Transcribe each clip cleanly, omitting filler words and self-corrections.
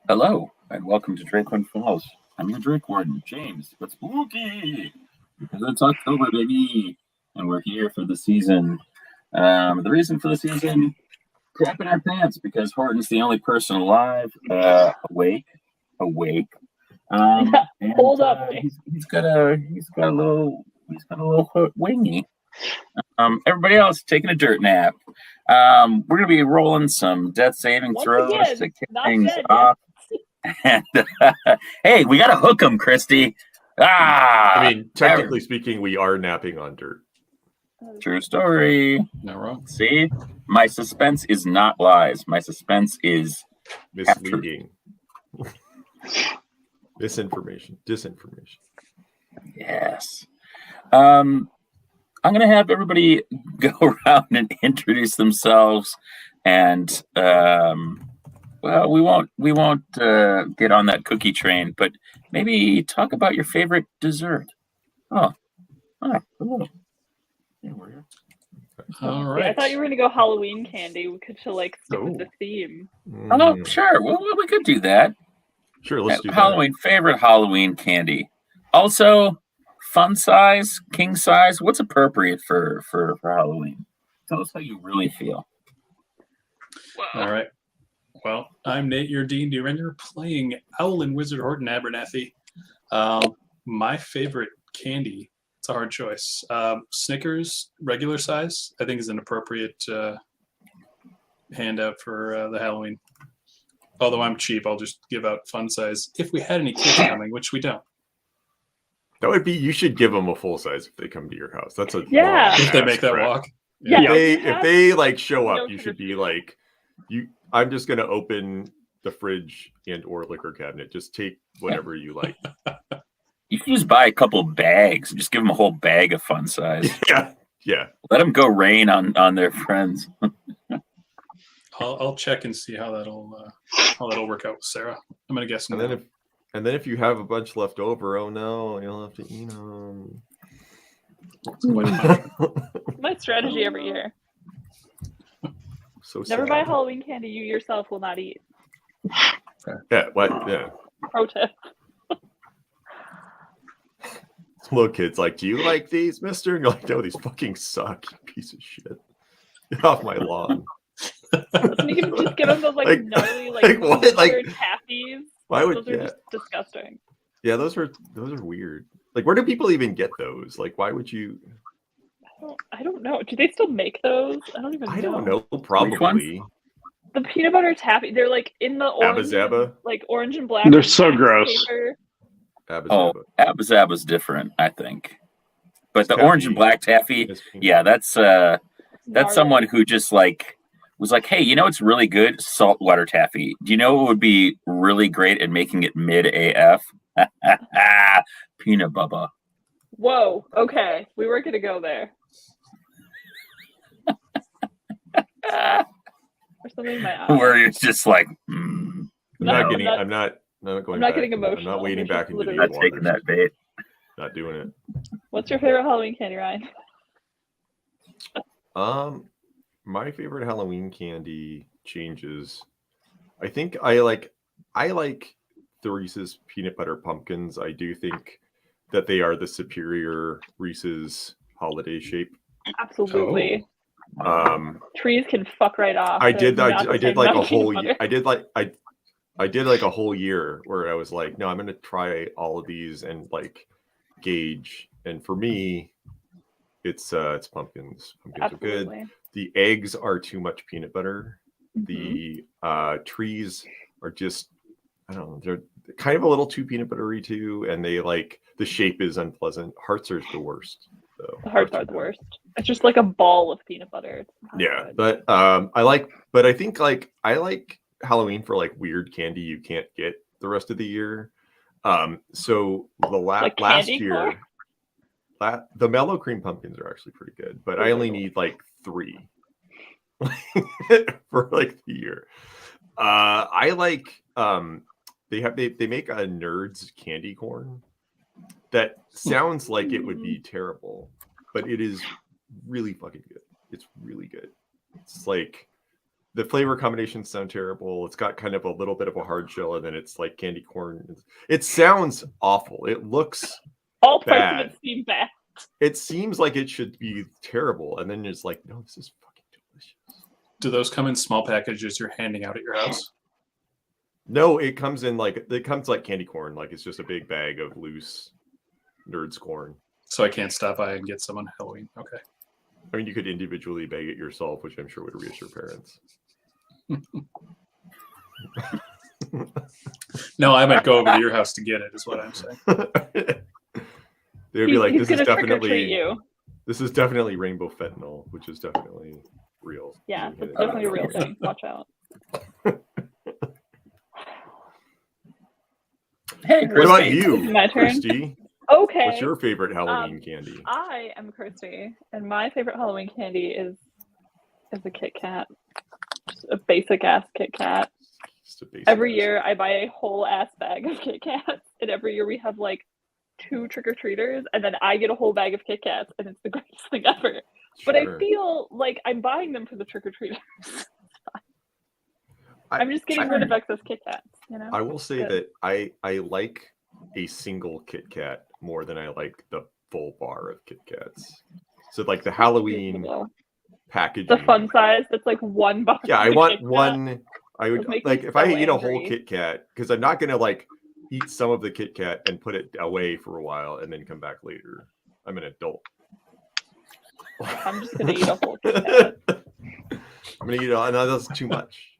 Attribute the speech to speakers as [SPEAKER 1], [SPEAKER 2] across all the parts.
[SPEAKER 1] Hello, and welcome to Drakewind Falls. I'm your Drake Warden, James, but spooky because it's October, baby, and we're here for the season. The reason for the season, crapping our pants because Horton's the only person alive, awake. And
[SPEAKER 2] Hold up.
[SPEAKER 1] he's got a little wingy. Everybody else taking a dirt nap. We're gonna be rolling some death saving
[SPEAKER 2] Once
[SPEAKER 1] throws
[SPEAKER 2] again,
[SPEAKER 1] to kick
[SPEAKER 2] not
[SPEAKER 1] things
[SPEAKER 2] dead
[SPEAKER 1] off. And hey, we gotta hook them, Christy.
[SPEAKER 3] I mean, technically speaking, we are napping on dirt.
[SPEAKER 1] True story.
[SPEAKER 4] Not wrong.
[SPEAKER 1] See, my suspense is not lies. My suspense is
[SPEAKER 3] Misleading. Misinformation. Disinformation.
[SPEAKER 1] yes. I'm gonna have everybody go around and introduce themselves, and well, we won't get on that cookie train, but maybe talk about your favorite dessert. Oh, hi, hello. Yeah, we're here.
[SPEAKER 4] All
[SPEAKER 2] Yeah,
[SPEAKER 4] right.
[SPEAKER 2] I thought you were gonna go Halloween candy. We could like stick with the theme.
[SPEAKER 1] Oh, sure. Well, we could do that.
[SPEAKER 3] Sure, let's do
[SPEAKER 1] Halloween favorite Halloween candy. Also, fun size, king size. What's appropriate for Halloween? Tell us how you really feel.
[SPEAKER 4] All right. Well, I'm Nate, your D&D Ranger, playing Owl and Wizard Horton Abernathy. My favorite candy, it's a hard choice. Snickers, regular size, I think is an appropriate handout for the Halloween. Although I'm cheap, I'll just give out fun size if we had any kids coming, which we don't.
[SPEAKER 3] That would be. You should give them a full size if they come to your house. That's a
[SPEAKER 2] Yeah.
[SPEAKER 3] long
[SPEAKER 4] If they
[SPEAKER 3] ass
[SPEAKER 4] make that
[SPEAKER 3] trek.
[SPEAKER 4] walk.
[SPEAKER 2] Yeah.
[SPEAKER 3] If they like show up,
[SPEAKER 2] No
[SPEAKER 3] you should be
[SPEAKER 2] tradition.
[SPEAKER 3] like, I'm just gonna open the fridge and or liquor cabinet. Just take whatever you like.
[SPEAKER 1] You can just buy a couple bags and just give them a whole bag of fun size.
[SPEAKER 3] Yeah.
[SPEAKER 1] Let them go rain on their friends.
[SPEAKER 4] I'll check and see how that'll work out with Sarah. I'm gonna guess.
[SPEAKER 3] And then if you have a bunch left over, oh no, you'll have to eat them.
[SPEAKER 2] My strategy every year.
[SPEAKER 3] So
[SPEAKER 2] Never
[SPEAKER 3] sad.
[SPEAKER 2] buy Halloween candy you yourself will not eat.
[SPEAKER 3] Yeah. What? Yeah.
[SPEAKER 2] Pro tip.
[SPEAKER 3] Little kids like, do you like these, mister? And you're like, no, these fucking suck, you piece of shit. Get off my lawn.
[SPEAKER 2] So you can just give them those
[SPEAKER 3] Like-
[SPEAKER 2] gnarly
[SPEAKER 3] like what? Like,
[SPEAKER 2] weird taffies.
[SPEAKER 3] why would
[SPEAKER 2] Those are just disgusting.
[SPEAKER 3] Yeah, those are weird. Like, where do people even get those? Like, why would you?
[SPEAKER 2] I don't know. Do they still make those? I don't even know.
[SPEAKER 3] I don't know. Probably.
[SPEAKER 2] The peanut butter taffy. They're like in the orange,
[SPEAKER 3] Abba-Zaba?
[SPEAKER 2] like orange and black.
[SPEAKER 5] They're
[SPEAKER 2] and
[SPEAKER 5] so
[SPEAKER 2] wax
[SPEAKER 5] gross.
[SPEAKER 2] paper.
[SPEAKER 1] Oh,
[SPEAKER 3] Abba-Zaba.
[SPEAKER 1] Abba-Zaba's different, I think. But
[SPEAKER 3] It's
[SPEAKER 1] the orange and
[SPEAKER 3] taffy.
[SPEAKER 1] black taffy,
[SPEAKER 3] It's pink.
[SPEAKER 1] yeah, that's
[SPEAKER 2] Gnarly.
[SPEAKER 1] someone who just was like, hey, you know what's really good? Saltwater taffy. Do you know what would be really great at making it mid AF? Peanut Bubba.
[SPEAKER 2] Whoa. Okay, we were gonna go there. There's something in my eye.
[SPEAKER 1] Where it's just like,
[SPEAKER 3] I'm
[SPEAKER 2] No,
[SPEAKER 3] not getting.
[SPEAKER 2] not-
[SPEAKER 3] I'm not going.
[SPEAKER 2] I'm not
[SPEAKER 3] back.
[SPEAKER 2] getting
[SPEAKER 3] I'm
[SPEAKER 2] emotional.
[SPEAKER 3] not wading
[SPEAKER 2] It's
[SPEAKER 3] back
[SPEAKER 2] just
[SPEAKER 3] into deep
[SPEAKER 1] not
[SPEAKER 2] literally-
[SPEAKER 1] taking
[SPEAKER 3] waters.
[SPEAKER 1] that bait.
[SPEAKER 3] Not doing it.
[SPEAKER 2] What's your favorite Halloween candy, Ryan?
[SPEAKER 3] My favorite Halloween candy changes. I think I like the Reese's peanut butter pumpkins. I do think that they are the superior Reese's holiday shape.
[SPEAKER 2] Absolutely. Trees can fuck right off.
[SPEAKER 3] I
[SPEAKER 2] They're
[SPEAKER 3] did
[SPEAKER 2] not the
[SPEAKER 3] like
[SPEAKER 2] same
[SPEAKER 3] a
[SPEAKER 2] amount of
[SPEAKER 3] whole
[SPEAKER 2] peanut
[SPEAKER 3] year.
[SPEAKER 2] butter.
[SPEAKER 3] I did like a whole year where I was like, no, I'm gonna try all of these and like gauge. And for me, it's pumpkins. Pumpkins are good.
[SPEAKER 2] Absolutely.
[SPEAKER 3] The eggs are too much peanut butter.
[SPEAKER 2] Mhm.
[SPEAKER 3] The trees are just, I don't know, they're kind of a little too peanut buttery too, and they like the shape is unpleasant. Hearts are the worst. So
[SPEAKER 2] The hearts are the worst. It's just like a ball of peanut butter. It's not
[SPEAKER 3] Yeah,
[SPEAKER 2] good.
[SPEAKER 3] but I think like I like Halloween for like weird candy you can't get the rest of the year. So the
[SPEAKER 2] Like
[SPEAKER 3] last
[SPEAKER 2] candy
[SPEAKER 3] year, the mellow cream pumpkins are actually pretty good, but I only need like 3 for like the year. I like they make a Nerds candy corn that sounds like it would be terrible, but it is really fucking good. It's really good. It's like the flavor combinations sound terrible. It's got kind of a little bit of a hard shell, and then it's like candy corn. It sounds awful. It looks
[SPEAKER 2] All parts
[SPEAKER 3] bad.
[SPEAKER 2] of it seem bad.
[SPEAKER 3] It seems like it should be terrible, and then it's like, no, this is fucking delicious.
[SPEAKER 4] Do those come in small packages you're handing out at your house?
[SPEAKER 3] No, it comes like candy corn. Like it's just a big bag of loose Nerds corn.
[SPEAKER 4] So I can't stop by and get some on Halloween. Okay.
[SPEAKER 3] I mean, you could individually bag it yourself, which I'm sure would reassure parents.
[SPEAKER 4] No, I might go over to your house to get it, is what I'm saying.
[SPEAKER 3] They would be like,
[SPEAKER 2] He's
[SPEAKER 3] this is
[SPEAKER 2] gonna trick-or-treat
[SPEAKER 3] definitely
[SPEAKER 2] you.
[SPEAKER 3] this is definitely rainbow fentanyl, which is definitely real.
[SPEAKER 2] Yeah, that's definitely a real thing. Watch out.
[SPEAKER 1] Hey,
[SPEAKER 3] What about
[SPEAKER 1] Christy.
[SPEAKER 3] you,
[SPEAKER 2] My turn.
[SPEAKER 3] Christy?
[SPEAKER 2] Okay.
[SPEAKER 3] What's your favorite Halloween candy?
[SPEAKER 2] I am Kirsty, and my favorite Halloween candy is a Kit Kat. Just a basic ass Kit Kat.
[SPEAKER 3] Just a basic
[SPEAKER 2] Every
[SPEAKER 3] ass-
[SPEAKER 2] year I buy a whole ass bag of Kit Kats, and every year we have like 2 trick-or-treaters, and then I get a whole bag of Kit Kats, and it's the greatest thing ever. But I
[SPEAKER 3] Sure.
[SPEAKER 2] feel like I'm buying them for the trick-or-treaters. I'm just getting
[SPEAKER 3] I-
[SPEAKER 2] rid of excess Kit Kats, you know?
[SPEAKER 3] I will say
[SPEAKER 2] Good.
[SPEAKER 3] that I like a single Kit Kat more than I like the full bar of Kit Kats. So like the Halloween packaging.
[SPEAKER 2] The fun size that's like 1 bar.
[SPEAKER 3] Yeah, I
[SPEAKER 2] of
[SPEAKER 3] want
[SPEAKER 2] Kit Kat.
[SPEAKER 3] one. I would
[SPEAKER 2] Those make
[SPEAKER 3] like
[SPEAKER 2] me
[SPEAKER 3] if I
[SPEAKER 2] so
[SPEAKER 3] eat a whole
[SPEAKER 2] angry.
[SPEAKER 3] Kit Kat, because I'm not gonna like eat some of the Kit Kat and put it away for a while and then come back later. I'm an adult.
[SPEAKER 2] I'm just gonna eat a whole Kit Kat.
[SPEAKER 3] I'm gonna eat it. No, that's too much.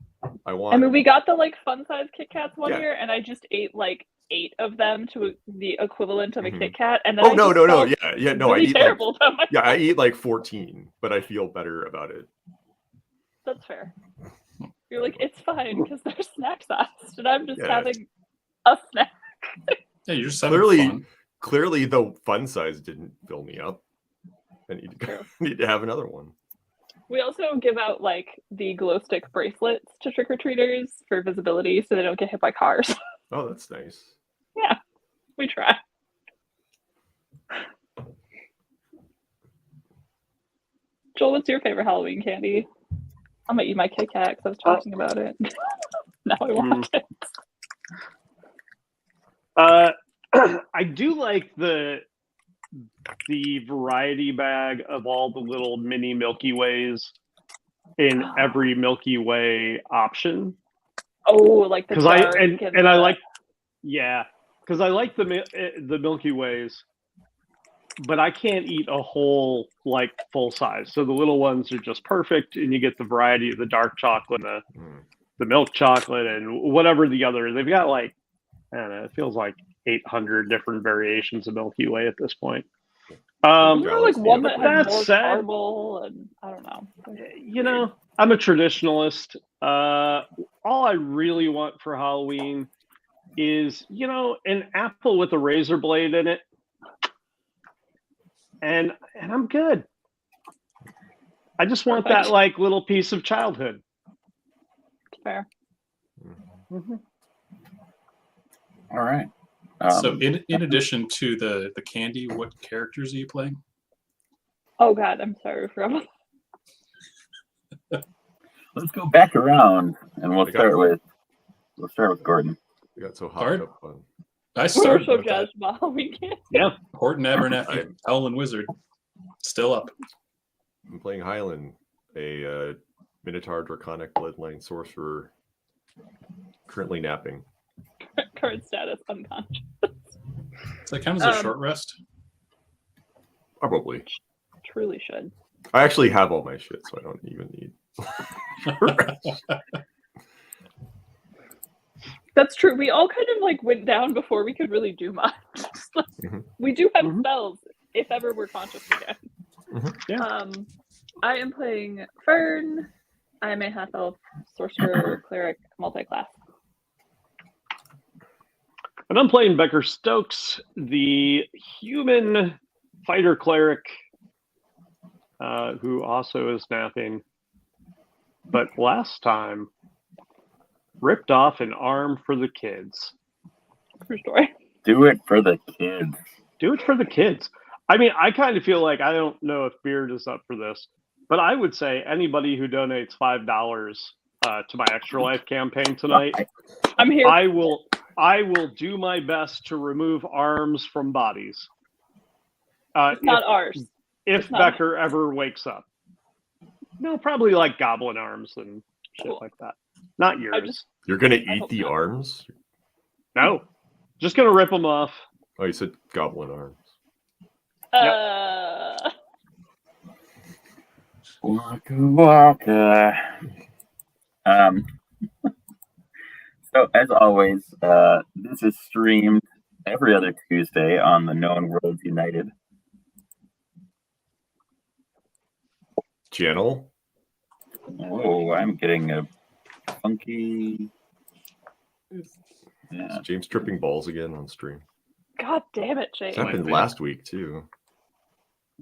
[SPEAKER 3] I want.
[SPEAKER 2] I mean, we got the like fun size Kit Kats one
[SPEAKER 3] Yeah.
[SPEAKER 2] year, and I just ate like 8 of them to the equivalent of a
[SPEAKER 3] Mhm.
[SPEAKER 2] Kit Kat, and then
[SPEAKER 3] Oh
[SPEAKER 2] I
[SPEAKER 3] no,
[SPEAKER 2] just
[SPEAKER 3] no, no.
[SPEAKER 2] felt
[SPEAKER 3] Yeah. No.
[SPEAKER 2] really
[SPEAKER 3] I eat like,
[SPEAKER 2] terrible about myself.
[SPEAKER 3] yeah, I eat like 14, but I feel better about it.
[SPEAKER 2] That's fair. You're like, it's fine because they're snack sized, and I'm just
[SPEAKER 3] Yeah.
[SPEAKER 2] having a snack.
[SPEAKER 4] Yeah, you're just having
[SPEAKER 3] Clearly,
[SPEAKER 4] fun.
[SPEAKER 3] clearly, the fun size didn't fill me up. I need to
[SPEAKER 2] True.
[SPEAKER 3] need to have another one.
[SPEAKER 2] We also give out like the glow stick bracelets to trick or treaters for visibility, so they don't get hit by cars.
[SPEAKER 3] Oh, that's nice.
[SPEAKER 2] We try. Joel, what's your favorite Halloween candy? I'm gonna eat my Kit Kat because I was talking about it. Now I want it.
[SPEAKER 5] I do like the variety bag of all the little mini Milky Ways in every Milky Way option.
[SPEAKER 2] Oh, like the
[SPEAKER 5] Because
[SPEAKER 2] dark
[SPEAKER 5] and I like, yeah, because I like the Milky Ways, but I can't eat a whole like full size. So the little ones are just perfect, and you get the variety of the dark chocolate, the milk chocolate, and whatever the other. They've got like, I don't know, it feels like 800 different variations of Milky Way at this point.
[SPEAKER 2] Isn't there like one that has
[SPEAKER 5] That
[SPEAKER 2] more
[SPEAKER 5] said-
[SPEAKER 2] caramel and I don't know.
[SPEAKER 5] You know, I'm a traditionalist. All I really want for Halloween is, you know, an apple with a razor blade in it, and I'm good. I just want
[SPEAKER 2] Perfect.
[SPEAKER 5] that like little piece of childhood.
[SPEAKER 2] Fair.
[SPEAKER 1] All right.
[SPEAKER 4] So in addition to the candy, what characters are you playing?
[SPEAKER 2] Oh God, I'm sorry for everyone.
[SPEAKER 1] Let's go back around, and we'll
[SPEAKER 3] I got
[SPEAKER 1] start with Gordon.
[SPEAKER 3] We got so
[SPEAKER 4] Hard.
[SPEAKER 3] hopped up on.
[SPEAKER 4] I
[SPEAKER 2] We're
[SPEAKER 4] started
[SPEAKER 2] so
[SPEAKER 4] with that.
[SPEAKER 2] jazzed about Halloween candy.
[SPEAKER 5] Yeah.
[SPEAKER 4] Horton Abernathy, Owl and Wizard, still up.
[SPEAKER 3] I'm playing Highland, a Minotaur Draconic Bloodline Sorcerer, currently napping.
[SPEAKER 2] Current status unconscious.
[SPEAKER 4] Does that count as a short rest?
[SPEAKER 3] Probably.
[SPEAKER 2] Truly should.
[SPEAKER 3] I actually have all my shit, so I don't even need.
[SPEAKER 2] That's true. We all kind of like went down before we could really do much.
[SPEAKER 3] Mhm.
[SPEAKER 2] We do have
[SPEAKER 5] Mhm.
[SPEAKER 2] spells if ever we're conscious again.
[SPEAKER 5] Yeah.
[SPEAKER 2] I am playing Fern. I am a half elf sorcerer cleric multi-class.
[SPEAKER 5] And I'm playing Becker Stokes, the human fighter cleric, who also is napping. But last time, ripped off an arm for the kids.
[SPEAKER 2] True story.
[SPEAKER 1] Do it for the kids.
[SPEAKER 5] Do it for the kids. I mean, I kind of feel like, I don't know if Beard is up for this, but I would say anybody who donates $5 to my Extra Life campaign tonight.
[SPEAKER 2] I'm here.
[SPEAKER 5] I will do my best to remove arms from bodies.
[SPEAKER 2] It's not ours.
[SPEAKER 5] If
[SPEAKER 2] It's not
[SPEAKER 5] Becker ever wakes up. No, probably like goblin arms and shit
[SPEAKER 2] Cool.
[SPEAKER 5] like that. Not yours.
[SPEAKER 3] You're gonna
[SPEAKER 2] I
[SPEAKER 3] eat
[SPEAKER 2] hope
[SPEAKER 3] the
[SPEAKER 2] not.
[SPEAKER 3] arms?
[SPEAKER 5] No. Just gonna rip them off.
[SPEAKER 3] Oh, you said goblin arms.
[SPEAKER 1] Waka waka. So as always, this is streamed every other Tuesday on the Known Worlds United
[SPEAKER 3] Channel?
[SPEAKER 1] Oh, I'm getting a funky. Yeah.
[SPEAKER 3] Is James tripping balls again on stream?
[SPEAKER 2] God damn it, James.
[SPEAKER 3] This happened last week too.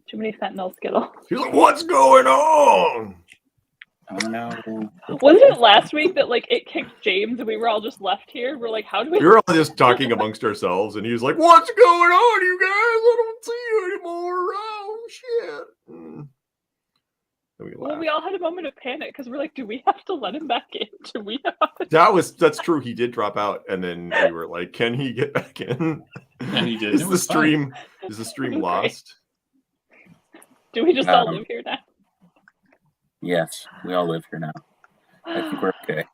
[SPEAKER 2] Too many fentanyl Skittles.
[SPEAKER 3] He's like, what's going on?
[SPEAKER 1] Oh no.
[SPEAKER 2] Wasn't it last week that like it kicked James and we were all just left here? We're like, how do we?
[SPEAKER 3] We were all just talking amongst ourselves, and he was like, "What's going on, you guys? I don't see you anymore. Oh shit!" And we
[SPEAKER 2] Well,
[SPEAKER 3] laughed.
[SPEAKER 2] we all had a moment of panic because we're like, do we have to let him back in? Do we have to?
[SPEAKER 3] That's true. He did drop out, and then we were like, "Can he get back in?"
[SPEAKER 4] And he did.
[SPEAKER 3] Is
[SPEAKER 4] It
[SPEAKER 3] the
[SPEAKER 4] was fine.
[SPEAKER 3] stream? Is the stream
[SPEAKER 2] Okay.
[SPEAKER 3] lost?
[SPEAKER 2] Do we just all
[SPEAKER 1] Um,
[SPEAKER 2] live here now?
[SPEAKER 1] Yes, we all live here now. I think we're okay.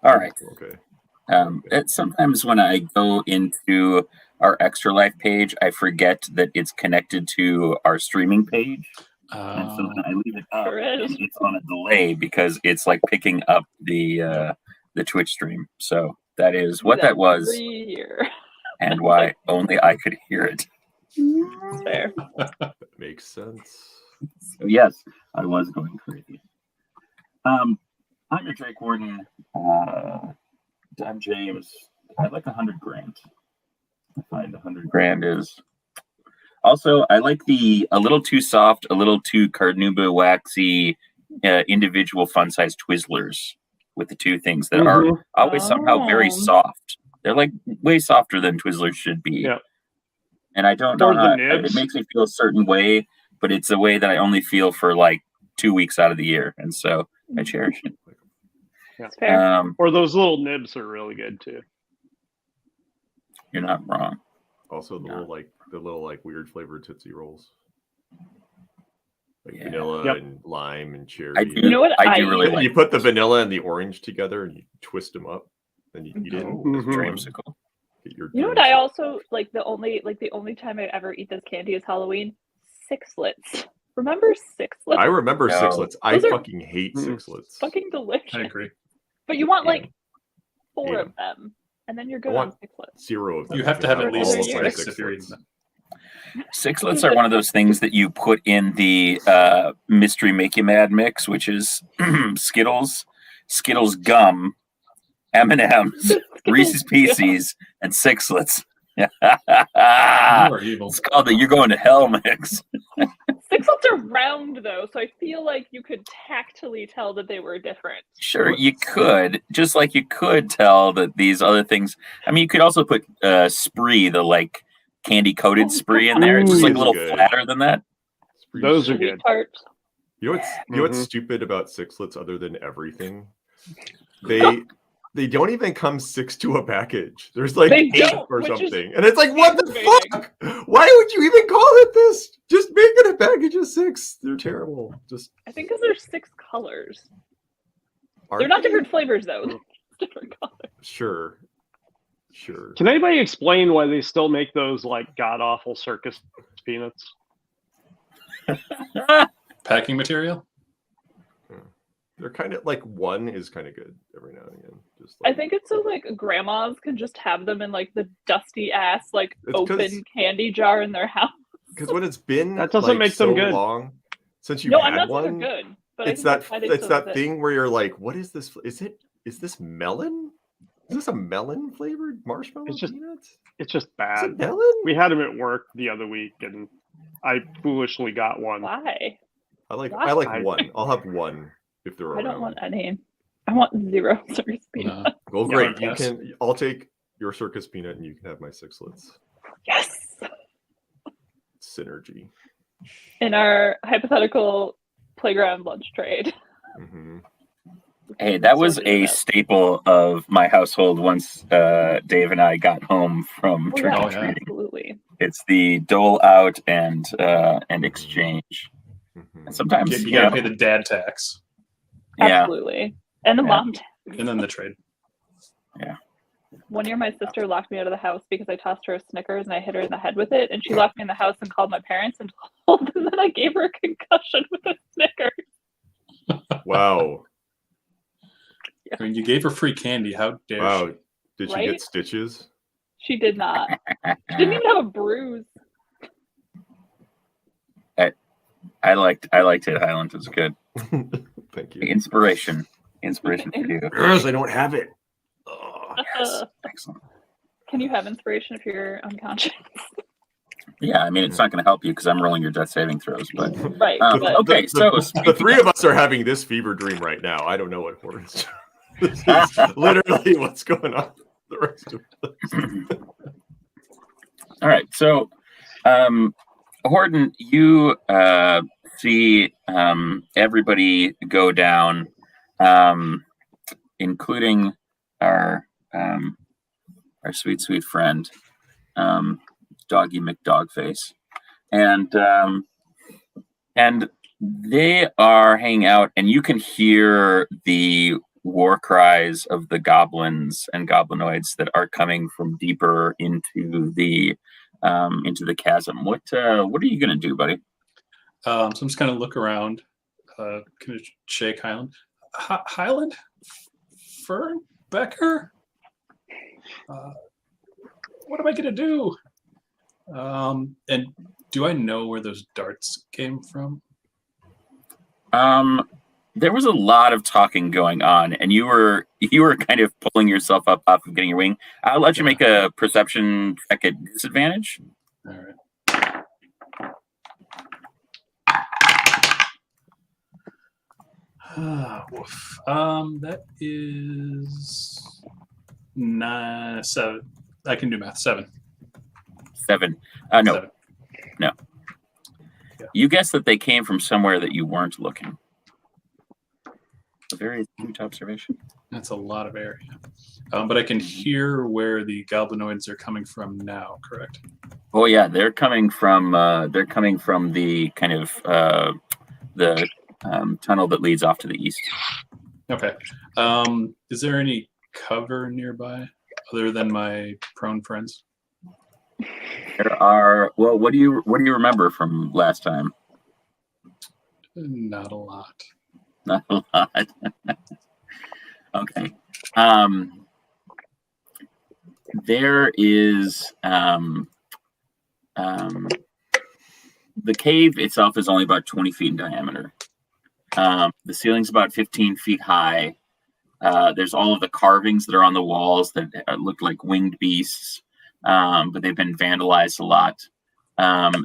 [SPEAKER 1] All right.
[SPEAKER 3] Okay.
[SPEAKER 1] Sometimes when I go into our Extra Life page, I forget that it's connected to our streaming page. And so then I leave it up
[SPEAKER 2] Sure is.
[SPEAKER 1] and it's on a delay because it's like picking up the Twitch stream. So that is what that was
[SPEAKER 2] Every year.
[SPEAKER 1] and why only I could hear it.
[SPEAKER 2] It's fair.
[SPEAKER 3] That makes sense.
[SPEAKER 1] So yes, I was going crazy. I'm your Drakewind. I'm James. I'd like 100 grand. I find 100 grand is. Also, I like a little too soft, a little too carnauba waxy, individual fun-sized Twizzlers with the two things that are always somehow very
[SPEAKER 2] Oh.
[SPEAKER 1] soft. They're like way softer than Twizzlers should be.
[SPEAKER 5] Yeah.
[SPEAKER 1] And I don't know
[SPEAKER 5] Or the
[SPEAKER 1] how,
[SPEAKER 5] nibs.
[SPEAKER 1] it makes me feel a certain way, but it's a way that I only feel for like 2 weeks out of the year, and so I cherish it.
[SPEAKER 2] It's fair.
[SPEAKER 5] Or those little nibs are really good too.
[SPEAKER 1] You're not wrong.
[SPEAKER 3] Also, the
[SPEAKER 1] Yeah.
[SPEAKER 3] little weird flavored Tootsie Rolls, like
[SPEAKER 1] Yeah.
[SPEAKER 3] vanilla
[SPEAKER 5] Yep.
[SPEAKER 3] and lime and cherry.
[SPEAKER 1] I do.
[SPEAKER 2] You know what
[SPEAKER 1] I
[SPEAKER 2] I
[SPEAKER 1] do really
[SPEAKER 2] eat?
[SPEAKER 1] like.
[SPEAKER 3] You put the vanilla and the orange together, and you twist them up, and you eat it.
[SPEAKER 1] Oh,
[SPEAKER 5] Mhm.
[SPEAKER 1] dreamsicle.
[SPEAKER 3] Get your
[SPEAKER 2] You know what I also like the only time I ever eat this candy is Halloween? Sixlets. Remember Sixlets?
[SPEAKER 3] I remember
[SPEAKER 1] No.
[SPEAKER 3] sixlets. I
[SPEAKER 2] Those are-
[SPEAKER 3] fucking hate
[SPEAKER 5] Mm.
[SPEAKER 3] sixlets.
[SPEAKER 2] Fucking delicious.
[SPEAKER 4] I agree.
[SPEAKER 2] But you want
[SPEAKER 3] Yeah.
[SPEAKER 2] like 4
[SPEAKER 3] Yeah.
[SPEAKER 2] of them, and then you're good
[SPEAKER 3] I
[SPEAKER 2] on
[SPEAKER 3] want-
[SPEAKER 2] Sixlets.
[SPEAKER 3] 0 of them.
[SPEAKER 4] You have to have at
[SPEAKER 2] All
[SPEAKER 4] least
[SPEAKER 2] of my
[SPEAKER 4] 6 if you're eating them.
[SPEAKER 1] Sixlets are one of those things that you put in the mystery make you mad mix, which is Skittles gum, M&M's, Reese's Pieces, and Sixlets.
[SPEAKER 4] You are evil.
[SPEAKER 1] It's called the "You're Going to Hell" mix.
[SPEAKER 2] Sixlets are round though, so I feel like you could tactily tell that they were different.
[SPEAKER 1] Sure, you could, just like you could tell that these other things. I mean, you could also put Spree, the like candy coated Spree, in there. It's just like a little
[SPEAKER 3] Good.
[SPEAKER 1] flatter than that.
[SPEAKER 5] Those are
[SPEAKER 2] Sweet
[SPEAKER 5] good.
[SPEAKER 2] tarts.
[SPEAKER 3] You know what's
[SPEAKER 5] Mhm.
[SPEAKER 3] stupid about sixlets other than everything? They don't even come 6 to a package. There's like
[SPEAKER 2] They
[SPEAKER 3] 8
[SPEAKER 2] don't,
[SPEAKER 3] or
[SPEAKER 2] which is
[SPEAKER 3] something. And it's like, what the
[SPEAKER 2] aggravating.
[SPEAKER 3] fuck? Why would you even call it this? Just make it a package of 6. They're terrible. Just
[SPEAKER 2] I think because there's 6 colors.
[SPEAKER 3] are
[SPEAKER 2] They're not
[SPEAKER 3] they?
[SPEAKER 2] different flavors though. They're different colors.
[SPEAKER 3] Sure.
[SPEAKER 5] Can anybody explain why they still make those like god awful circus peanuts?
[SPEAKER 4] Packing material?
[SPEAKER 3] They're kind of like one is kind of good every now and again. Just
[SPEAKER 2] I
[SPEAKER 3] like,
[SPEAKER 2] think it's so like grandmas can just have them in like the dusty ass like
[SPEAKER 3] It's 'cause-
[SPEAKER 2] open candy jar in their house.
[SPEAKER 3] because when it's been
[SPEAKER 5] That doesn't
[SPEAKER 3] like,
[SPEAKER 5] make them
[SPEAKER 3] so
[SPEAKER 5] good.
[SPEAKER 3] long since you've
[SPEAKER 2] No,
[SPEAKER 3] had
[SPEAKER 2] I'm not
[SPEAKER 3] one,
[SPEAKER 2] saying they're good, but I
[SPEAKER 3] it's
[SPEAKER 2] think
[SPEAKER 3] that
[SPEAKER 2] that's why they
[SPEAKER 3] it's
[SPEAKER 2] still
[SPEAKER 3] that
[SPEAKER 2] exist.
[SPEAKER 3] thing where you're like, what is this? Is this melon? Is this a melon flavored marshmallow
[SPEAKER 5] It's just
[SPEAKER 3] peanuts?
[SPEAKER 5] It's just
[SPEAKER 3] Is
[SPEAKER 5] bad.
[SPEAKER 3] it melon?
[SPEAKER 5] We had them at work the other week, and I foolishly got one.
[SPEAKER 2] Why?
[SPEAKER 3] I like
[SPEAKER 5] Why?
[SPEAKER 3] one. I'll have one if they're
[SPEAKER 2] I
[SPEAKER 3] around.
[SPEAKER 2] don't want any. I want 0 circus peanuts.
[SPEAKER 4] No.
[SPEAKER 3] Well,
[SPEAKER 5] Yeah,
[SPEAKER 3] great. You
[SPEAKER 4] yes.
[SPEAKER 3] can. I'll take your circus peanut, and you can have my sixlets.
[SPEAKER 2] Yes.
[SPEAKER 3] Synergy.
[SPEAKER 2] In our hypothetical playground lunch trade.
[SPEAKER 3] Hmm
[SPEAKER 1] Hey, that was
[SPEAKER 2] So
[SPEAKER 1] a
[SPEAKER 2] yeah.
[SPEAKER 1] staple of my household once Dave and I got home from
[SPEAKER 2] Oh,
[SPEAKER 1] trick
[SPEAKER 2] yeah,
[SPEAKER 1] or treating.
[SPEAKER 2] absolutely.
[SPEAKER 1] It's the dole out and exchange. And sometimes
[SPEAKER 4] You gotta pay the dad tax
[SPEAKER 1] yeah,
[SPEAKER 2] Absolutely. And the
[SPEAKER 1] Yeah.
[SPEAKER 2] mom.
[SPEAKER 4] and then the trade.
[SPEAKER 2] One year, my sister locked me out of the house because I tossed her a Snickers and I hit her in the head with it. And she locked me in the house and called my parents and told them that I gave her a concussion with a Snickers.
[SPEAKER 3] Wow.
[SPEAKER 4] I mean, you gave her free candy. How dare
[SPEAKER 3] Wow.
[SPEAKER 4] she?
[SPEAKER 3] Did she
[SPEAKER 2] Right?
[SPEAKER 3] get stitches?
[SPEAKER 2] She did not. She didn't even have a bruise.
[SPEAKER 1] I liked Hit Highland. It was good.
[SPEAKER 3] Thank you.
[SPEAKER 1] Inspiration for you.
[SPEAKER 3] Yes, I don't have it. Oh.
[SPEAKER 1] Yes, excellent.
[SPEAKER 2] Can you have inspiration if you're unconscious?
[SPEAKER 1] Yeah, I mean it's not going to help you because I'm rolling your death saving throws, but
[SPEAKER 2] Right.
[SPEAKER 1] okay.
[SPEAKER 2] But
[SPEAKER 1] So
[SPEAKER 3] The three of us are having this fever dream right now. I don't know what Horton's. This is literally what's going on. The rest of us.
[SPEAKER 1] all right, so Horton, you see everybody go down, including our sweet friend, Doggy McDogface, and they are hanging out, and you can hear the war cries of the goblins and goblinoids that are coming from deeper into the chasm. What are you gonna do, buddy?
[SPEAKER 4] So I'm just gonna look around. Can I shake Highland? Highland? Fern? Becker? What am I gonna do? And do I know where those darts came from?
[SPEAKER 1] There was a lot of talking going on, and you were kind of pulling yourself up off of getting your wing. I'll let you make a perception check at disadvantage.
[SPEAKER 4] All right. Woof. That is 7. I can do math. 7.
[SPEAKER 1] 7. No.
[SPEAKER 4] 7.
[SPEAKER 1] No.
[SPEAKER 4] Yeah.
[SPEAKER 1] You guessed that they came from somewhere that you weren't looking. A very astute observation.
[SPEAKER 4] That's a lot of area. But I can hear where the goblinoids are coming from now, correct?
[SPEAKER 1] Oh yeah, they're coming from the kind of the tunnel that leads off to the east.
[SPEAKER 4] Okay. Is there any cover nearby other than my prone friends?
[SPEAKER 1] There are. Well, what do you remember from last time?
[SPEAKER 4] Not a lot.
[SPEAKER 1] Not a lot. Okay. There is the cave itself is only about 20 feet in diameter. The ceiling's about 15 feet high. There's all of the carvings that are on the walls that look like winged beasts, but they've been vandalized a lot.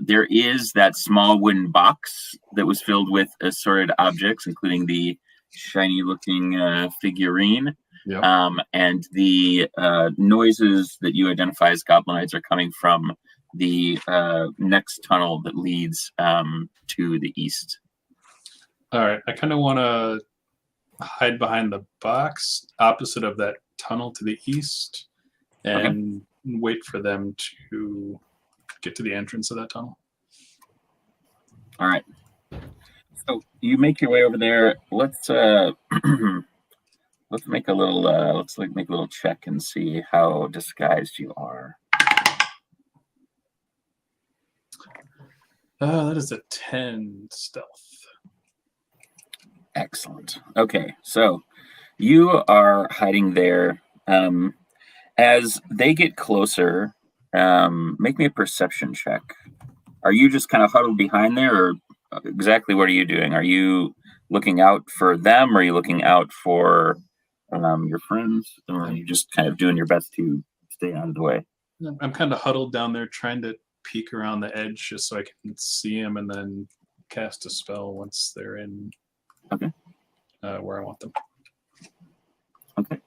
[SPEAKER 1] There is that small wooden box that was filled with assorted objects, including the shiny-looking figurine.
[SPEAKER 4] Yep.
[SPEAKER 1] And the noises that you identify as goblinoids are coming from the next tunnel that leads to the east.
[SPEAKER 4] All right. I kind of want to hide behind the box opposite of that tunnel to the east and wait for them to get to the entrance of that tunnel.
[SPEAKER 1] All right. So you make your way over there. Let's let's make a little make a little check and see how disguised you are.
[SPEAKER 4] That is a 10 stealth.
[SPEAKER 1] Excellent. Okay, so you are hiding there. As they get closer, make me a perception check. Are you just kind of huddled behind there, or exactly what are you doing? Are you looking out for them, or are you looking out for your friends, or are you just kind of doing your best to stay out of the way?
[SPEAKER 4] I'm kind of huddled down there trying to peek around the edge just so I can see them and then cast a spell once they're in where I want them.
[SPEAKER 1] Okay.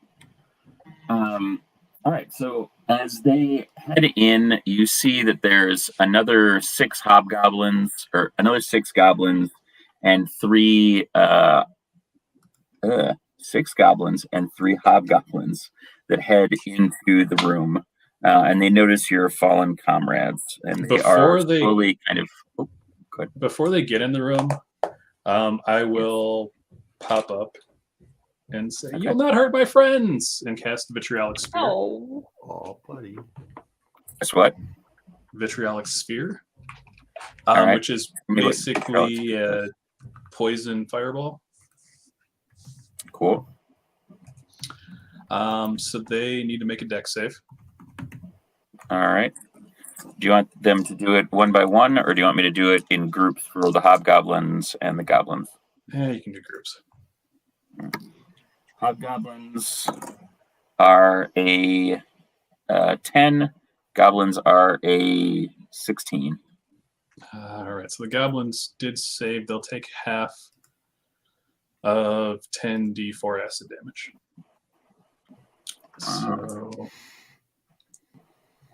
[SPEAKER 1] All right. So as they head in, you see that there's another 6 hobgoblins, or another 6 goblins, and 3 6 goblins and 3 hobgoblins that head into the room, and they notice your fallen comrades, and they are slowly kind of. Oh, good.
[SPEAKER 4] Before they get in the room, I will pop up and say,
[SPEAKER 1] Okay.
[SPEAKER 4] "You'll not hurt my friends," and cast Vitriolic Sphere.
[SPEAKER 2] Oh.
[SPEAKER 3] Oh, buddy.
[SPEAKER 1] Guess what?
[SPEAKER 4] Vitriolic Sphere,
[SPEAKER 1] All right.
[SPEAKER 4] which is basically a poison fireball.
[SPEAKER 1] Cool.
[SPEAKER 4] So they need to make a dex save.
[SPEAKER 1] All right. Do you want them to do it one by one, or do you want me to do it in groups for the hobgoblins and the goblins?
[SPEAKER 4] Yeah, you can do groups.
[SPEAKER 1] Hobgoblins are a 10. Goblins are a 16.
[SPEAKER 4] All right. So the goblins did save. They'll take half of 10d4 acid damage. So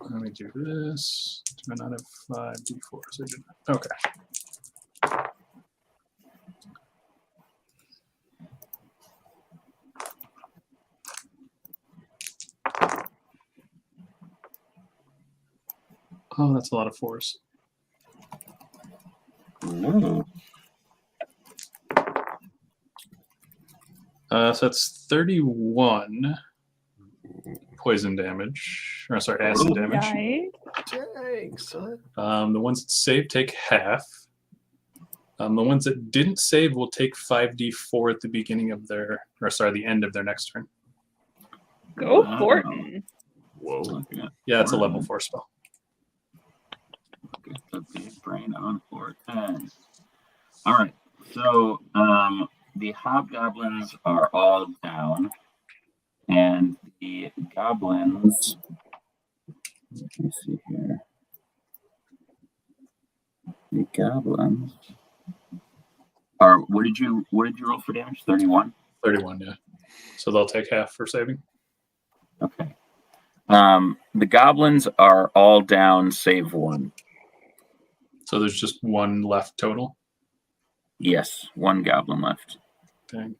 [SPEAKER 4] let me do this. Do I not have 5d4s? I do not. Okay. Oh, that's a lot of 4s.
[SPEAKER 1] Ooh.
[SPEAKER 4] So that's 31 poison damage. Or sorry, acid damage.
[SPEAKER 3] Dang, son.
[SPEAKER 4] The ones that save take half. The ones that didn't save will take 5d4 at the beginning of their, or sorry, the end of their next turn.
[SPEAKER 2] Go Horton.
[SPEAKER 3] Whoa.
[SPEAKER 4] Yeah, it's a level 4 spell.
[SPEAKER 1] Get the big brain on 410. All right. So the hobgoblins are all down, and the goblins. Let me see here. The goblins are. What did you roll for damage? 31.
[SPEAKER 4] 31, yeah. So they'll take half for saving.
[SPEAKER 1] Okay. The goblins are all down save 1.
[SPEAKER 4] So there's just one left total.
[SPEAKER 1] Yes, 1 goblin left.
[SPEAKER 4] Dang.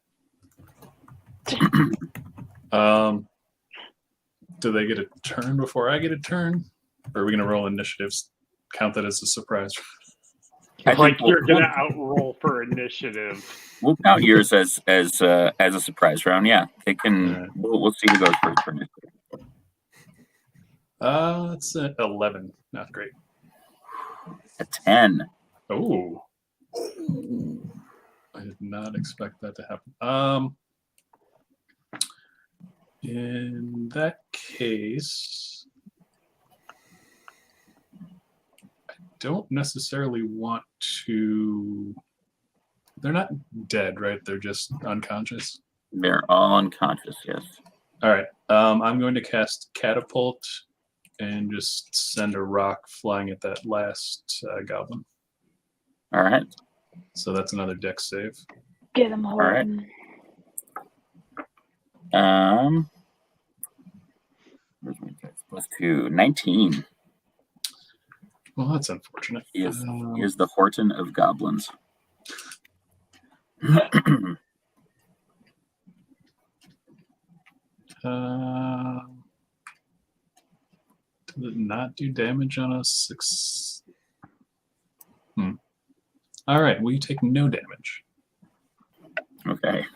[SPEAKER 4] Do they get a turn before I get a turn? Or are we going to roll initiatives? Count that as a surprise.
[SPEAKER 1] I
[SPEAKER 5] Like
[SPEAKER 1] think
[SPEAKER 5] you're gonna outroll for initiative.
[SPEAKER 1] We'll count yours as a surprise round. Yeah, they can. We'll see who goes first for initiative.
[SPEAKER 4] It's an 11. Not great.
[SPEAKER 1] A 10.
[SPEAKER 4] Oh. I did not expect that to happen. In that case, I don't necessarily want to. They're not dead, right? They're just unconscious.
[SPEAKER 1] They're all unconscious. Yes.
[SPEAKER 4] All right. I'm going to cast Catapult and just send a rock flying at that last goblin.
[SPEAKER 1] All right.
[SPEAKER 4] So that's another dex save.
[SPEAKER 2] Get him, Horton.
[SPEAKER 1] Where's my dex? +2. 19.
[SPEAKER 4] Well, that's unfortunate.
[SPEAKER 1] He is the Horton of goblins.
[SPEAKER 4] Did it not do damage on a 6? All right, well, you take no damage.
[SPEAKER 1] Okay.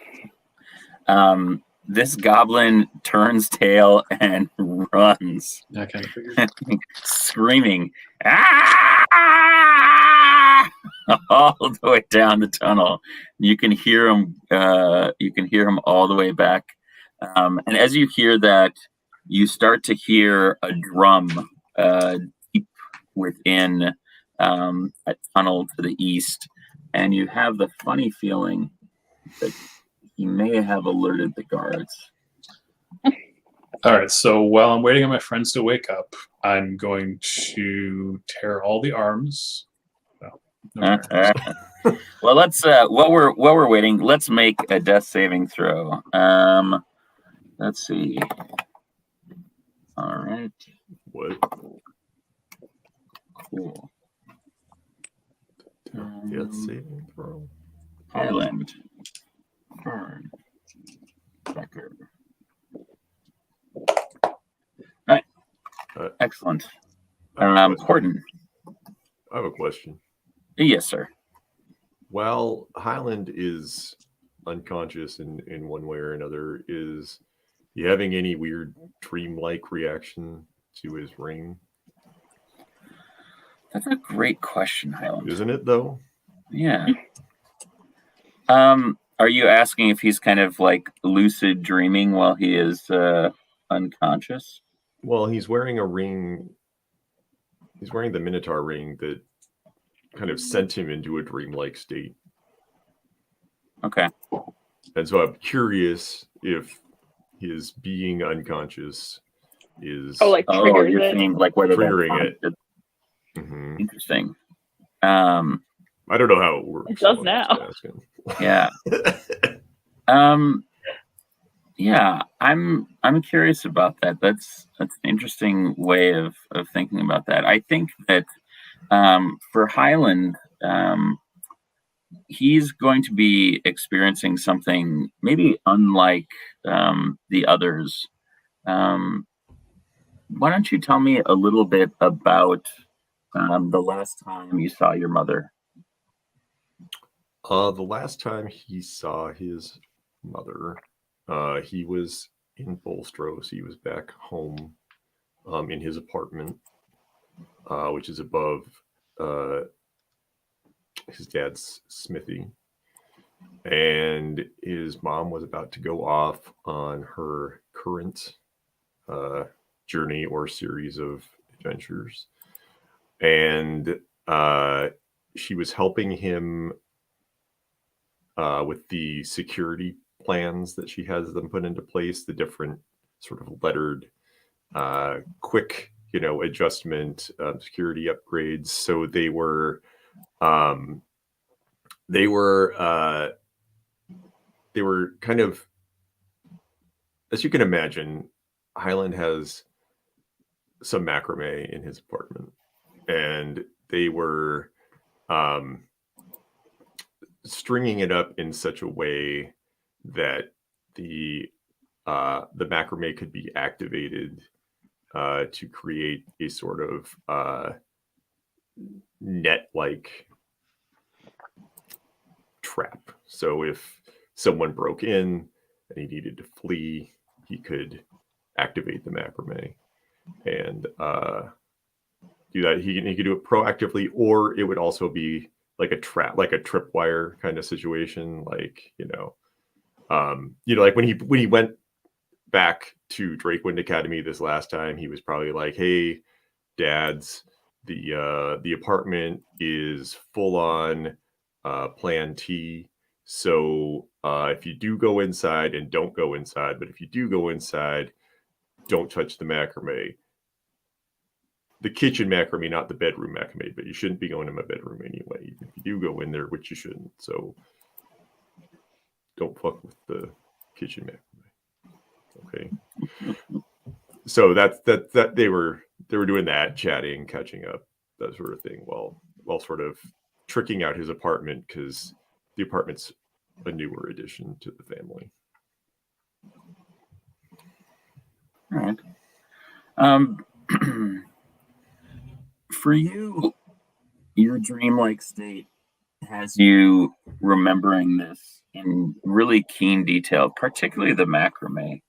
[SPEAKER 1] This goblin turns tail and runs,
[SPEAKER 4] I kind of figured.
[SPEAKER 1] screaming, "Ah!" all the way down the tunnel. You can hear him. You can hear him all the way back. And as you hear that, you start to hear a drum deep within a tunnel to the east, and you have the funny feeling that he may have alerted the guards.
[SPEAKER 4] All right, so while I'm waiting on my friends to wake up, I'm going to tear all the arms. No arms.
[SPEAKER 1] Well, let's while we're waiting, let's make a death saving throw. Let's see. All right.
[SPEAKER 3] What?
[SPEAKER 1] Cool.
[SPEAKER 3] Death saving throw.
[SPEAKER 1] Highland. Burn. Excellent.
[SPEAKER 3] I have a question.
[SPEAKER 1] Horton.
[SPEAKER 3] I have a question.
[SPEAKER 1] Yes, sir.
[SPEAKER 3] While Highland is unconscious in one way or another, is he having any weird dream-like reaction to his ring?
[SPEAKER 1] That's a great question, Highland.
[SPEAKER 3] Isn't it though?
[SPEAKER 1] Yeah. Are you asking if he's kind of like lucid dreaming while he is unconscious?
[SPEAKER 3] Well, he's wearing a ring. He's wearing the Minotaur ring that kind of sent him into a dreamlike state.
[SPEAKER 1] Okay.
[SPEAKER 3] And so I'm curious if his being unconscious is
[SPEAKER 2] like triggers
[SPEAKER 1] you're
[SPEAKER 2] it.
[SPEAKER 1] saying like whether that's
[SPEAKER 3] triggering it.
[SPEAKER 1] prompted.
[SPEAKER 3] Mhm.
[SPEAKER 1] Interesting.
[SPEAKER 3] I don't know how it works.
[SPEAKER 2] It does
[SPEAKER 3] so I'm
[SPEAKER 2] now.
[SPEAKER 3] just asking.
[SPEAKER 1] Yeah. Yeah, I'm curious about that. That's an interesting way of thinking about that. I think that for Highland, he's going to be experiencing something maybe unlike the others. Why don't you tell me a little bit about the last time you saw your mother?
[SPEAKER 3] The last time he saw his mother, he was in Bolstros. He was back home in his apartment, which is above his dad's smithy. And his mom was about to go off on her current journey or series of adventures. And she was helping him with the security plans that she has them put into place, the different sort of lettered, quick, adjustment security upgrades. So they were kind of, as you can imagine, Highland has some macrame in his apartment, and they were stringing it up in such a way that the macrame could be activated to create a sort of net-like trap. So if someone broke in and he needed to flee, he could activate the macrame and do that. He could do it proactively, or it would also be like a trap, like a tripwire kind of situation. Like, like when he went back to Drakewind Academy this last time, he was probably like, "Hey, dads, the apartment is full on plan T. So if you do go inside, and don't go inside, but if you do go inside, don't touch the macrame. The kitchen macrame, not the bedroom macrame, but you shouldn't be going to my bedroom anyway, even if you do go in there, which you shouldn't. So don't fuck with the kitchen macrame." Okay. So that they were doing that, chatting, catching up, that sort of thing, while sort of tricking out his apartment, because the apartment's a newer addition to the family.
[SPEAKER 1] All right. For you, your dreamlike state has you remembering this in really keen detail, particularly the macrame.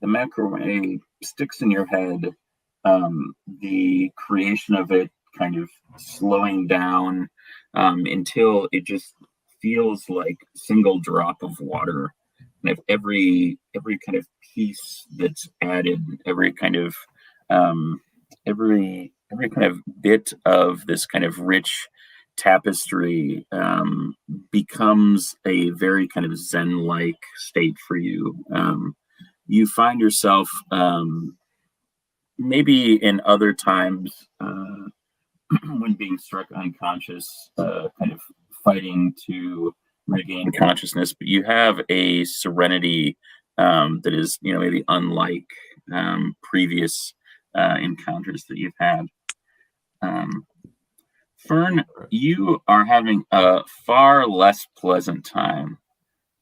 [SPEAKER 1] The macrame sticks in your head. The creation of it kind of slowing down until it just feels like a single drop of water. And if every kind of piece that's added, every kind of bit of this kind of rich tapestry becomes a very kind of Zen-like state for you. You find yourself maybe in other times when being struck unconscious, kind of fighting to regain consciousness, but you have a serenity that is, maybe unlike previous encounters that you've had. Fern, you are having a far less pleasant time.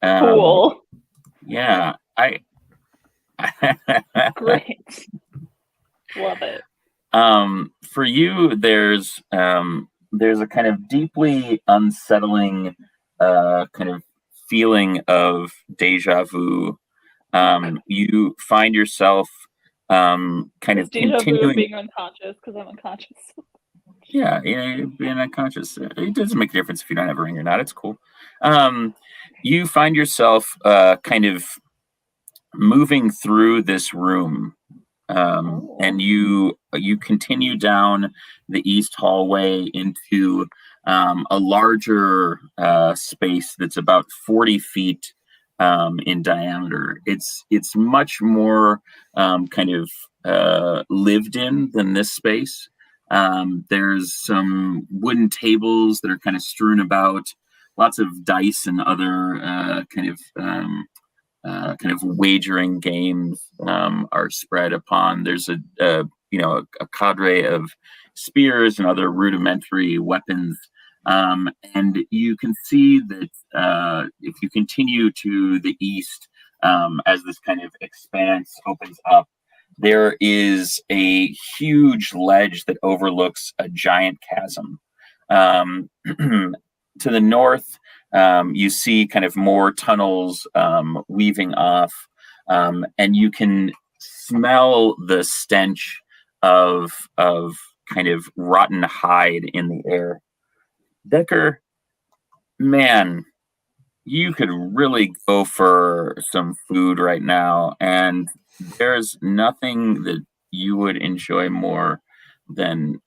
[SPEAKER 2] Cool.
[SPEAKER 1] Yeah,
[SPEAKER 2] Great. Love it.
[SPEAKER 1] For you, there's a kind of deeply unsettling kind of feeling of deja vu. You find yourself kind
[SPEAKER 2] Is
[SPEAKER 1] of
[SPEAKER 2] deja vu
[SPEAKER 1] continuing.
[SPEAKER 2] being unconscious because I'm unconscious.
[SPEAKER 1] Yeah, being unconscious. It doesn't make a difference if you don't have a ring or not. It's cool. You find yourself kind of moving through this room, and you continue down the east hallway into a larger space that's about 40 feet in diameter. It's much more kind of lived in than this space. There's some wooden tables that are kind of strewn about, lots of dice and other kind of wagering games are spread upon. There's a cadre of spears and other rudimentary weapons, and you can see that if you continue to the east, as this kind of expanse opens up, there is a huge ledge that overlooks a giant chasm. To the north, you see kind of more tunnels weaving off, and you can smell the stench of kind of rotten hide in the air. Decker, man, you could really go for some food right now, and there's nothing that you would enjoy more than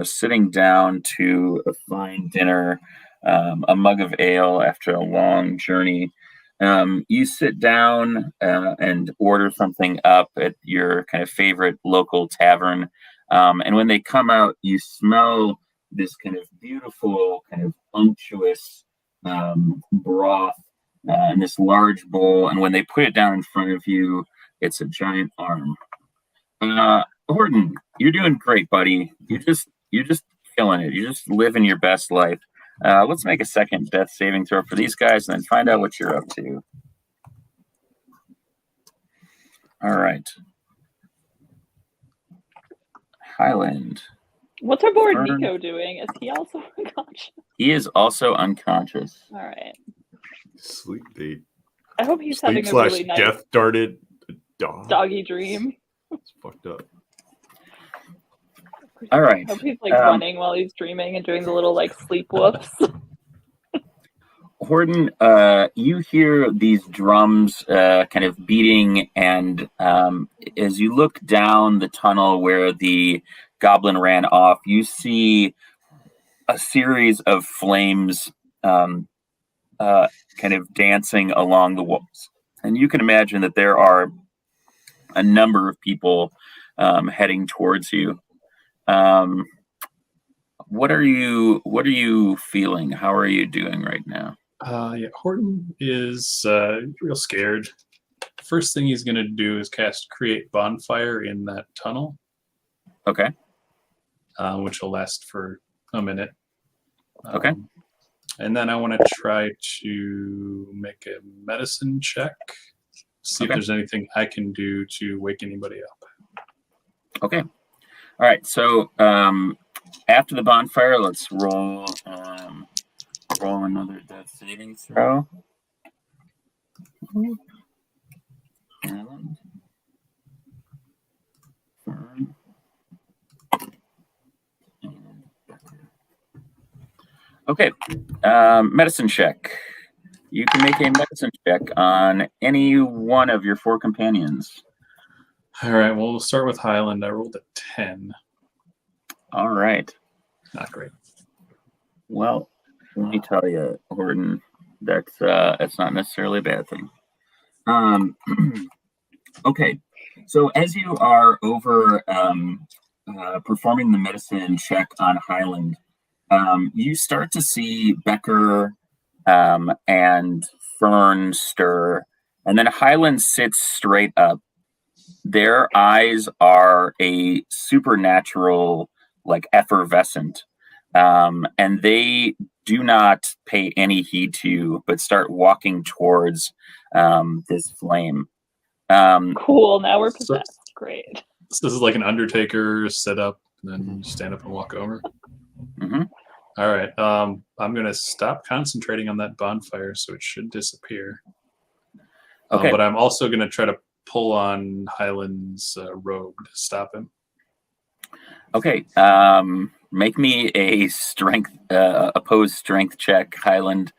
[SPEAKER 1] sitting down to a fine dinner, a mug of ale after a long journey. You sit down and order something up at your kind of favorite local tavern, and when they come out, you smell this kind of beautiful, kind of unctuous broth in this large bowl, and when they put it down in front of you, it's a giant arm. Horton, you're doing great, buddy. You're just killing it. You're just living your best life. Let's make a second death saving throw for these guys, and then find out what you're up to. All right, Highland.
[SPEAKER 2] What's our board Nico doing? Is he also unconscious?
[SPEAKER 1] He is also unconscious.
[SPEAKER 2] All right.
[SPEAKER 3] Sleep date.
[SPEAKER 2] I hope he's
[SPEAKER 3] Sleep
[SPEAKER 2] having a really
[SPEAKER 3] /
[SPEAKER 2] nice
[SPEAKER 3] death darted dog.
[SPEAKER 2] doggy dream.
[SPEAKER 3] It's fucked up.
[SPEAKER 1] All right.
[SPEAKER 2] I hope he's like running while he's dreaming and doing the little like sleep whoops.
[SPEAKER 1] Horton, you hear these drums kind of beating, and as you look down the tunnel where the goblin ran off, you see a series of flames kind of dancing along the walls. And you can imagine that there are a number of people heading towards you. What are you feeling? How are you doing right now?
[SPEAKER 4] Horton is real scared. First thing he's going to do is cast Create Bonfire in that tunnel.
[SPEAKER 1] Okay.
[SPEAKER 4] Which will last for a minute.
[SPEAKER 1] Okay.
[SPEAKER 4] And then I want to try to make a medicine check. See if there's anything I can do to wake anybody up.
[SPEAKER 1] Okay. All right. So after the bonfire, let's roll another death saving throw. Okay. Medicine check. You can make a medicine check on any one of your four companions.
[SPEAKER 4] All right. Well, we'll start with Highland. I rolled a 10.
[SPEAKER 1] All right.
[SPEAKER 4] Not great.
[SPEAKER 1] Well, let me tell you, Horton, that's not necessarily a bad thing. Okay. So as you are over performing the medicine check on Highland, you start to see Becker and Fern stir, and then Highland sits straight up. Their eyes are a supernatural, like effervescent, and they do not pay any heed to you, but start walking towards this flame.
[SPEAKER 2] Cool. Now we're possessed. Great.
[SPEAKER 4] So this is like an Undertaker setup, and then you stand up and walk over.
[SPEAKER 1] Mm-hmm.
[SPEAKER 4] All right. I'm gonna stop concentrating on that bonfire, so it should disappear.
[SPEAKER 1] Okay.
[SPEAKER 4] But I'm also gonna try to pull on Highland's robe to stop him.
[SPEAKER 1] Okay. Make me a strength, opposed strength check, Highland.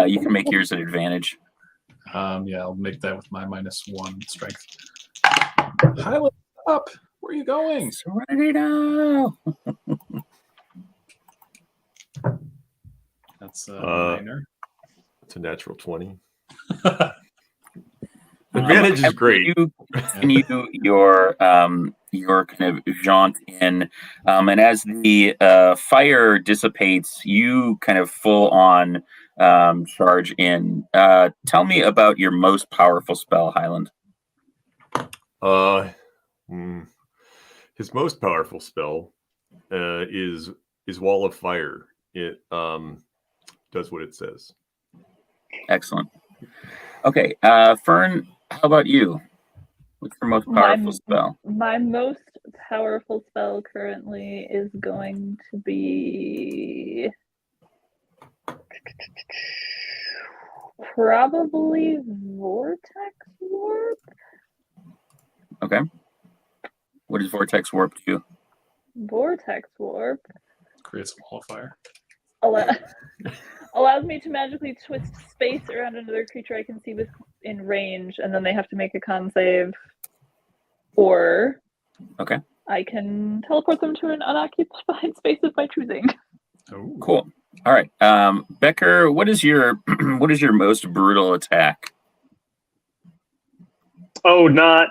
[SPEAKER 1] You can make yours an advantage.
[SPEAKER 4] Yeah, I'll make that with my -1 strength. Highland, stop! Where are you going?
[SPEAKER 1] Serenity.
[SPEAKER 4] That's a minor.
[SPEAKER 3] It's a natural 20. Advantage is great.
[SPEAKER 1] You continue your kind of jaunt in, and as the fire dissipates, you kind of full on charge in. Tell me about your most powerful spell, Highland.
[SPEAKER 3] His most powerful spell is Wall of Fire. It does what it says.
[SPEAKER 1] Excellent. Okay, Fern, how about you? What's your most powerful spell?
[SPEAKER 2] My most powerful spell currently is going to be probably Vortex Warp.
[SPEAKER 1] Okay. What does Vortex Warp do?
[SPEAKER 2] Vortex Warp
[SPEAKER 4] Creates a wall of fire.
[SPEAKER 2] allows me to magically twist space around another creature I can see within range, and then they have to make a con save. Or I can teleport them to an unoccupied space of my choosing.
[SPEAKER 4] Oh.
[SPEAKER 1] Cool. All right, Becker, what is your most brutal attack?
[SPEAKER 5] Oh, not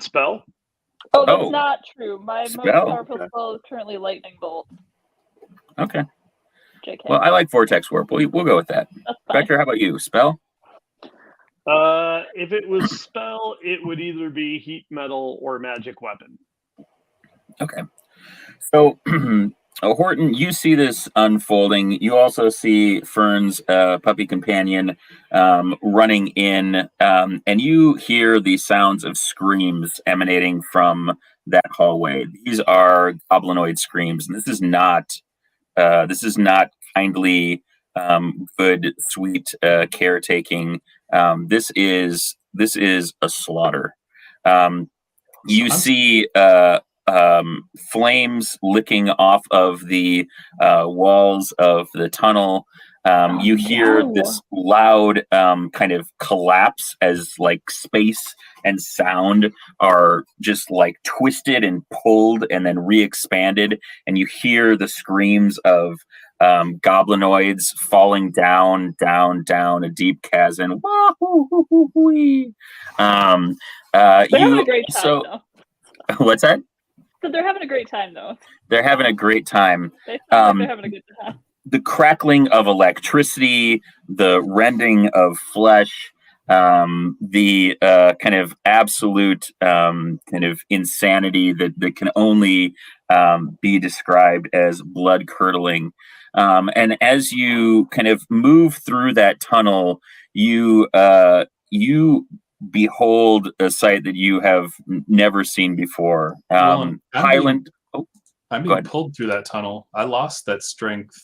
[SPEAKER 5] spell.
[SPEAKER 2] Oh, that's not true. My
[SPEAKER 1] Spell?
[SPEAKER 2] most powerful spell is currently Lightning Bolt.
[SPEAKER 1] Okay.
[SPEAKER 2] JK.
[SPEAKER 1] Well, I like Vortex Warp. We'll go with that.
[SPEAKER 2] That's fine.
[SPEAKER 1] Becker, how about you? Spell?
[SPEAKER 5] If it was spell, it would either be heat metal or magic weapon.
[SPEAKER 1] Okay. So, Horton, you see this unfolding. You also see Fern's puppy companion running in, and you hear the sounds of screams emanating from that hallway. These are goblinoid screams, and this is not kindly, good, sweet caretaking. This is a slaughter. You see flames licking off of the walls of the tunnel. You hear this loud kind of collapse as like space and sound are just like twisted and pulled and then re-expanded, and you hear the screams of goblinoids falling down a deep chasm.
[SPEAKER 2] They're having a great time, though.
[SPEAKER 1] What's that?
[SPEAKER 2] So they're having a great time, though.
[SPEAKER 1] They're having a great time.
[SPEAKER 2] They sound like they're having a good time.
[SPEAKER 1] The crackling of electricity, the rending of flesh, the kind of absolute kind of insanity that can only be described as blood curdling. And as you kind of move through that tunnel, you behold a sight that you have never seen before. Highland.
[SPEAKER 4] I'm being pulled through that tunnel. I lost that strength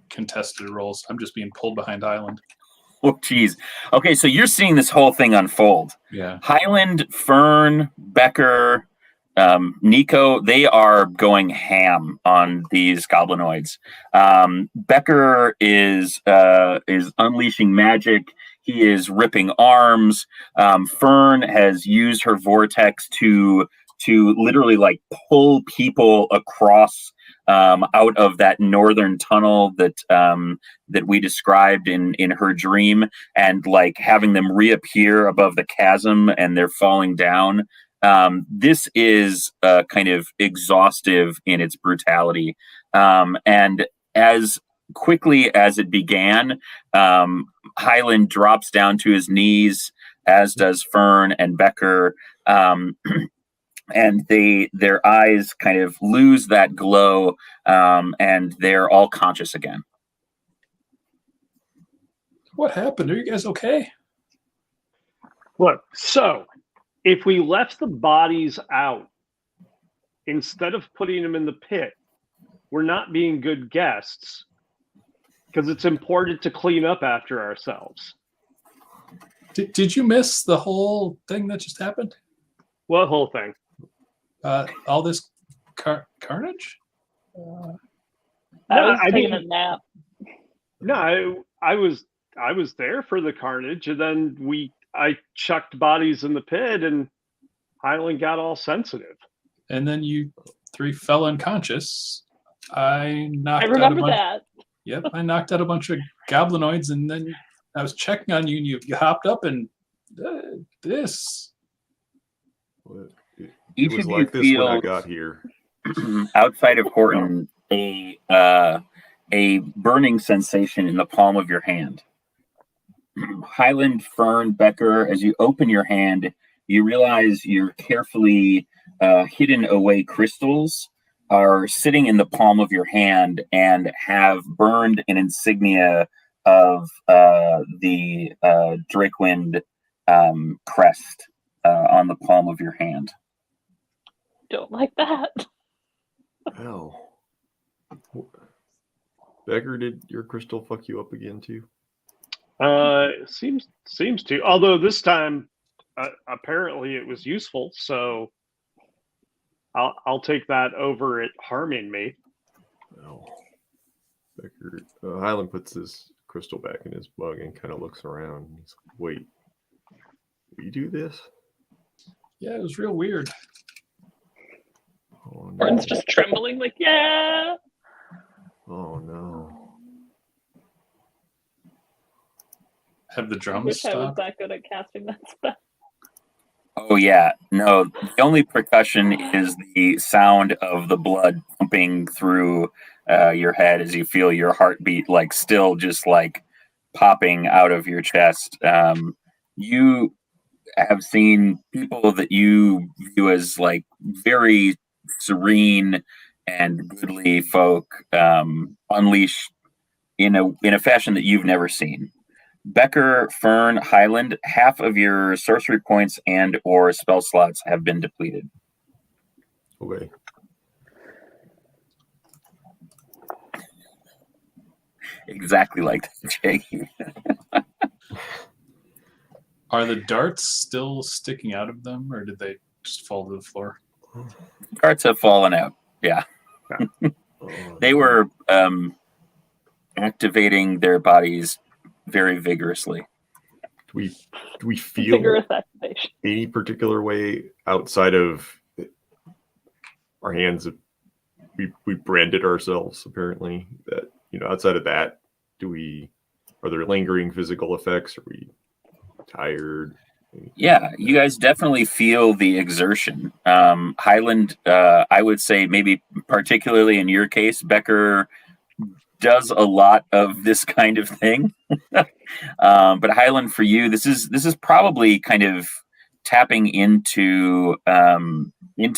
[SPEAKER 4] contested rolls. I'm just being pulled behind Highland.
[SPEAKER 1] Oh, geez. Okay, so you're seeing this whole thing unfold.
[SPEAKER 4] Yeah.
[SPEAKER 1] Highland, Fern, Becker, Nico, they are going ham on these goblinoids. Becker is unleashing magic. He is ripping arms. Fern has used her vortex to literally like pull people across out of that northern tunnel that we described in her dream, and like having them reappear above the chasm and they're falling down. This is kind of exhaustive in its brutality. And as quickly as it began, Highland drops down to his knees, as does Fern and Becker. And their eyes kind of lose that glow, and they're all conscious again.
[SPEAKER 4] What happened? Are you guys okay?
[SPEAKER 5] Look, so if we left the bodies out, instead of putting them in the pit, we're not being good guests because it's important to clean up after ourselves.
[SPEAKER 4] Did you miss the whole thing that just happened?
[SPEAKER 5] What whole thing?
[SPEAKER 4] All this carnage?
[SPEAKER 2] I was
[SPEAKER 5] I
[SPEAKER 2] taking
[SPEAKER 5] mean-
[SPEAKER 2] a nap.
[SPEAKER 5] No, I was there for the carnage, and then I chucked bodies in the pit, and Highland got all sensitive.
[SPEAKER 4] And then you three fell unconscious. I knocked
[SPEAKER 2] I
[SPEAKER 4] out a
[SPEAKER 2] remember
[SPEAKER 4] bunch.
[SPEAKER 2] that.
[SPEAKER 4] Yep, I knocked out a bunch of goblinoids, and then I was checking on you, and you hopped up and this.
[SPEAKER 3] It
[SPEAKER 1] Each
[SPEAKER 3] was
[SPEAKER 1] of you
[SPEAKER 3] like this when I
[SPEAKER 1] feels-
[SPEAKER 3] got here.
[SPEAKER 1] outside of Horton, a burning sensation in the palm of your hand. Highland, Fern, Becker, as you open your hand, you realize your carefully hidden away crystals are sitting in the palm of your hand and have burned an insignia of the Drakewind crest on the palm of your hand.
[SPEAKER 2] Don't like that.
[SPEAKER 3] Ow. Becker, did your crystal fuck you up again too?
[SPEAKER 5] Seems to. Although this time, apparently it was useful. So I'll take that over it harming me.
[SPEAKER 3] Oh. Becker, Highland puts his crystal back in his mug and kind of looks around. He's like, "Wait, we do this?"
[SPEAKER 4] Yeah, it was real weird.
[SPEAKER 3] Oh no!
[SPEAKER 2] Horton's just trembling, like, yeah.
[SPEAKER 3] Oh no!
[SPEAKER 4] Have the
[SPEAKER 2] I
[SPEAKER 4] drums
[SPEAKER 2] wish I was
[SPEAKER 4] stopped?
[SPEAKER 2] that good at casting that spell.
[SPEAKER 1] Oh yeah, no. The only percussion is the sound of the blood pumping through your head as you feel your heartbeat, like still just like popping out of your chest. You have seen people that you view as like very serene and goodly folk unleash in a fashion that you've never seen. Becker, Fern, Highland, half of your sorcery points and or spell slots have been depleted.
[SPEAKER 3] Okay.
[SPEAKER 1] Exactly like that, Jake.
[SPEAKER 4] Are the darts still sticking out of them, or did they just fall to the floor?
[SPEAKER 1] Darts have fallen out. Yeah.
[SPEAKER 3] Oh,
[SPEAKER 1] They were activating their bodies very vigorously.
[SPEAKER 3] Do we feel
[SPEAKER 2] Vigorous activation.
[SPEAKER 3] any particular way outside of our hands? We branded ourselves apparently. That outside of that, are there lingering physical effects? Are we tired?
[SPEAKER 1] Yeah, you guys definitely feel the exertion. Highland, I would say maybe particularly in your case, Becker does a lot of this kind of thing. But Highland, for you, this is probably kind of tapping into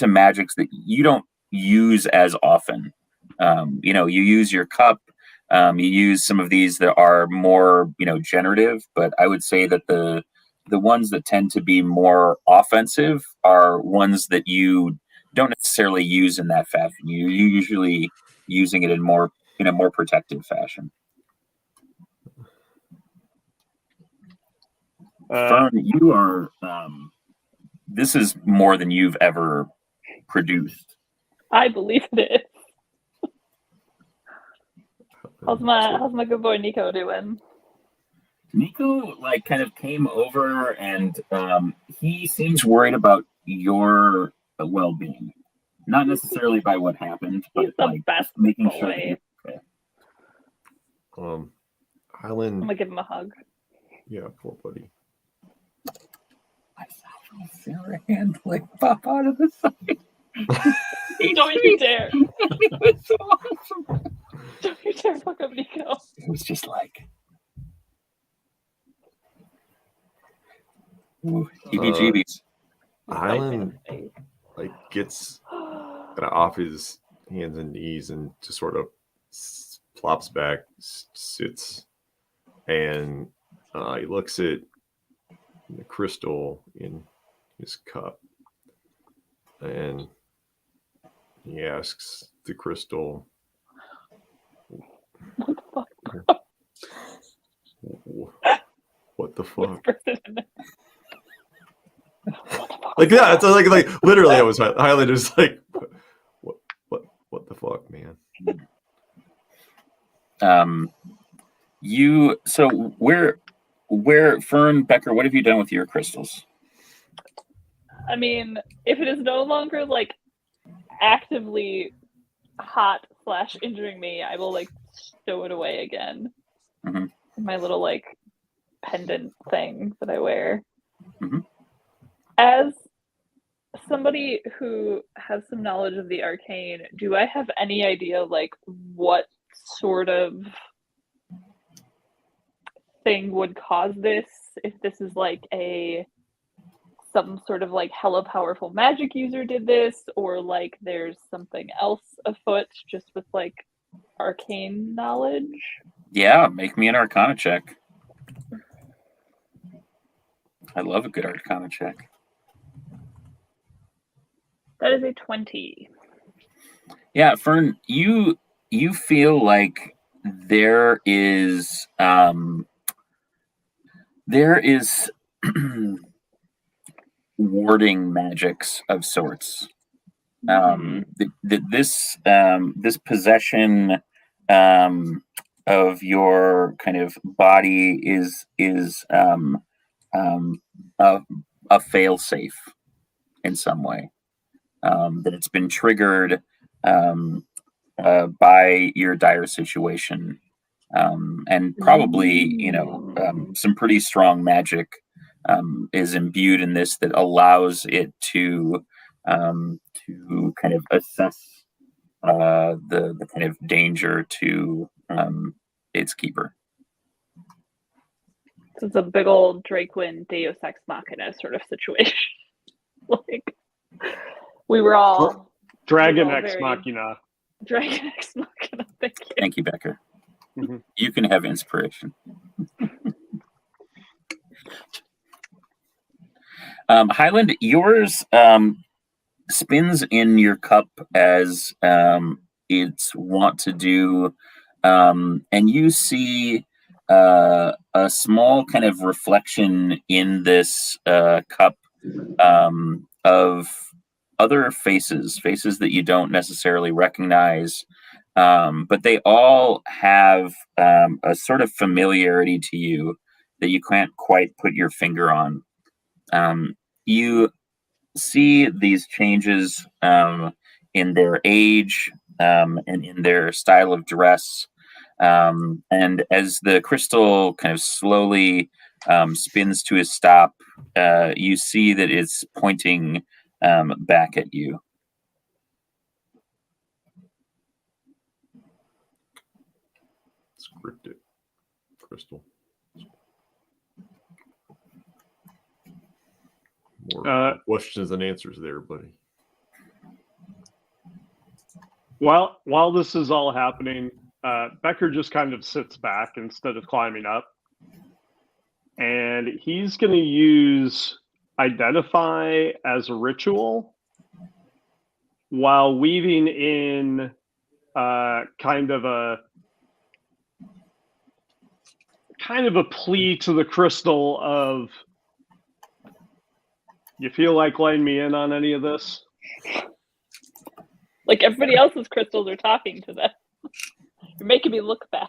[SPEAKER 1] magics that you don't use as often. You use your cup. You use some of these that are more generative, but I would say that the ones that tend to be more offensive are ones that you don't necessarily use in that fashion. You're usually using it in a more protective fashion. Fern, you are. This is more than you've ever produced.
[SPEAKER 2] I believe it is. How's my good boy Nico doing?
[SPEAKER 1] Nico kind of came over and he seems worried about your well-being. Not necessarily by what happened, but
[SPEAKER 2] He's the best
[SPEAKER 1] making sure that
[SPEAKER 2] boy.
[SPEAKER 1] you're okay.
[SPEAKER 3] Highland.
[SPEAKER 2] I'm gonna give him a hug.
[SPEAKER 3] Yeah, poor buddy.
[SPEAKER 1] I saw Sarah hand pop out of the side.
[SPEAKER 2] Don't you dare!
[SPEAKER 1] It was so awesome.
[SPEAKER 2] Don't you dare fuck up Nico.
[SPEAKER 1] It was just like heebie-jeebies.
[SPEAKER 3] Highland gets kind of off his hands and knees and just sort of plops back, sits, and he looks at the crystal in his cup, and He asks the crystal, what the fuck? Like that. So like literally, I was highlighted like, what the fuck, man?
[SPEAKER 1] So where Fern, Becker, what have you done with your crystals?
[SPEAKER 2] I mean, if it is no longer like actively hot / injuring me, I will like stow it away again.
[SPEAKER 1] Mm-hmm.
[SPEAKER 2] My little like pendant thing that I wear.
[SPEAKER 1] Mm-hmm.
[SPEAKER 2] As somebody who has some knowledge of the arcane, do I have any idea like what sort of thing would cause this? If this is like some sort of like hella powerful magic user did this, or like there's something else afoot just with like arcane knowledge?
[SPEAKER 1] Yeah, make me an Arcana check. I love a good Arcana check.
[SPEAKER 2] That is a 20.
[SPEAKER 1] Yeah, Fern, you feel like there is warding magics of sorts. This possession of your kind of body is a fail-safe in some way. That it's been triggered by your dire situation, and probably some pretty strong magic is imbued in this that allows it to kind of assess the kind of danger to its keeper.
[SPEAKER 2] So it's a big old Drakewind Deus Ex Machina sort of situation. Like we were all
[SPEAKER 5] Dragon Ex Machina.
[SPEAKER 2] Dragon Ex Machina. Thank you.
[SPEAKER 1] Thank you, Becker.
[SPEAKER 5] Mm-hmm.
[SPEAKER 1] You can have inspiration. Highland, yours spins in your cup as it's wont to do, and you see a small kind of reflection in this cup of other faces that you don't necessarily recognize, but they all have a sort of familiarity to you that you can't quite put your finger on. You see these changes in their age and in their style of dress. And as the crystal kind of slowly spins to a stop, you see that it's pointing back at you.
[SPEAKER 3] Scripted crystal. More questions than answers there, buddy.
[SPEAKER 5] While this is all happening, Becker just kind of sits back instead of climbing up. And he's going to use Identify as a ritual while weaving in kind of a plea to the crystal of, you feel like letting me in on any of this?
[SPEAKER 2] Like everybody else's crystals are talking to them. You're making me look bad.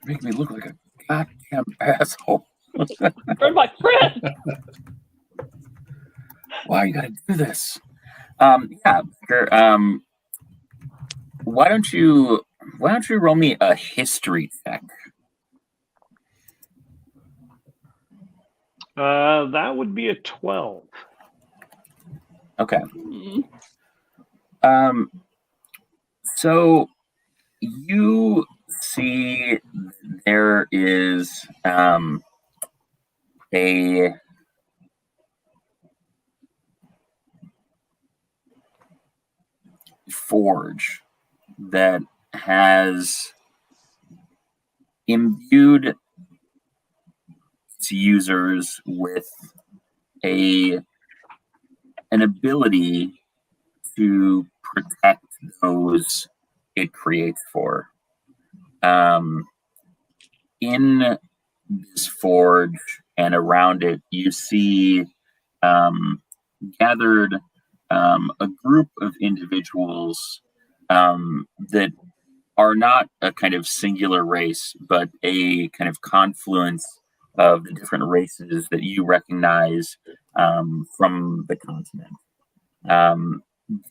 [SPEAKER 1] Make me look like a goddamn asshole.
[SPEAKER 2] For my friend.
[SPEAKER 1] Why you gotta do this? Yeah, sure. Why don't you roll me a history check?
[SPEAKER 5] That would be a 12.
[SPEAKER 1] Okay. So you see there is a forge that has imbued its users with an ability to protect those it creates for. In this forge and around it, you see gathered a group of individuals that are not a kind of singular race, but a kind of confluence of the different races that you recognize from the continent.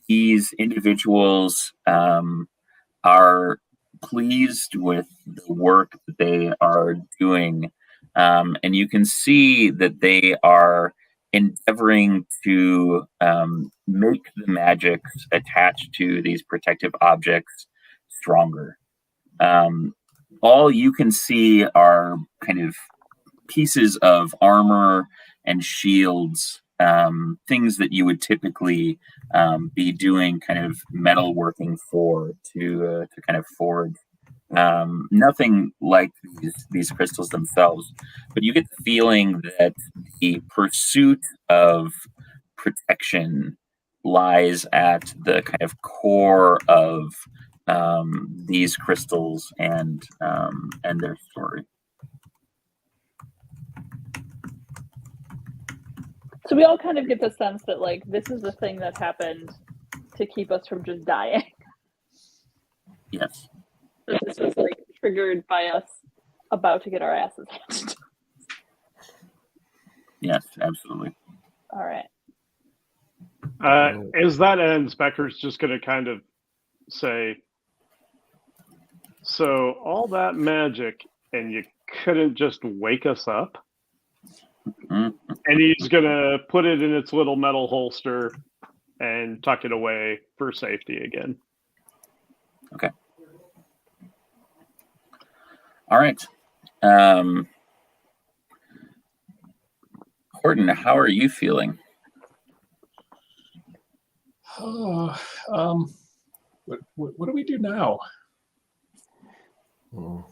[SPEAKER 1] These individuals are pleased with the work that they are doing, and you can see that they are endeavoring to make the magics attached to these protective objects stronger. All you can see are kind of pieces of armor and shields, things that you would typically be doing kind of metalworking for to kind of forge. Nothing like these crystals themselves, but you get the feeling that the pursuit of protection lies at the kind of core of these crystals and their story.
[SPEAKER 2] So we all kind of get the sense that like this is the thing that happened to keep us from just dying.
[SPEAKER 1] Yes.
[SPEAKER 2] That this was like triggered by us about to get our asses handed.
[SPEAKER 1] Yes, absolutely.
[SPEAKER 2] All right.
[SPEAKER 5] As that ends, Becker's just going to kind of say, so all that magic and you couldn't just wake us up?
[SPEAKER 1] Mm-hmm.
[SPEAKER 5] And he's going to put it in its little metal holster and tuck it away for safety again.
[SPEAKER 1] Okay. All right. Horton, how are you feeling?
[SPEAKER 4] What do we do now?
[SPEAKER 3] Oh.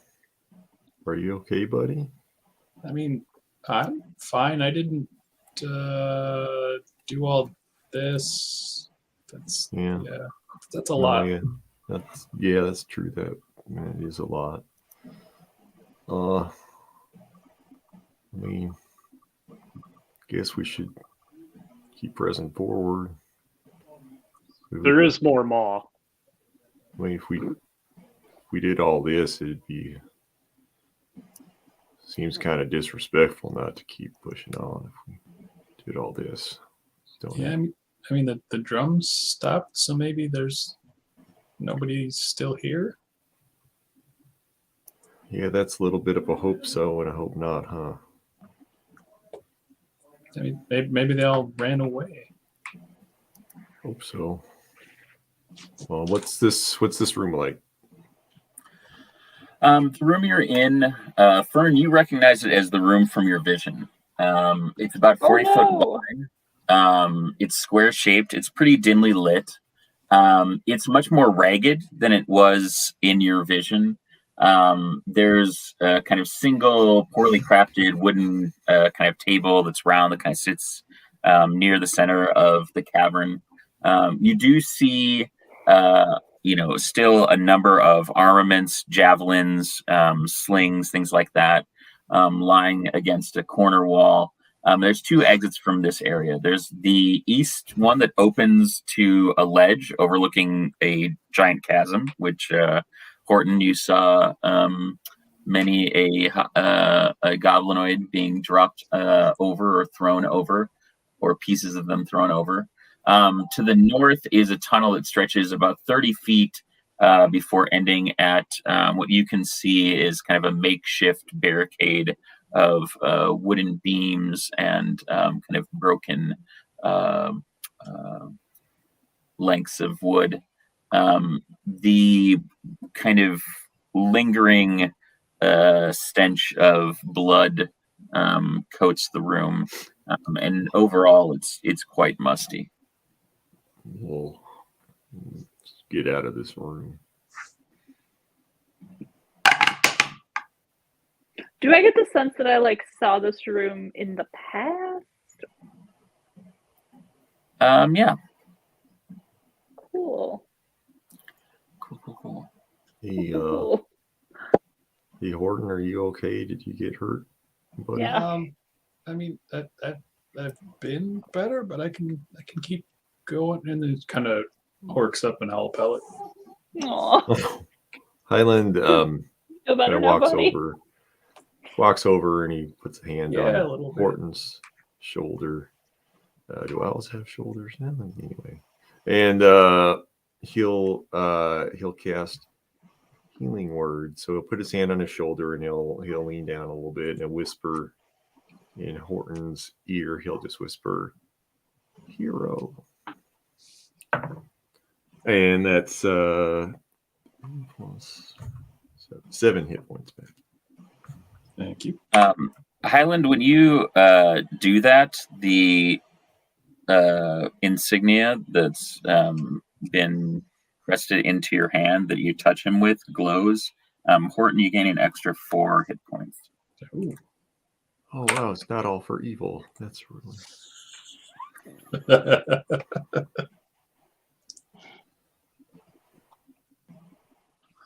[SPEAKER 3] Are you okay, buddy?
[SPEAKER 4] I mean, I'm fine. I didn't do all this. That's that's a lot.
[SPEAKER 3] Yeah, that's true. That is a lot. I mean, guess we should keep pressing forward.
[SPEAKER 5] There is more maw.
[SPEAKER 3] I mean, if we did all this, it'd be seems kind of disrespectful not to keep pushing on if we did all this. Don't
[SPEAKER 4] Yeah,
[SPEAKER 3] you?
[SPEAKER 4] I mean the drums stopped, so maybe there's nobody still here.
[SPEAKER 3] Yeah, that's a little bit of a hope so and a hope not, huh?
[SPEAKER 4] I mean, maybe they all ran away.
[SPEAKER 3] Hope so. Well, what's this room like?
[SPEAKER 1] The room you're in, Fern, you recognize it as the room from your vision. It's about 40 foot wide. It's square shaped. It's pretty dimly lit. It's much more ragged than it was in your vision. There's a kind of single, poorly crafted wooden kind of table that's round that kind of sits near the center of the cavern. You do see still a number of armaments, javelins, slings, things like that, lying against a corner wall. There's two exits from this area. There's the east one that opens to a ledge overlooking a giant chasm, which Horton, you saw many a goblinoid being dropped over or thrown over, or pieces of them thrown over. To the north is a tunnel that stretches about 30 feet before ending at what you can see is kind of a makeshift barricade of wooden beams and kind of broken lengths of wood. The kind of lingering stench of blood coats the room, and overall it's quite musty.
[SPEAKER 3] Well, let's get out of this room.
[SPEAKER 2] Do I get the sense that I like saw this room in the past?
[SPEAKER 1] Yeah.
[SPEAKER 2] Cool.
[SPEAKER 1] Cool.
[SPEAKER 3] Hey,
[SPEAKER 2] Cool.
[SPEAKER 3] hey, Horton, are you okay? Did you get hurt, buddy?
[SPEAKER 2] Yeah.
[SPEAKER 4] I mean, I've been better, but I can keep going. And then it kind of horks up an owl pellet.
[SPEAKER 2] Aw.
[SPEAKER 3] Highland
[SPEAKER 2] Feel
[SPEAKER 3] kind
[SPEAKER 2] better
[SPEAKER 3] of
[SPEAKER 2] now, buddy.
[SPEAKER 3] walks over, and he puts a hand
[SPEAKER 4] Yeah, a
[SPEAKER 3] on
[SPEAKER 4] little bit.
[SPEAKER 3] Horton's shoulder. Do owls have shoulders? No, anyway. And he'll cast healing word. So he'll put his hand on his shoulder, and he'll lean down a little bit and whisper in Horton's ear. He'll just whisper, "Hero," and that's plus 7 hit points back.
[SPEAKER 4] Thank you.
[SPEAKER 1] Highland, when you do that, the insignia that's been rested into your hand that you touch him with glows. Horton, you gain an extra 4 hit points.
[SPEAKER 4] Ooh.
[SPEAKER 3] Oh wow, it's not all for evil. That's really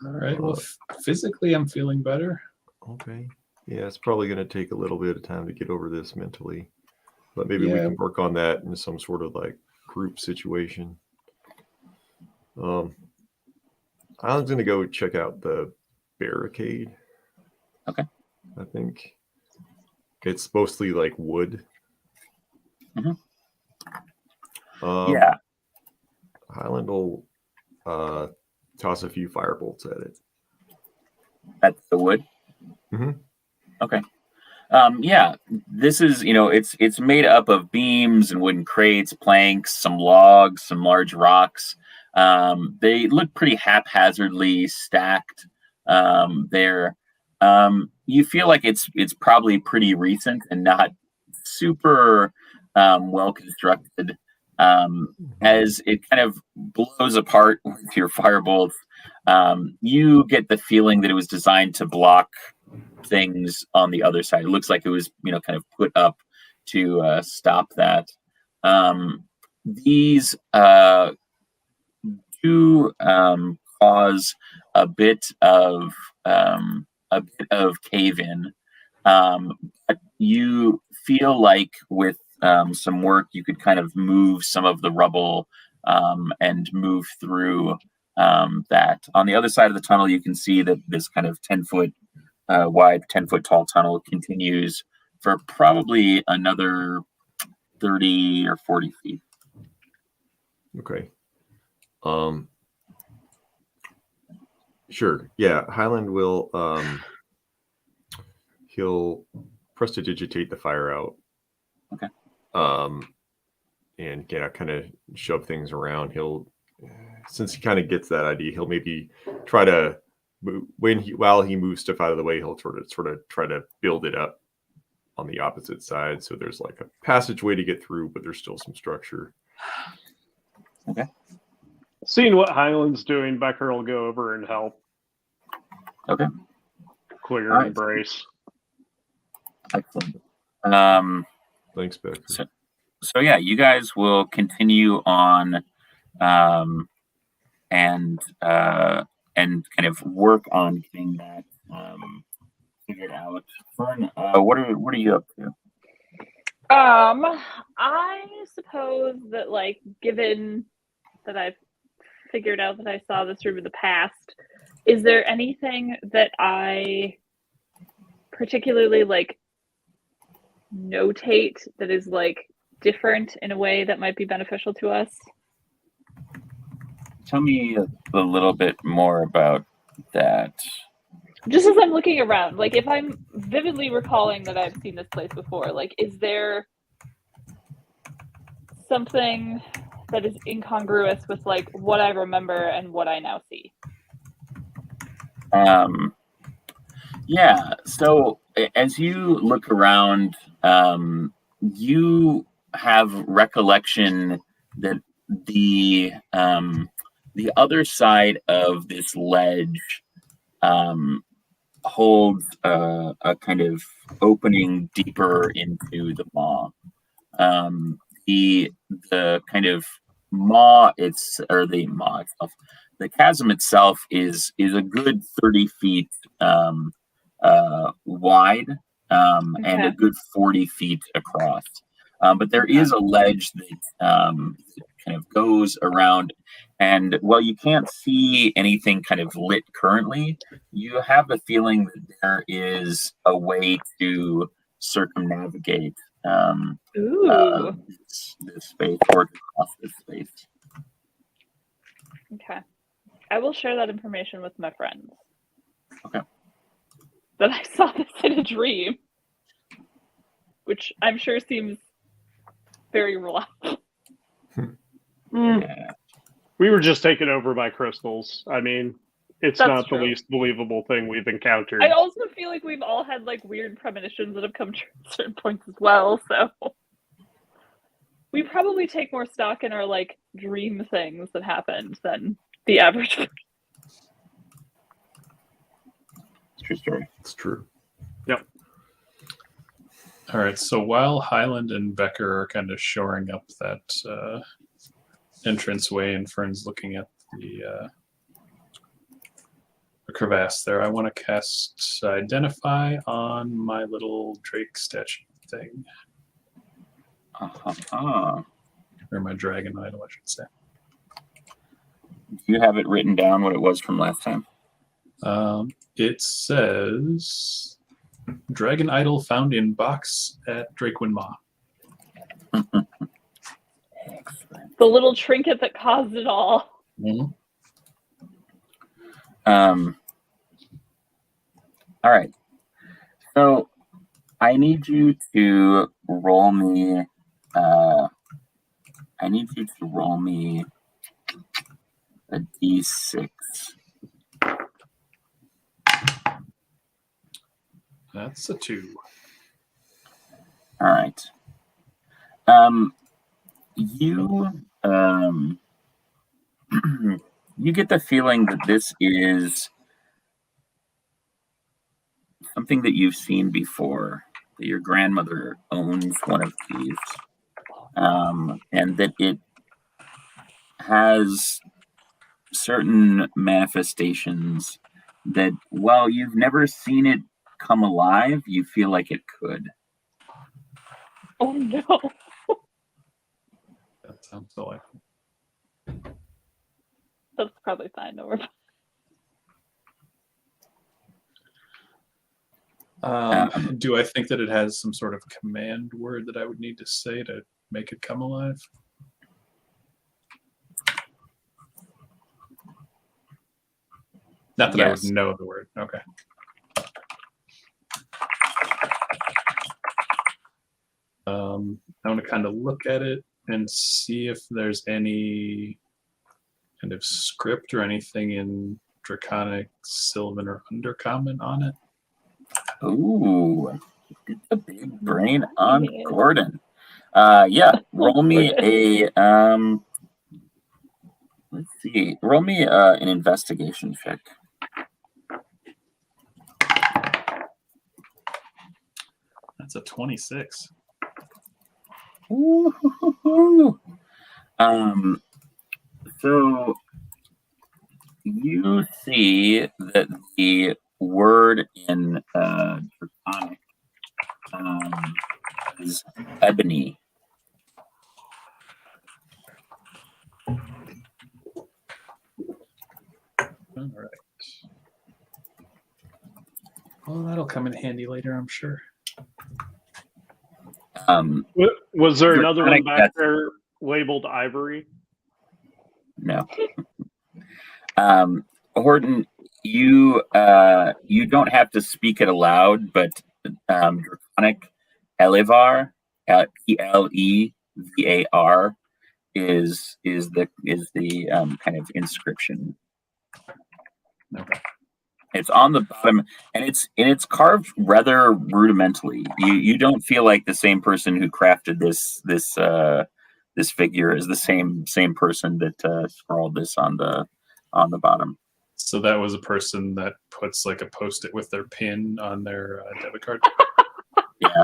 [SPEAKER 4] All right. Well, physically, I'm feeling better.
[SPEAKER 3] okay. Yeah, it's probably going to take a little bit of time to get over this mentally, but maybe we
[SPEAKER 4] Yeah.
[SPEAKER 3] can work on that in some sort of like group situation. I'm going to go check out the barricade.
[SPEAKER 1] Okay.
[SPEAKER 3] I think it's mostly like wood.
[SPEAKER 1] Mhm.
[SPEAKER 3] Yeah. Highland will toss a few firebolts at it.
[SPEAKER 1] That's the wood.
[SPEAKER 3] Mhm.
[SPEAKER 1] Okay. Yeah, this is, it's made up of beams and wooden crates, planks, some logs, some large rocks. They look pretty haphazardly stacked there. You feel like it's probably pretty recent and not super well constructed. As it kind of blows apart with your firebolts, you get the feeling that it was designed to block things on the other side. It looks like it was, kind of put up to stop that. These do cause a bit of cave-in, but you feel like with some work you could kind of move some of the rubble and move through that. On the other side of the tunnel, you can see that this kind of 10-foot wide, 10-foot tall tunnel continues for probably another 30 or 40 feet.
[SPEAKER 3] Okay. Sure. Yeah. Highland will he'll prestidigitate the fire out.
[SPEAKER 1] Okay.
[SPEAKER 3] And kind of shove things around. Since he kind of gets that idea, he'll maybe try to while he moves stuff out of the way, he'll sort of try to build it up on the opposite side. So there's like a passageway to get through, but there's still some structure.
[SPEAKER 1] Okay.
[SPEAKER 5] Seeing what Highland's doing, Becker will go over and help.
[SPEAKER 1] Okay.
[SPEAKER 5] Clear
[SPEAKER 1] All right.
[SPEAKER 5] and brace.
[SPEAKER 1] Excellent.
[SPEAKER 3] Thanks, Becker.
[SPEAKER 1] So yeah, you guys will continue on and kind of work on getting that figured out. Fern, what are you up to?
[SPEAKER 2] I suppose that, like, given that I've figured out that I saw this room in the past, is there anything that I particularly like notate that is like different in a way that might be beneficial to us?
[SPEAKER 1] Tell me a little bit more about that.
[SPEAKER 2] Just as I'm looking around, like, if I'm vividly recalling that I've seen this place before, like, is there something that is incongruous with like what I remember and what I now see?
[SPEAKER 1] Yeah. So as you look around, you have recollection that the other side of this ledge holds a kind of opening deeper into the maw. The kind of maw itself, the chasm itself is a good 30 feet wide, and a good 40 feet across. But there is a ledge that kind of goes around, and while you can't see anything kind of lit currently, you have the feeling that there is a way to circumnavigate this space, or to cross this space.
[SPEAKER 2] Okay. I will share that information with my friends.
[SPEAKER 1] Okay.
[SPEAKER 2] That I saw this in a dream, which I'm sure seems very reliable.
[SPEAKER 1] Yeah.
[SPEAKER 5] We were just taken over by crystals. I mean, it's
[SPEAKER 2] That's
[SPEAKER 5] not
[SPEAKER 2] true.
[SPEAKER 5] the least believable thing we've encountered.
[SPEAKER 2] I also feel like we've all had like weird premonitions that have come true at certain points as well, so we probably take more stock in our like dream things that happened than the average.
[SPEAKER 1] It's true story.
[SPEAKER 3] It's true.
[SPEAKER 5] Yep.
[SPEAKER 4] All right. So while Highland and Becker are kind of shoring up that entranceway, and Fern's looking at the crevasse there, I want to cast Identify on my little Drake statue thing. Or my dragon idol, I should say.
[SPEAKER 1] Do you have it written down what it was from last time?
[SPEAKER 4] It says dragon idol found in box at Drakewind Maw.
[SPEAKER 2] The little trinket that caused it all.
[SPEAKER 4] Mm-hmm.
[SPEAKER 1] All right. So I need you to roll me. I need you to roll me a d6.
[SPEAKER 4] That's a 2.
[SPEAKER 1] All right. You you get the feeling that this is something that you've seen before, that your grandmother owns one of these, and that it has certain manifestations that, while you've never seen it come alive, you feel like it could.
[SPEAKER 2] Oh no.
[SPEAKER 4] That sounds delightful.
[SPEAKER 2] That's probably fine. Don't worry.
[SPEAKER 4] Do I think that it has some sort of command word that I would need to say to make it come alive? Not that I would know the word. Okay. I want to kind of look at it and see if there's any kind of script or anything in Draconic, Sylvan, or Undercommon on it.
[SPEAKER 1] Ooh, get the big brain on Gordon. Yeah, roll me a let's see. Roll me an investigation check.
[SPEAKER 4] That's a 26.
[SPEAKER 1] Ooh. So you see that the word in Draconic is ebony.
[SPEAKER 4] All right. Well, that'll come in handy later, I'm sure.
[SPEAKER 5] Was there another one
[SPEAKER 1] Draconic,
[SPEAKER 5] back there labeled ivory?
[SPEAKER 1] No. Horton, you don't have to speak it aloud, but Draconic Elevar, Plevar, is the kind of inscription.
[SPEAKER 4] Okay.
[SPEAKER 1] It's on the bottom, and it's carved rather rudimentally. You don't feel like the same person who crafted this figure is the same person that scrawled this on the bottom.
[SPEAKER 4] So that was a person that puts like a Post-it with their PIN on their debit card.
[SPEAKER 1] Yeah,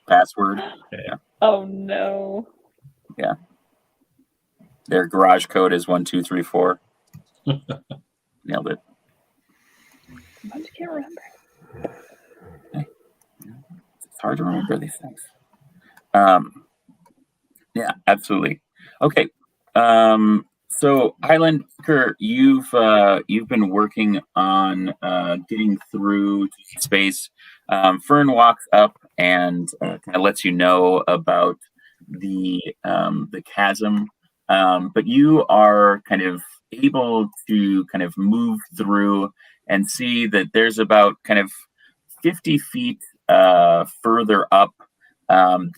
[SPEAKER 1] password.
[SPEAKER 4] Yeah.
[SPEAKER 2] Oh no.
[SPEAKER 1] Yeah. Their garage code is 1234. Nailed it.
[SPEAKER 2] I can't remember.
[SPEAKER 1] It's hard to remember these things. Yeah, absolutely. Okay. So Highland Parker, you've been working on getting through to space. Fern walks up and kind of lets you know about the chasm, but you are kind of able to kind of move through and see that there's about kind of 50 feet further up.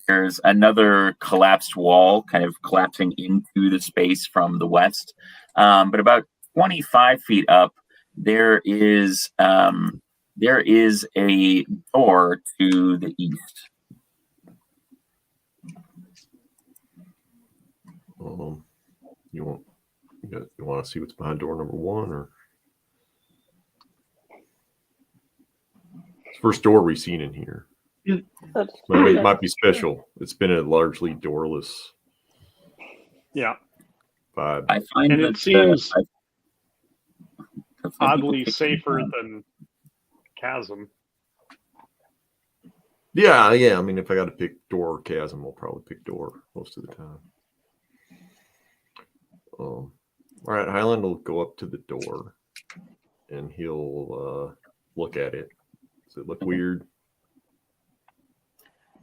[SPEAKER 1] There's another collapsed wall kind of collapsing into the space from the west. But about 25 feet up, there is a door to the east.
[SPEAKER 3] You want to see what's behind door number 1, or it's the first door we've seen in here? It might be special. It's been a largely doorless.
[SPEAKER 5] Yeah.
[SPEAKER 3] Vibe.
[SPEAKER 1] I find
[SPEAKER 5] and
[SPEAKER 1] that,
[SPEAKER 5] it seems oddly safer than chasm.
[SPEAKER 3] Yeah. I mean, if I got to pick door or chasm, I'll probably pick door most of the time. All right, Highland will go up to the door, and he'll look at it. Does it look weird?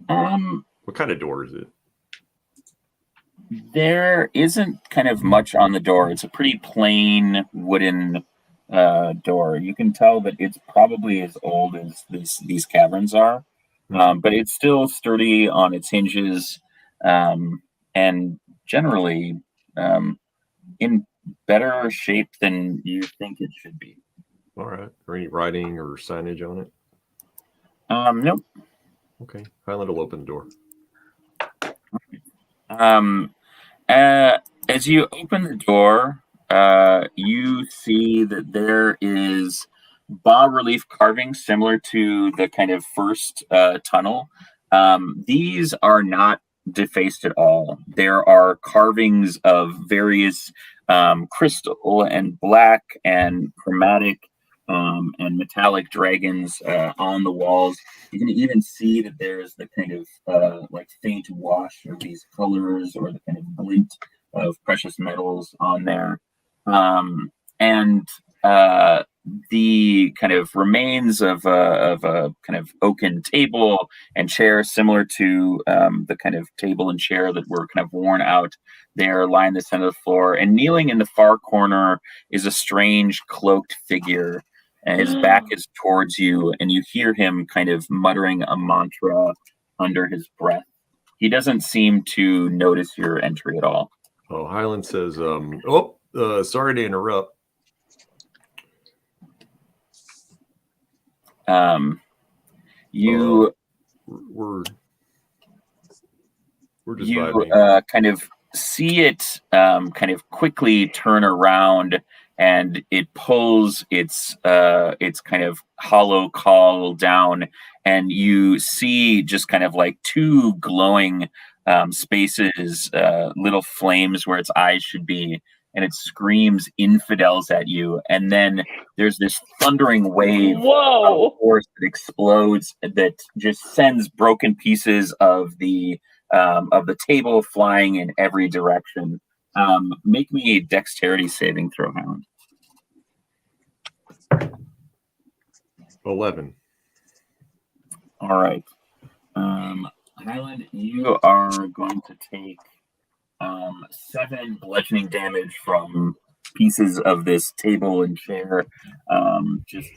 [SPEAKER 3] What kind of door is it?
[SPEAKER 1] There isn't kind of much on the door. It's a pretty plain wooden door. You can tell that it's probably as old as these caverns are, but it's still sturdy on its hinges, and generally in better shape than you think it should be.
[SPEAKER 3] All right. Or any writing or signage on it?
[SPEAKER 1] Nope.
[SPEAKER 3] Okay. Highland will open the door.
[SPEAKER 1] As you open the door, you see that there is bas-relief carving similar to the kind of first tunnel. These are not defaced at all. There are carvings of various crystal and black and chromatic and metallic dragons on the walls. You can even see that there's the kind of like faint wash of these colors or the kind of glint of precious metals on there. And the kind of remains of a kind of oaken table and chair similar to the kind of table and chair that were kind of worn out there line the center of the floor. And kneeling in the far corner is a strange cloaked figure. And his back is towards you, and you hear him kind of muttering a mantra under his breath. He doesn't seem to notice your entry at all.
[SPEAKER 3] Oh, Highland says, sorry to interrupt.
[SPEAKER 1] We're
[SPEAKER 3] just
[SPEAKER 1] you
[SPEAKER 3] vibing.
[SPEAKER 1] Kind of see it kind of quickly turn around, and it pulls its kind of hollow call down, and you see just kind of like two glowing spaces, little flames where its eyes should be, and it screams infidels at you. And then there's this thundering wave of force that explodes that just sends broken pieces of the table flying in every direction. Make me a dexterity saving throw, Hound.
[SPEAKER 3] 11.
[SPEAKER 1] All right. Highland, you are going to take 7 bludgeoning damage from pieces of this table and chair, just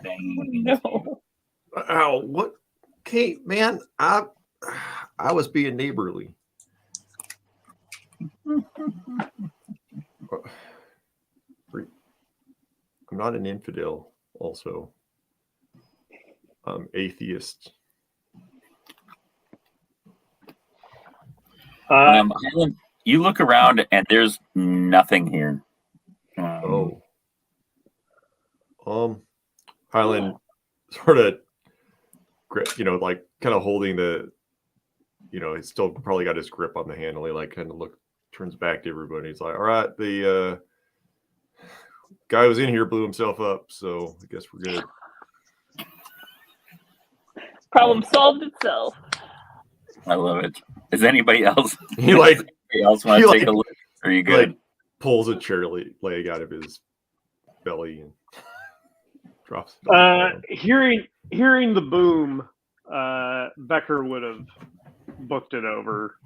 [SPEAKER 1] banging.
[SPEAKER 2] No.
[SPEAKER 3] Ow, what? Okay, man, I was being neighborly. I'm not an infidel, also. I'm atheist.
[SPEAKER 1] Highland, you look around and there's nothing here.
[SPEAKER 3] Highland sort of, like kind of holding the, he's still probably got his grip on the handle. He like kind of turns back to everybody. He's like, all right, the guy who was in here blew himself up, so I guess we're good.
[SPEAKER 2] Problem solved itself.
[SPEAKER 1] I love it. Is anybody else?
[SPEAKER 3] He like
[SPEAKER 1] Anybody else want
[SPEAKER 3] he,
[SPEAKER 1] to take
[SPEAKER 3] like-
[SPEAKER 1] a look? Are you
[SPEAKER 3] he,
[SPEAKER 1] good?
[SPEAKER 3] like pulls a chair leg out of his belly and drops it. on the ground.
[SPEAKER 5] Hearing the boom, Becker would have booked it over.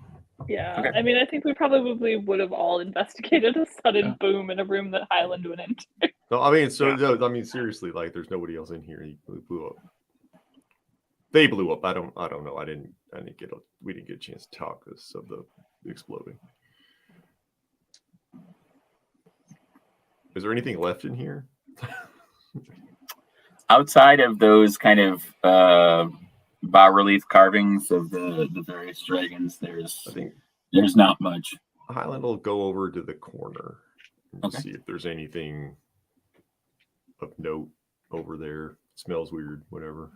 [SPEAKER 2] Yeah,
[SPEAKER 1] Okay.
[SPEAKER 2] I mean, I think we probably would have all investigated a sudden
[SPEAKER 4] Yeah.
[SPEAKER 2] boom in a room that Highland went into.
[SPEAKER 3] No, I mean, I mean, seriously, like, there's nobody else in here. He blew up. They blew up. I don't know. We didn't get a chance to talk because of the exploding. Is there anything left in here?
[SPEAKER 1] Outside of those kind of bas relief carvings of the various dragons,
[SPEAKER 3] I think
[SPEAKER 1] there's not much.
[SPEAKER 3] Highland will go over to the corner and
[SPEAKER 1] Okay.
[SPEAKER 3] see if there's anything of note over there. Smells weird, whatever.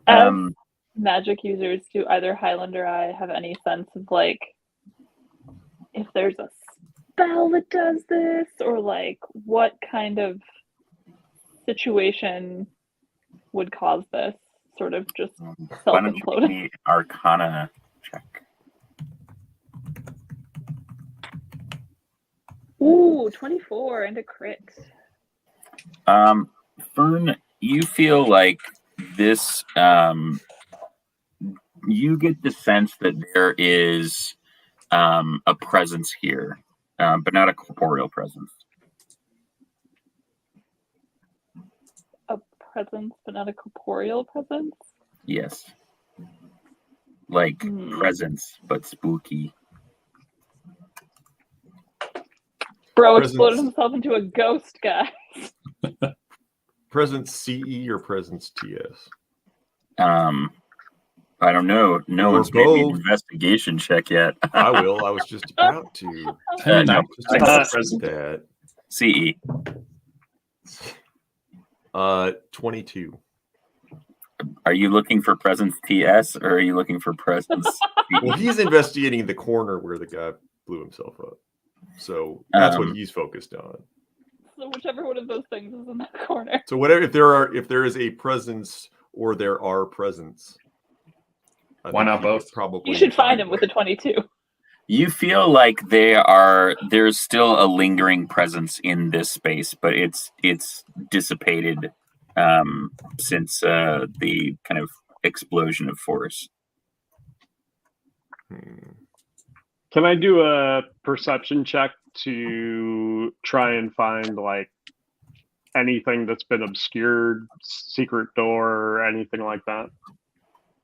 [SPEAKER 1] Um,
[SPEAKER 2] Magic users, do either Highland or I have any sense of like if there's a spell that does this, or like what kind of situation would cause this sort of just
[SPEAKER 1] why don't you give
[SPEAKER 2] self-imploding?
[SPEAKER 1] me Arcana check?
[SPEAKER 2] Ooh, 24 and a crit.
[SPEAKER 1] Fern, you feel like this. You get the sense that there is a presence here, but not a corporeal presence.
[SPEAKER 2] A presence, but not a corporeal presence.
[SPEAKER 1] Yes, like
[SPEAKER 2] Hmm.
[SPEAKER 1] presence, but spooky.
[SPEAKER 2] Bro
[SPEAKER 3] Presence.
[SPEAKER 2] exploded himself into a ghost, guy.
[SPEAKER 3] Presence CE or presence TS?
[SPEAKER 1] I don't know. No
[SPEAKER 3] Or
[SPEAKER 1] one's made me an
[SPEAKER 3] both.
[SPEAKER 1] investigation check yet.
[SPEAKER 3] I will. I was just about to.
[SPEAKER 4] Hey,
[SPEAKER 1] no,
[SPEAKER 4] no,
[SPEAKER 3] Just
[SPEAKER 4] I
[SPEAKER 3] about
[SPEAKER 4] got
[SPEAKER 3] to
[SPEAKER 4] present.
[SPEAKER 3] that.
[SPEAKER 1] CE.
[SPEAKER 3] 22.
[SPEAKER 1] Are you looking for presence TS or are you looking for presence?
[SPEAKER 3] Well, he's investigating the corner where the guy blew himself up. So that's what he's focused on.
[SPEAKER 2] So whichever one of those things is in that corner.
[SPEAKER 3] So whatever, if there is a presence or there are presents, I
[SPEAKER 4] Why
[SPEAKER 3] think
[SPEAKER 4] not
[SPEAKER 3] he would
[SPEAKER 4] both?
[SPEAKER 3] Probably
[SPEAKER 2] You should find him with a 22.
[SPEAKER 1] You feel like there's still a lingering presence in this space, but it's dissipated since the kind of explosion of force.
[SPEAKER 5] Can I do a perception check to try and find like anything that's been obscured, secret door, anything like that?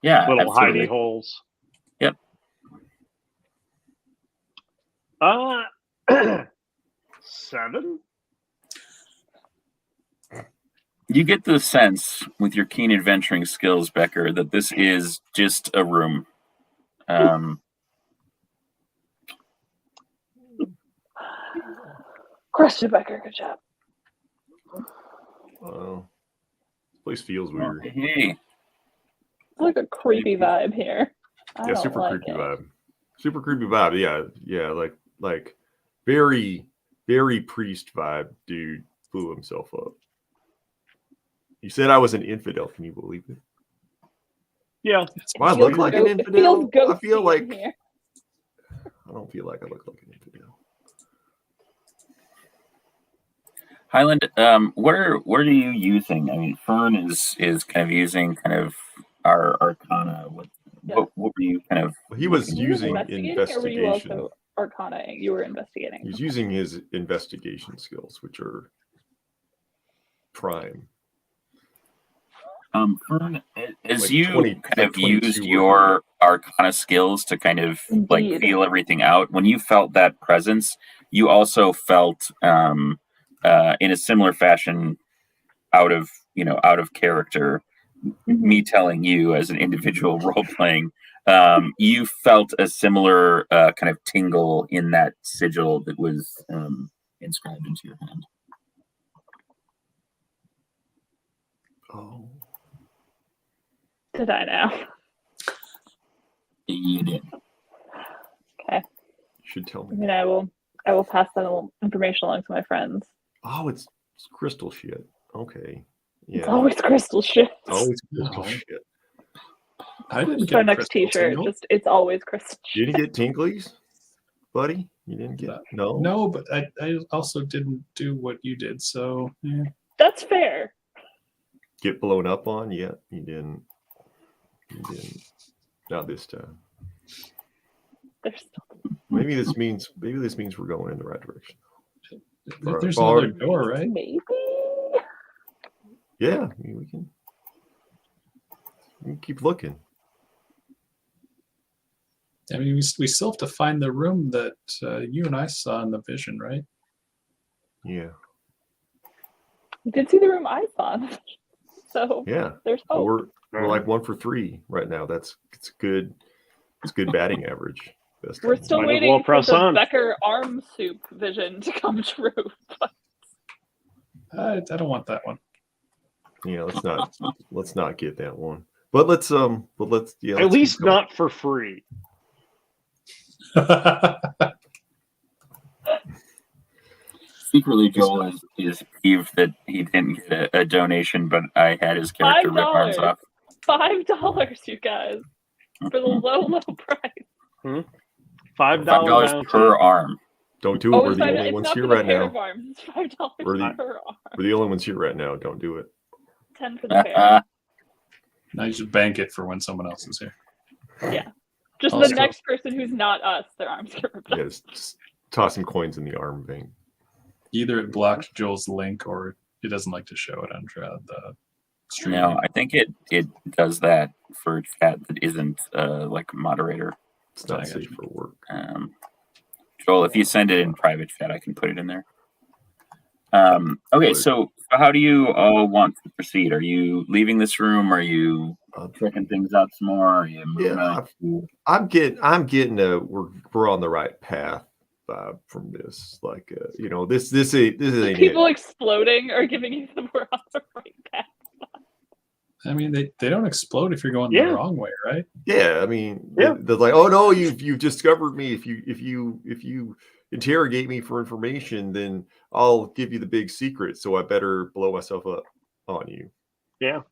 [SPEAKER 1] Yeah,
[SPEAKER 5] Little
[SPEAKER 1] absolutely.
[SPEAKER 5] hidey holes.
[SPEAKER 1] Yep.
[SPEAKER 5] 7?
[SPEAKER 1] You get the sense with your keen adventuring skills, Becker, that this is just a room.
[SPEAKER 2] Question, Becker. Good job.
[SPEAKER 3] Well, this place feels weird.
[SPEAKER 1] Hey,
[SPEAKER 2] It's like a creepy vibe here. I
[SPEAKER 3] Yeah,
[SPEAKER 2] don't
[SPEAKER 3] super
[SPEAKER 2] like
[SPEAKER 3] creepy
[SPEAKER 2] it.
[SPEAKER 3] vibe. Super creepy vibe. Yeah, like very, very priest vibe. Dude blew himself up. You said I was an infidel. Can you believe it?
[SPEAKER 5] Yeah.
[SPEAKER 3] Do I
[SPEAKER 2] It
[SPEAKER 3] look
[SPEAKER 2] feels
[SPEAKER 3] like an
[SPEAKER 2] ghost- it
[SPEAKER 3] infidel?
[SPEAKER 2] feels ghosty
[SPEAKER 3] I feel like
[SPEAKER 2] in here.
[SPEAKER 3] I don't feel like I look like an infidel.
[SPEAKER 1] Highland, what are you using? I mean, Fern is kind of using kind of our Arcana. What were you kind of?
[SPEAKER 3] He was
[SPEAKER 2] Were you
[SPEAKER 3] using
[SPEAKER 2] investigating, or were you
[SPEAKER 3] investigation.
[SPEAKER 2] also Arcana-ing? You were investigating.
[SPEAKER 3] He's using his investigation skills, which are prime.
[SPEAKER 1] Fern, as
[SPEAKER 3] Like
[SPEAKER 1] you
[SPEAKER 3] 20
[SPEAKER 1] kind
[SPEAKER 3] like
[SPEAKER 1] of
[SPEAKER 3] 22
[SPEAKER 1] used
[SPEAKER 3] or
[SPEAKER 1] your Arcana skills to kind of like
[SPEAKER 2] Indeed.
[SPEAKER 1] feel everything out, when you felt that presence, you also felt in a similar fashion, out of character. Me telling you as an individual role playing, you felt a similar kind of tingle in that sigil that was inscribed into your hand.
[SPEAKER 3] Oh.
[SPEAKER 2] Did I now?
[SPEAKER 1] You did.
[SPEAKER 2] Okay.
[SPEAKER 3] should tell
[SPEAKER 2] I
[SPEAKER 3] me.
[SPEAKER 2] mean, I will pass that information along to my friends.
[SPEAKER 3] Oh, it's crystal shit. Okay. Yeah.
[SPEAKER 2] It's always crystal shit.
[SPEAKER 3] Always crystal
[SPEAKER 4] No.
[SPEAKER 3] shit.
[SPEAKER 4] I didn't
[SPEAKER 2] It's
[SPEAKER 4] get
[SPEAKER 2] our
[SPEAKER 4] a
[SPEAKER 2] next
[SPEAKER 4] crystal
[SPEAKER 2] T-shirt.
[SPEAKER 4] tingle.
[SPEAKER 2] Just it's always crystal
[SPEAKER 3] You
[SPEAKER 2] shit.
[SPEAKER 3] didn't get tinglies, buddy? You didn't get no?
[SPEAKER 4] No, but I also didn't do what you did, so yeah.
[SPEAKER 2] That's fair.
[SPEAKER 3] Get blown up on? Yeah, you didn't. You didn't. Not this time.
[SPEAKER 2] There's
[SPEAKER 3] Maybe this means we're going in the right direction.
[SPEAKER 4] There's
[SPEAKER 3] Bar-
[SPEAKER 4] another door, right?
[SPEAKER 2] maybe.
[SPEAKER 3] Yeah, I mean, we can keep looking.
[SPEAKER 4] I mean, we still have to find the room that you and I saw in the vision, right?
[SPEAKER 3] Yeah.
[SPEAKER 2] You did see the room I saw. So
[SPEAKER 3] Yeah.
[SPEAKER 2] there's
[SPEAKER 3] So
[SPEAKER 2] hope.
[SPEAKER 3] we're like 1 for 3 right now. It's good. It's good batting average. Best
[SPEAKER 2] We're
[SPEAKER 3] time.
[SPEAKER 2] still
[SPEAKER 5] Might as
[SPEAKER 2] waiting
[SPEAKER 5] well
[SPEAKER 2] for
[SPEAKER 5] press
[SPEAKER 2] the
[SPEAKER 5] on.
[SPEAKER 2] Becker arm soup vision to come true.
[SPEAKER 4] I don't want that one.
[SPEAKER 3] Yeah, let's not get that one. But let's
[SPEAKER 5] At
[SPEAKER 3] let's
[SPEAKER 5] least
[SPEAKER 3] keep going.
[SPEAKER 5] not for free.
[SPEAKER 1] Secretly, Joel is peeved that he didn't get a donation, but I had his character rip arms off.
[SPEAKER 2] $5, you guys, for the low price.
[SPEAKER 5] $5
[SPEAKER 1] $5 per arm.
[SPEAKER 3] Don't do it.
[SPEAKER 2] Oh,
[SPEAKER 3] We're
[SPEAKER 2] it's,
[SPEAKER 3] the
[SPEAKER 2] not,
[SPEAKER 3] only
[SPEAKER 2] it's
[SPEAKER 3] ones
[SPEAKER 2] not
[SPEAKER 3] here
[SPEAKER 2] for the
[SPEAKER 3] right
[SPEAKER 2] pair
[SPEAKER 3] now.
[SPEAKER 2] of arms. It's $5
[SPEAKER 3] We're the-
[SPEAKER 2] per arm.
[SPEAKER 3] We're the only ones here right now. Don't do it.
[SPEAKER 2] 10 for the pair.
[SPEAKER 4] Now you should bank it for when someone else is here.
[SPEAKER 2] Yeah. Just
[SPEAKER 4] Also-
[SPEAKER 2] the next person who's not us, their arms get ripped off.
[SPEAKER 3] Yeah, just toss some coins in the arm bank.
[SPEAKER 4] Either it blocked Joel's link or he doesn't like to show it on the stream.
[SPEAKER 1] No, I think it does that for chat that isn't like a moderator.
[SPEAKER 3] It's not
[SPEAKER 4] I got
[SPEAKER 3] safe
[SPEAKER 4] you.
[SPEAKER 3] for work.
[SPEAKER 1] Joel, if you send it in private chat, I can put it in there. Okay, so how do you all want to proceed? Are you leaving this room? Are you checking things out some more? Are you moving on?
[SPEAKER 3] I'm getting we're on the right path from this. Like this ain't
[SPEAKER 2] People
[SPEAKER 3] it.
[SPEAKER 2] exploding or giving you the we're on the right path.
[SPEAKER 4] I mean, they don't explode if you're going
[SPEAKER 5] Yeah.
[SPEAKER 4] the wrong way, right?
[SPEAKER 3] Yeah, I mean,
[SPEAKER 5] Yeah.
[SPEAKER 3] they're like, oh no, you've discovered me. If you interrogate me for information, then I'll give you the big secret. So I better blow myself up on you.
[SPEAKER 5] Yeah.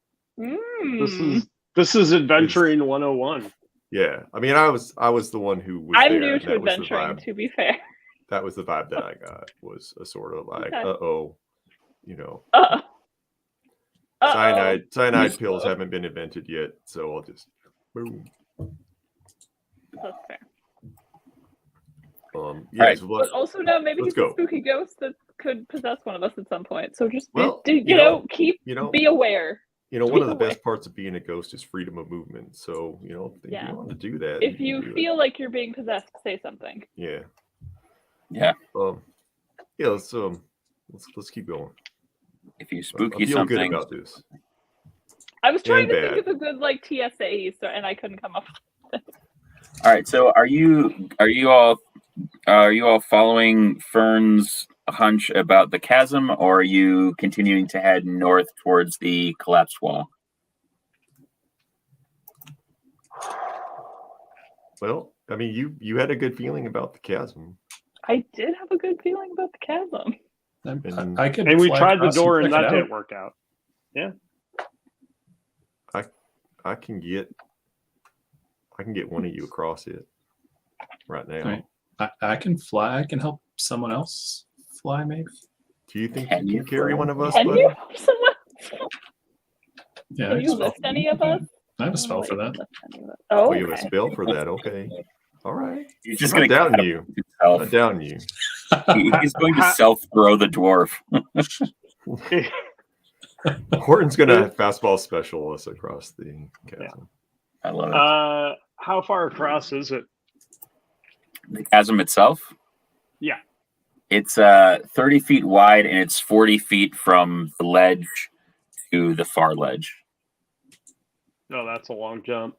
[SPEAKER 2] Mm.
[SPEAKER 5] This is adventuring 101.
[SPEAKER 3] Yeah, I mean, I was the one who was.
[SPEAKER 2] I'm
[SPEAKER 3] there,
[SPEAKER 2] new
[SPEAKER 3] and
[SPEAKER 2] to
[SPEAKER 3] that was the
[SPEAKER 2] adventuring,
[SPEAKER 3] vibe.
[SPEAKER 2] to be fair.
[SPEAKER 3] That was the vibe that I got. Was a sort of like,
[SPEAKER 2] Okay.
[SPEAKER 3] Cyanide pills haven't been invented yet, so I'll just boom.
[SPEAKER 2] That's fair.
[SPEAKER 3] Yeah.
[SPEAKER 1] Right.
[SPEAKER 3] So
[SPEAKER 2] But also now maybe
[SPEAKER 3] let's
[SPEAKER 2] he's a
[SPEAKER 3] go.
[SPEAKER 2] spooky ghost that could possess one of us at some point. So just
[SPEAKER 3] Well,
[SPEAKER 2] be aware.
[SPEAKER 3] one of the
[SPEAKER 2] aware.
[SPEAKER 3] best parts of being a ghost is freedom of movement. So if
[SPEAKER 2] Yeah.
[SPEAKER 3] you want to do that,
[SPEAKER 2] If
[SPEAKER 3] can
[SPEAKER 2] you
[SPEAKER 3] do it.
[SPEAKER 2] feel like you're being possessed, say something.
[SPEAKER 3] Yeah.
[SPEAKER 1] Yeah.
[SPEAKER 3] Let's keep going.
[SPEAKER 1] If you
[SPEAKER 3] I
[SPEAKER 1] spooky
[SPEAKER 3] feel good
[SPEAKER 1] something,
[SPEAKER 3] about this.
[SPEAKER 2] I was trying
[SPEAKER 3] And
[SPEAKER 2] to
[SPEAKER 3] bad.
[SPEAKER 2] think of a good TSA, and I couldn't come up with it.
[SPEAKER 1] all right. So are you all following Fern's hunch about the chasm, or are you continuing to head north towards the collapsed wall?
[SPEAKER 3] Well, I mean, you had a good feeling about the chasm.
[SPEAKER 2] I did have a good feeling about the chasm.
[SPEAKER 4] I could.
[SPEAKER 5] And we
[SPEAKER 4] fly
[SPEAKER 5] tried the
[SPEAKER 4] across
[SPEAKER 5] door and
[SPEAKER 4] check it
[SPEAKER 5] that
[SPEAKER 4] out.
[SPEAKER 5] didn't work out.
[SPEAKER 3] I can get one of you across it right now.
[SPEAKER 4] Right. I can fly. I can help someone else fly, maybe.
[SPEAKER 3] Do you think
[SPEAKER 1] Can
[SPEAKER 3] you
[SPEAKER 1] you
[SPEAKER 3] can carry
[SPEAKER 1] fly?
[SPEAKER 3] one of us,
[SPEAKER 2] Can
[SPEAKER 3] buddy?
[SPEAKER 2] you? Someone?
[SPEAKER 4] Yeah.
[SPEAKER 2] Can
[SPEAKER 4] I
[SPEAKER 2] you
[SPEAKER 4] spell-
[SPEAKER 2] lift any of us?
[SPEAKER 4] I have a spell for that.
[SPEAKER 2] Oh,
[SPEAKER 3] Oh, you have a
[SPEAKER 2] okay.
[SPEAKER 3] spell for that? Okay. All right.
[SPEAKER 1] He's just
[SPEAKER 3] I'm
[SPEAKER 1] going
[SPEAKER 3] not
[SPEAKER 1] to
[SPEAKER 3] down you.
[SPEAKER 1] himself.
[SPEAKER 3] Not down you.
[SPEAKER 1] He's going to self-throw the dwarf.
[SPEAKER 3] Horton's gonna fastball special us across the chasm.
[SPEAKER 1] I love it.
[SPEAKER 5] How far across is it?
[SPEAKER 1] The chasm itself?
[SPEAKER 5] Yeah.
[SPEAKER 1] It's 30 feet wide, and it's 40 feet from the ledge to the far ledge.
[SPEAKER 5] No, that's a long jump.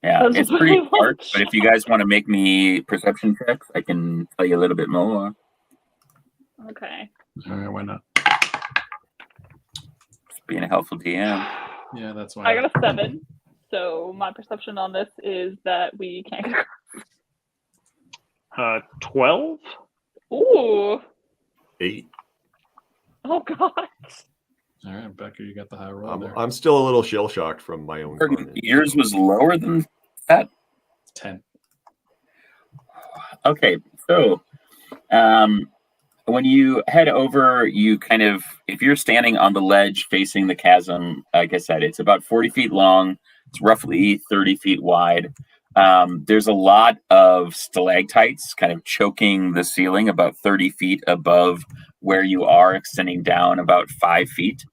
[SPEAKER 1] Yeah,
[SPEAKER 2] That's
[SPEAKER 1] it's
[SPEAKER 2] a
[SPEAKER 1] pretty
[SPEAKER 2] very
[SPEAKER 1] dark,
[SPEAKER 2] long
[SPEAKER 1] but if you guys want to make me perception checks, I can tell you a little bit more.
[SPEAKER 2] Okay.
[SPEAKER 4] All right, why not?
[SPEAKER 1] Just being a helpful DM.
[SPEAKER 4] Yeah, that's why.
[SPEAKER 2] I got a 7, so my perception on this is that we can't get across.
[SPEAKER 5] 12.
[SPEAKER 2] Ooh.
[SPEAKER 3] 8.
[SPEAKER 2] Oh God.
[SPEAKER 4] All right, Becker, you got the high roll there.
[SPEAKER 3] I'm still a little shell shocked from my own.
[SPEAKER 1] Yours was lower than that.
[SPEAKER 4] 10.
[SPEAKER 1] Okay, so when you head over, you kind of, if you're standing on the ledge facing the chasm, like I said, it's about 40 feet long. It's roughly 30 feet wide. There's a lot of stalactites kind of choking the ceiling about 30 feet above where you are, extending down about 5 feet.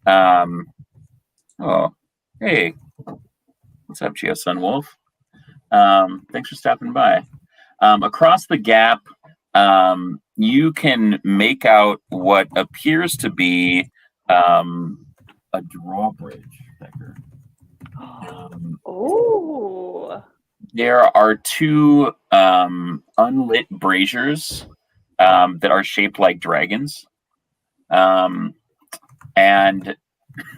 [SPEAKER 1] Oh, hey, what's up, Geo Sun Wolf? Thanks for stopping by. Across the gap, you can make out what appears to be a drawbridge.
[SPEAKER 2] Oh.
[SPEAKER 1] There are 2 unlit braziers that are shaped like dragons. And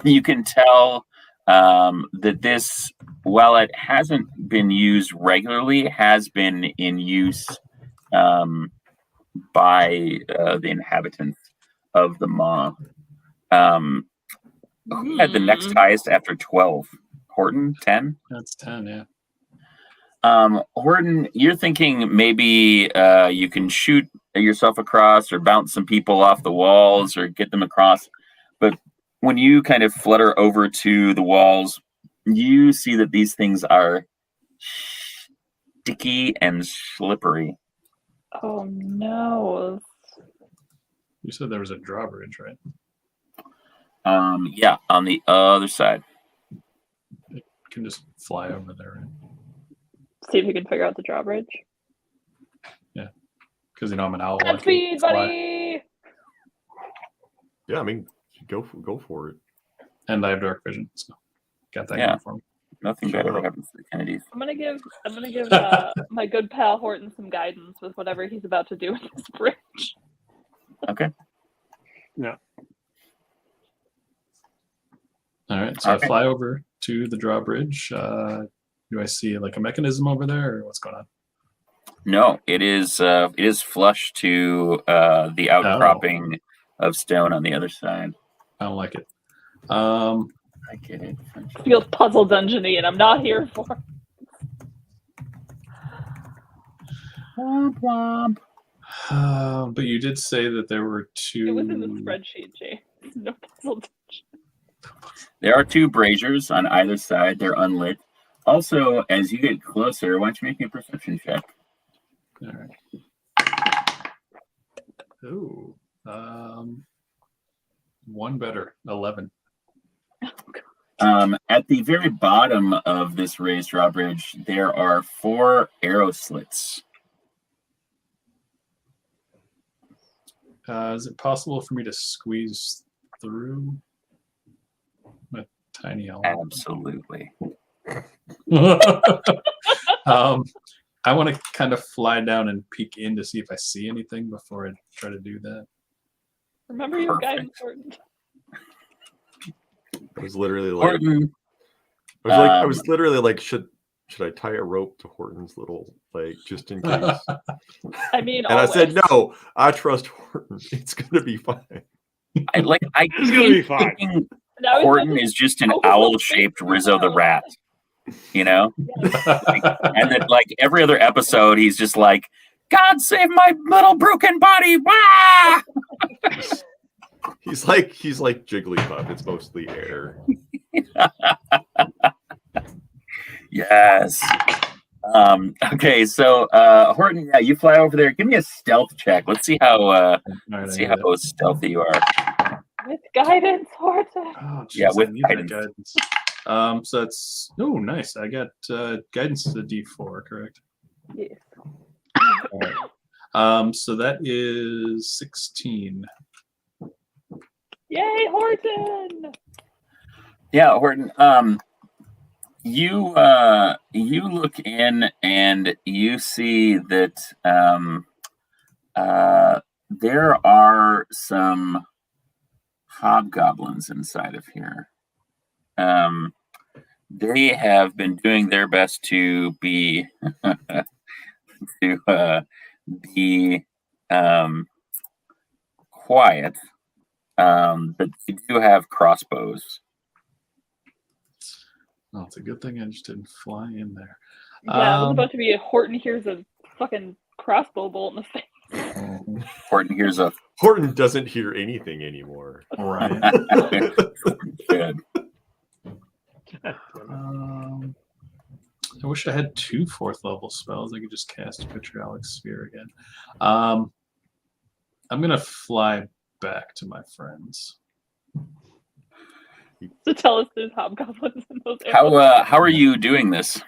[SPEAKER 1] you can tell that this, while it hasn't been used regularly, has been in use by the inhabitants of the Maw. Who had the next highest after 12? Horton, 10?
[SPEAKER 4] That's 10, yeah.
[SPEAKER 1] Horton, you're thinking maybe you can shoot yourself across or bounce some people off the walls or get them across. But when you kind of flutter over to the walls, you see that these things are sticky and slippery.
[SPEAKER 2] Oh no.
[SPEAKER 4] You said there was a drawbridge, right?
[SPEAKER 1] Yeah, on the other side.
[SPEAKER 4] It can just fly over there, right?
[SPEAKER 2] See if you can figure out the drawbridge.
[SPEAKER 4] Yeah, because you know I'm an owl.
[SPEAKER 2] Got speed, buddy.
[SPEAKER 3] Yeah, I mean, go for it.
[SPEAKER 4] And I have dark vision, so got that
[SPEAKER 1] Yeah.
[SPEAKER 4] going for me.
[SPEAKER 1] Nothing bad ever happens to the Kennedys.
[SPEAKER 2] I'm gonna give my good pal Horton some guidance with whatever he's about to do with this bridge.
[SPEAKER 1] Okay.
[SPEAKER 5] Yeah.
[SPEAKER 4] All right, so
[SPEAKER 1] Okay.
[SPEAKER 4] I fly over to the drawbridge. Do I see like a mechanism over there, or what's going on?
[SPEAKER 1] No, it is flush to the outcropping of stone on the other side.
[SPEAKER 4] I don't like it.
[SPEAKER 1] I get it.
[SPEAKER 2] Feels puzzle dungeony, and I'm not here for it.
[SPEAKER 1] Womp womp.
[SPEAKER 4] But you did say that there were 2.
[SPEAKER 2] It was in the spreadsheet, Jay. No puzzle dungeon.
[SPEAKER 1] There are 2 braziers on either side. They're unlit. Also, as you get closer, why don't you make me a perception check?
[SPEAKER 4] All right. Ooh. 1 better. 11.
[SPEAKER 1] At the very bottom of this raised drawbridge, there are 4 arrow slits.
[SPEAKER 4] Is it possible for me to squeeze through? A tiny element.
[SPEAKER 1] Absolutely.
[SPEAKER 4] I want to kind of fly down and peek in to see if I see anything before I try to do that.
[SPEAKER 2] Remember your
[SPEAKER 1] Perfect.
[SPEAKER 2] guidance, Horton.
[SPEAKER 3] I was literally like,
[SPEAKER 1] Horton,
[SPEAKER 3] I was literally like, should I tie a rope to Horton's little leg just in case?
[SPEAKER 2] I mean,
[SPEAKER 3] And I said,
[SPEAKER 2] always.
[SPEAKER 3] no, I trust Horton. It's gonna be fine.
[SPEAKER 1] I
[SPEAKER 5] It's gonna be fine.
[SPEAKER 1] thinking
[SPEAKER 2] Now he's
[SPEAKER 1] Horton
[SPEAKER 2] got this
[SPEAKER 1] is just an
[SPEAKER 2] overlooked
[SPEAKER 1] owl-shaped
[SPEAKER 2] thing.
[SPEAKER 1] Rizzo the Rat, you know? And then, like, every other episode, he's just like, God save my little broken body! Wah!
[SPEAKER 3] He's like Jigglypuff. It's mostly air.
[SPEAKER 1] Yes. Okay, so Horton, yeah, you fly over there. Give me a stealth check. Let's see how
[SPEAKER 4] Right,
[SPEAKER 1] stealthy you are.
[SPEAKER 2] With guidance, Horton.
[SPEAKER 4] Oh, geez,
[SPEAKER 1] Yeah, with
[SPEAKER 4] I need that
[SPEAKER 1] guidance.
[SPEAKER 4] guidance. So that's nice. I got guidance to D4, correct?
[SPEAKER 2] Yes.
[SPEAKER 4] All right. So that is 16.
[SPEAKER 2] Yay, Horton!
[SPEAKER 1] Yeah, Horton. You look in and you see that there are some hobgoblins inside of here. They have been doing their best to be be quiet, but they do have crossbows.
[SPEAKER 4] Oh, it's a good thing I just didn't fly in there.
[SPEAKER 2] Yeah, it was about to be a Horton hears a fucking crossbow bolt in the face.
[SPEAKER 1] Horton hears a
[SPEAKER 3] Horton doesn't hear anything anymore.
[SPEAKER 4] Right.
[SPEAKER 1] good.
[SPEAKER 4] I wish I had 2 4th level spells. I could just cast Vitriolic Sphere again. I'm gonna fly back to my friends.
[SPEAKER 2] To tell us there's hobgoblins in those areas.
[SPEAKER 1] How are you doing this?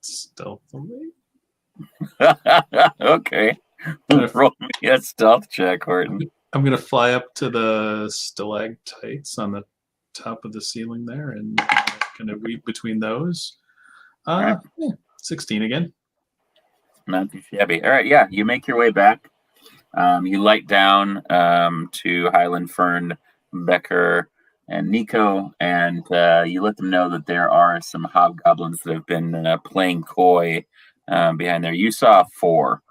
[SPEAKER 4] Stealthily.
[SPEAKER 1] Okay. Roll me a stealth check, Horton.
[SPEAKER 4] I'm gonna fly up to the stalactites on the top of the ceiling there and kind of weave between those.
[SPEAKER 1] Right.
[SPEAKER 4] 16 again.
[SPEAKER 1] Not too shabby. All right, yeah, you make your way back. You light down to Highland Fern, Becker, and Nico, and you let them know that there are some hobgoblins that have been playing coy behind there. You saw 4.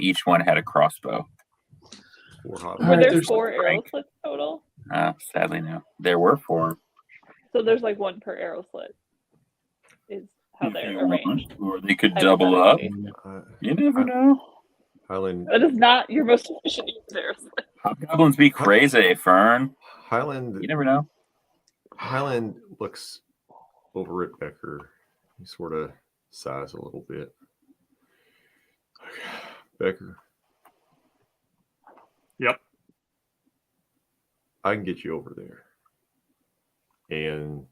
[SPEAKER 1] Each one had a crossbow.
[SPEAKER 3] 4
[SPEAKER 2] Were
[SPEAKER 3] hobgoblins.
[SPEAKER 2] there
[SPEAKER 4] there's
[SPEAKER 2] 4 arrow
[SPEAKER 1] Frank.
[SPEAKER 2] slits total?
[SPEAKER 1] Sadly, no. There were 4.
[SPEAKER 2] So there's like 1 per arrow slit. Is how they're arranged.
[SPEAKER 1] Or they could double up. You never know.
[SPEAKER 3] Highland.
[SPEAKER 2] That is not your most efficient use of arrow slit.
[SPEAKER 1] Hobgoblins be crazy, Fern.
[SPEAKER 3] Highland.
[SPEAKER 1] You never know.
[SPEAKER 3] Highland looks over at Becker. He sort of sighs a little bit. Becker.
[SPEAKER 5] Yep.
[SPEAKER 3] I can get you over there. And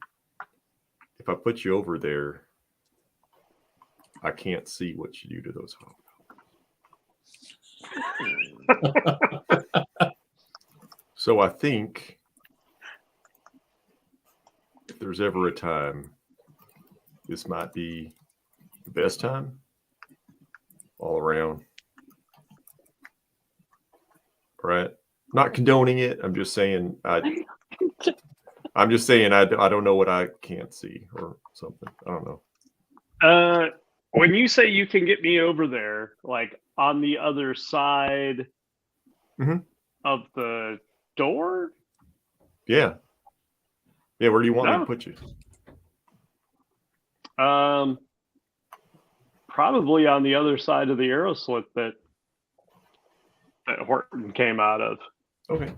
[SPEAKER 3] if I put you over there, I can't see what you do to those hobgoblins. So I think if there's ever a time, this might be the best time all around. All right. Not condoning it. I'm just saying I don't know what I can't see or something. I don't know.
[SPEAKER 5] When you say you can get me over there, like on the other side of the door?
[SPEAKER 3] Yeah. Yeah, where do you want me to put you?
[SPEAKER 5] Probably on the other side of the arrow slit that Horton came out of.
[SPEAKER 3] Okay.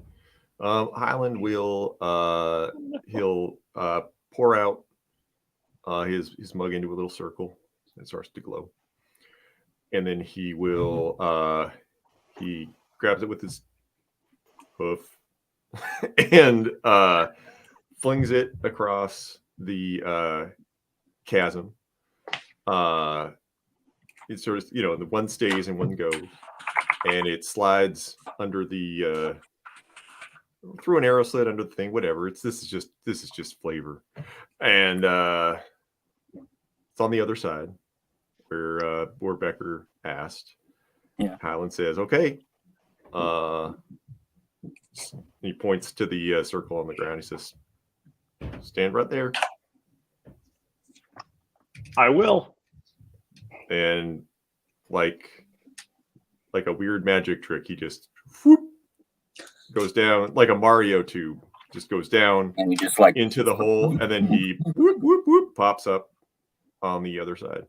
[SPEAKER 3] Highland will he'll pour out his mug into a little circle. It starts to glow. And then he will he grabs it with his hoof and flings it across the chasm. It sort of, the one stays and one goes, and it slides under the through an arrow slit under the thing, whatever. This is just flavor, and it's on the other side where Becker asked.
[SPEAKER 1] Yeah.
[SPEAKER 3] Highland says, "Okay." He points to the circle on the ground. He says, "Stand right there."
[SPEAKER 5] I will.
[SPEAKER 3] And like a weird magic trick, he just whoop, goes down like a Mario tube. Just goes down
[SPEAKER 1] And you just like
[SPEAKER 3] into the hole, and then he whoop, whoop, whoop, pops up on the other side.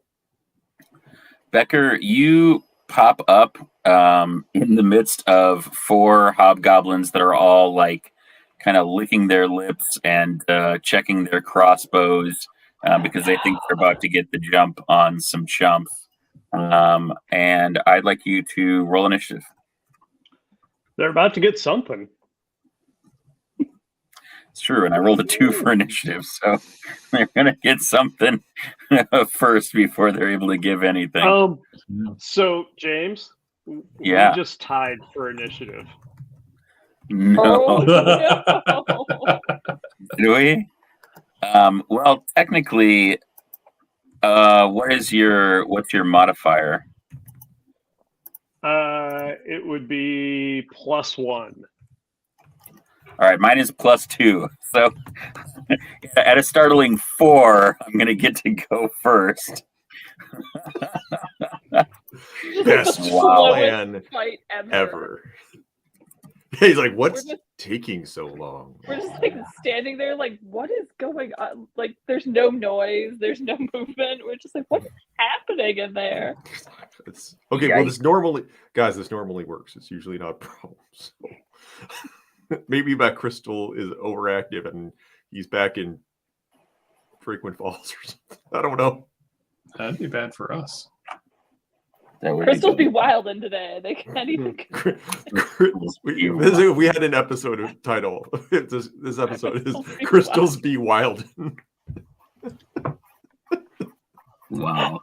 [SPEAKER 1] Becker, you pop up in the midst of 4 hobgoblins that are all like kind of licking their lips and checking their crossbows because they think they're about to get the jump on some chumps. And I'd like you to roll initiative.
[SPEAKER 5] They're about to get something.
[SPEAKER 1] It's true, and I rolled a 2 for initiative, so they're gonna get something first before they're able to give anything.
[SPEAKER 5] So James,
[SPEAKER 1] Yeah.
[SPEAKER 5] we just tied for initiative.
[SPEAKER 1] No,
[SPEAKER 2] Oh, no.
[SPEAKER 1] do we? Well, technically, what's your modifier?
[SPEAKER 5] It would be +1.
[SPEAKER 1] All right, mine is +2. So at a startling 4, I'm gonna get to go first.
[SPEAKER 2] just
[SPEAKER 3] Best
[SPEAKER 2] the
[SPEAKER 3] plan
[SPEAKER 2] slowest fight
[SPEAKER 3] ever. He's like, what's
[SPEAKER 2] We're just-
[SPEAKER 3] taking so long?
[SPEAKER 2] We're just like standing there, like, what is going on? Like, there's no noise, there's no movement. We're just like, what's happening in there?
[SPEAKER 3] It's, okay, well, this normally works. It's usually not a problem. So maybe my crystal is overactive and he's back in Drakewind Falls or something. I don't know.
[SPEAKER 4] That'd be bad for us.
[SPEAKER 2] Crystals be wildin' today. They can't even.
[SPEAKER 3] We had an episode title. This episode is Crystals Be Wildin'.
[SPEAKER 1] Wow.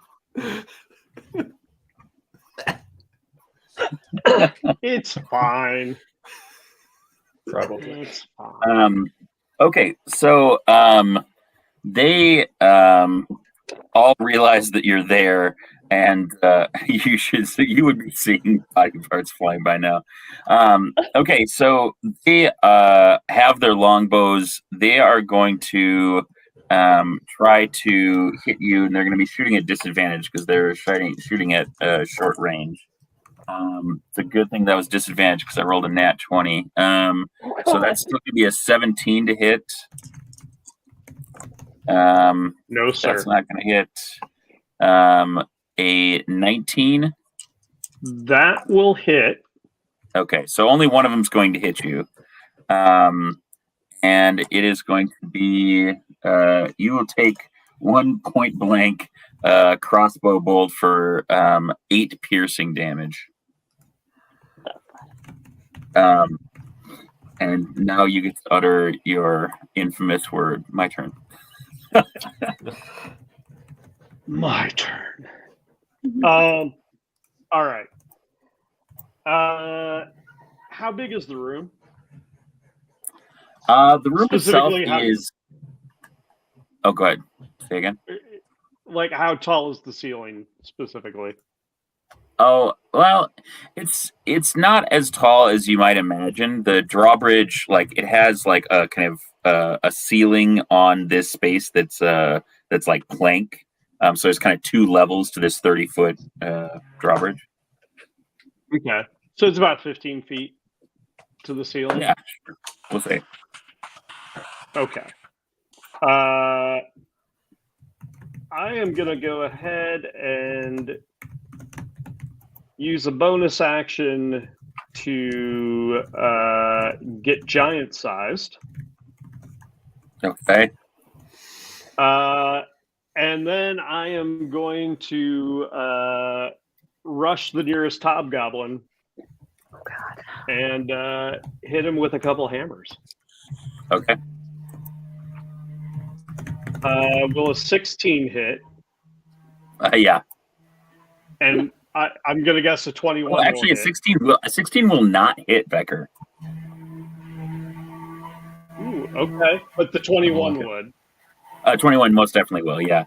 [SPEAKER 5] It's fine.
[SPEAKER 4] Probably.
[SPEAKER 5] It's fine.
[SPEAKER 1] Okay, so they all realize that you're there, and you would be seeing body parts flying by now. Okay, so they have their longbows. They are going to try to hit you, and they're going to be shooting at disadvantage because they're shooting at short range. It's a good thing that was disadvantage because I rolled a nat 20. So that's still going to be a 17 to hit.
[SPEAKER 5] No, sir.
[SPEAKER 1] That's not going to hit. A 19.
[SPEAKER 5] That will hit.
[SPEAKER 1] Okay, so only one of them's going to hit you. And it is going to be, you will take 1 point blank crossbow bolt for 8 piercing damage. And now you get to utter your infamous word. My turn.
[SPEAKER 5] My turn. All right. How big is the room?
[SPEAKER 1] The room itself
[SPEAKER 5] Specifically,
[SPEAKER 1] is. Oh, go ahead. Say again.
[SPEAKER 5] Like, how tall is the ceiling specifically?
[SPEAKER 1] Oh, well, it's not as tall as you might imagine. The drawbridge, like, it has like a kind of a ceiling on this space that's like plank. So there's kind of 2 levels to this 30-foot drawbridge.
[SPEAKER 5] Okay, so it's about 15 feet to the ceiling.
[SPEAKER 1] Yeah, sure. We'll say.
[SPEAKER 5] Okay. I am gonna go ahead and use a bonus action to get giant sized.
[SPEAKER 1] Okay.
[SPEAKER 5] And then I am going to rush the nearest hobgoblin.
[SPEAKER 2] Oh God.
[SPEAKER 5] And hit him with a couple hammers.
[SPEAKER 1] Okay.
[SPEAKER 5] Will a 16 hit?
[SPEAKER 1] Yeah.
[SPEAKER 5] And I'm going to guess a 21
[SPEAKER 1] Well, actually, a 16 will not hit Becker.
[SPEAKER 5] Ooh, okay. But the 21 would.
[SPEAKER 1] 21 most definitely will, yeah.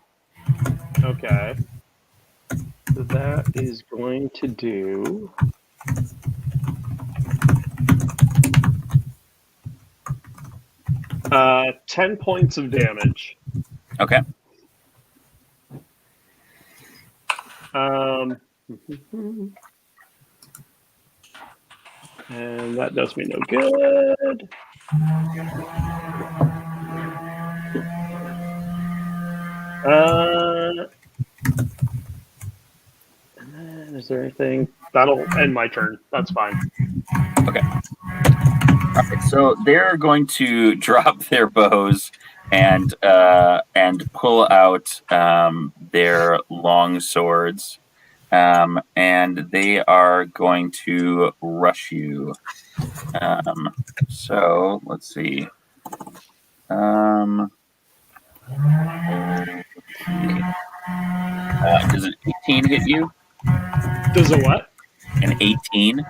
[SPEAKER 5] Okay. So that is going to do... Uh, 10 points of damage.
[SPEAKER 1] Okay.
[SPEAKER 5] And that does me no good. And then is there anything? That'll end my turn. That's fine.
[SPEAKER 1] Okay. All right, so they're going to drop their bows and pull out their long swords, and they are going to rush you. So let's see. Does an 18 hit you?
[SPEAKER 5] Does a what?
[SPEAKER 1] An 18?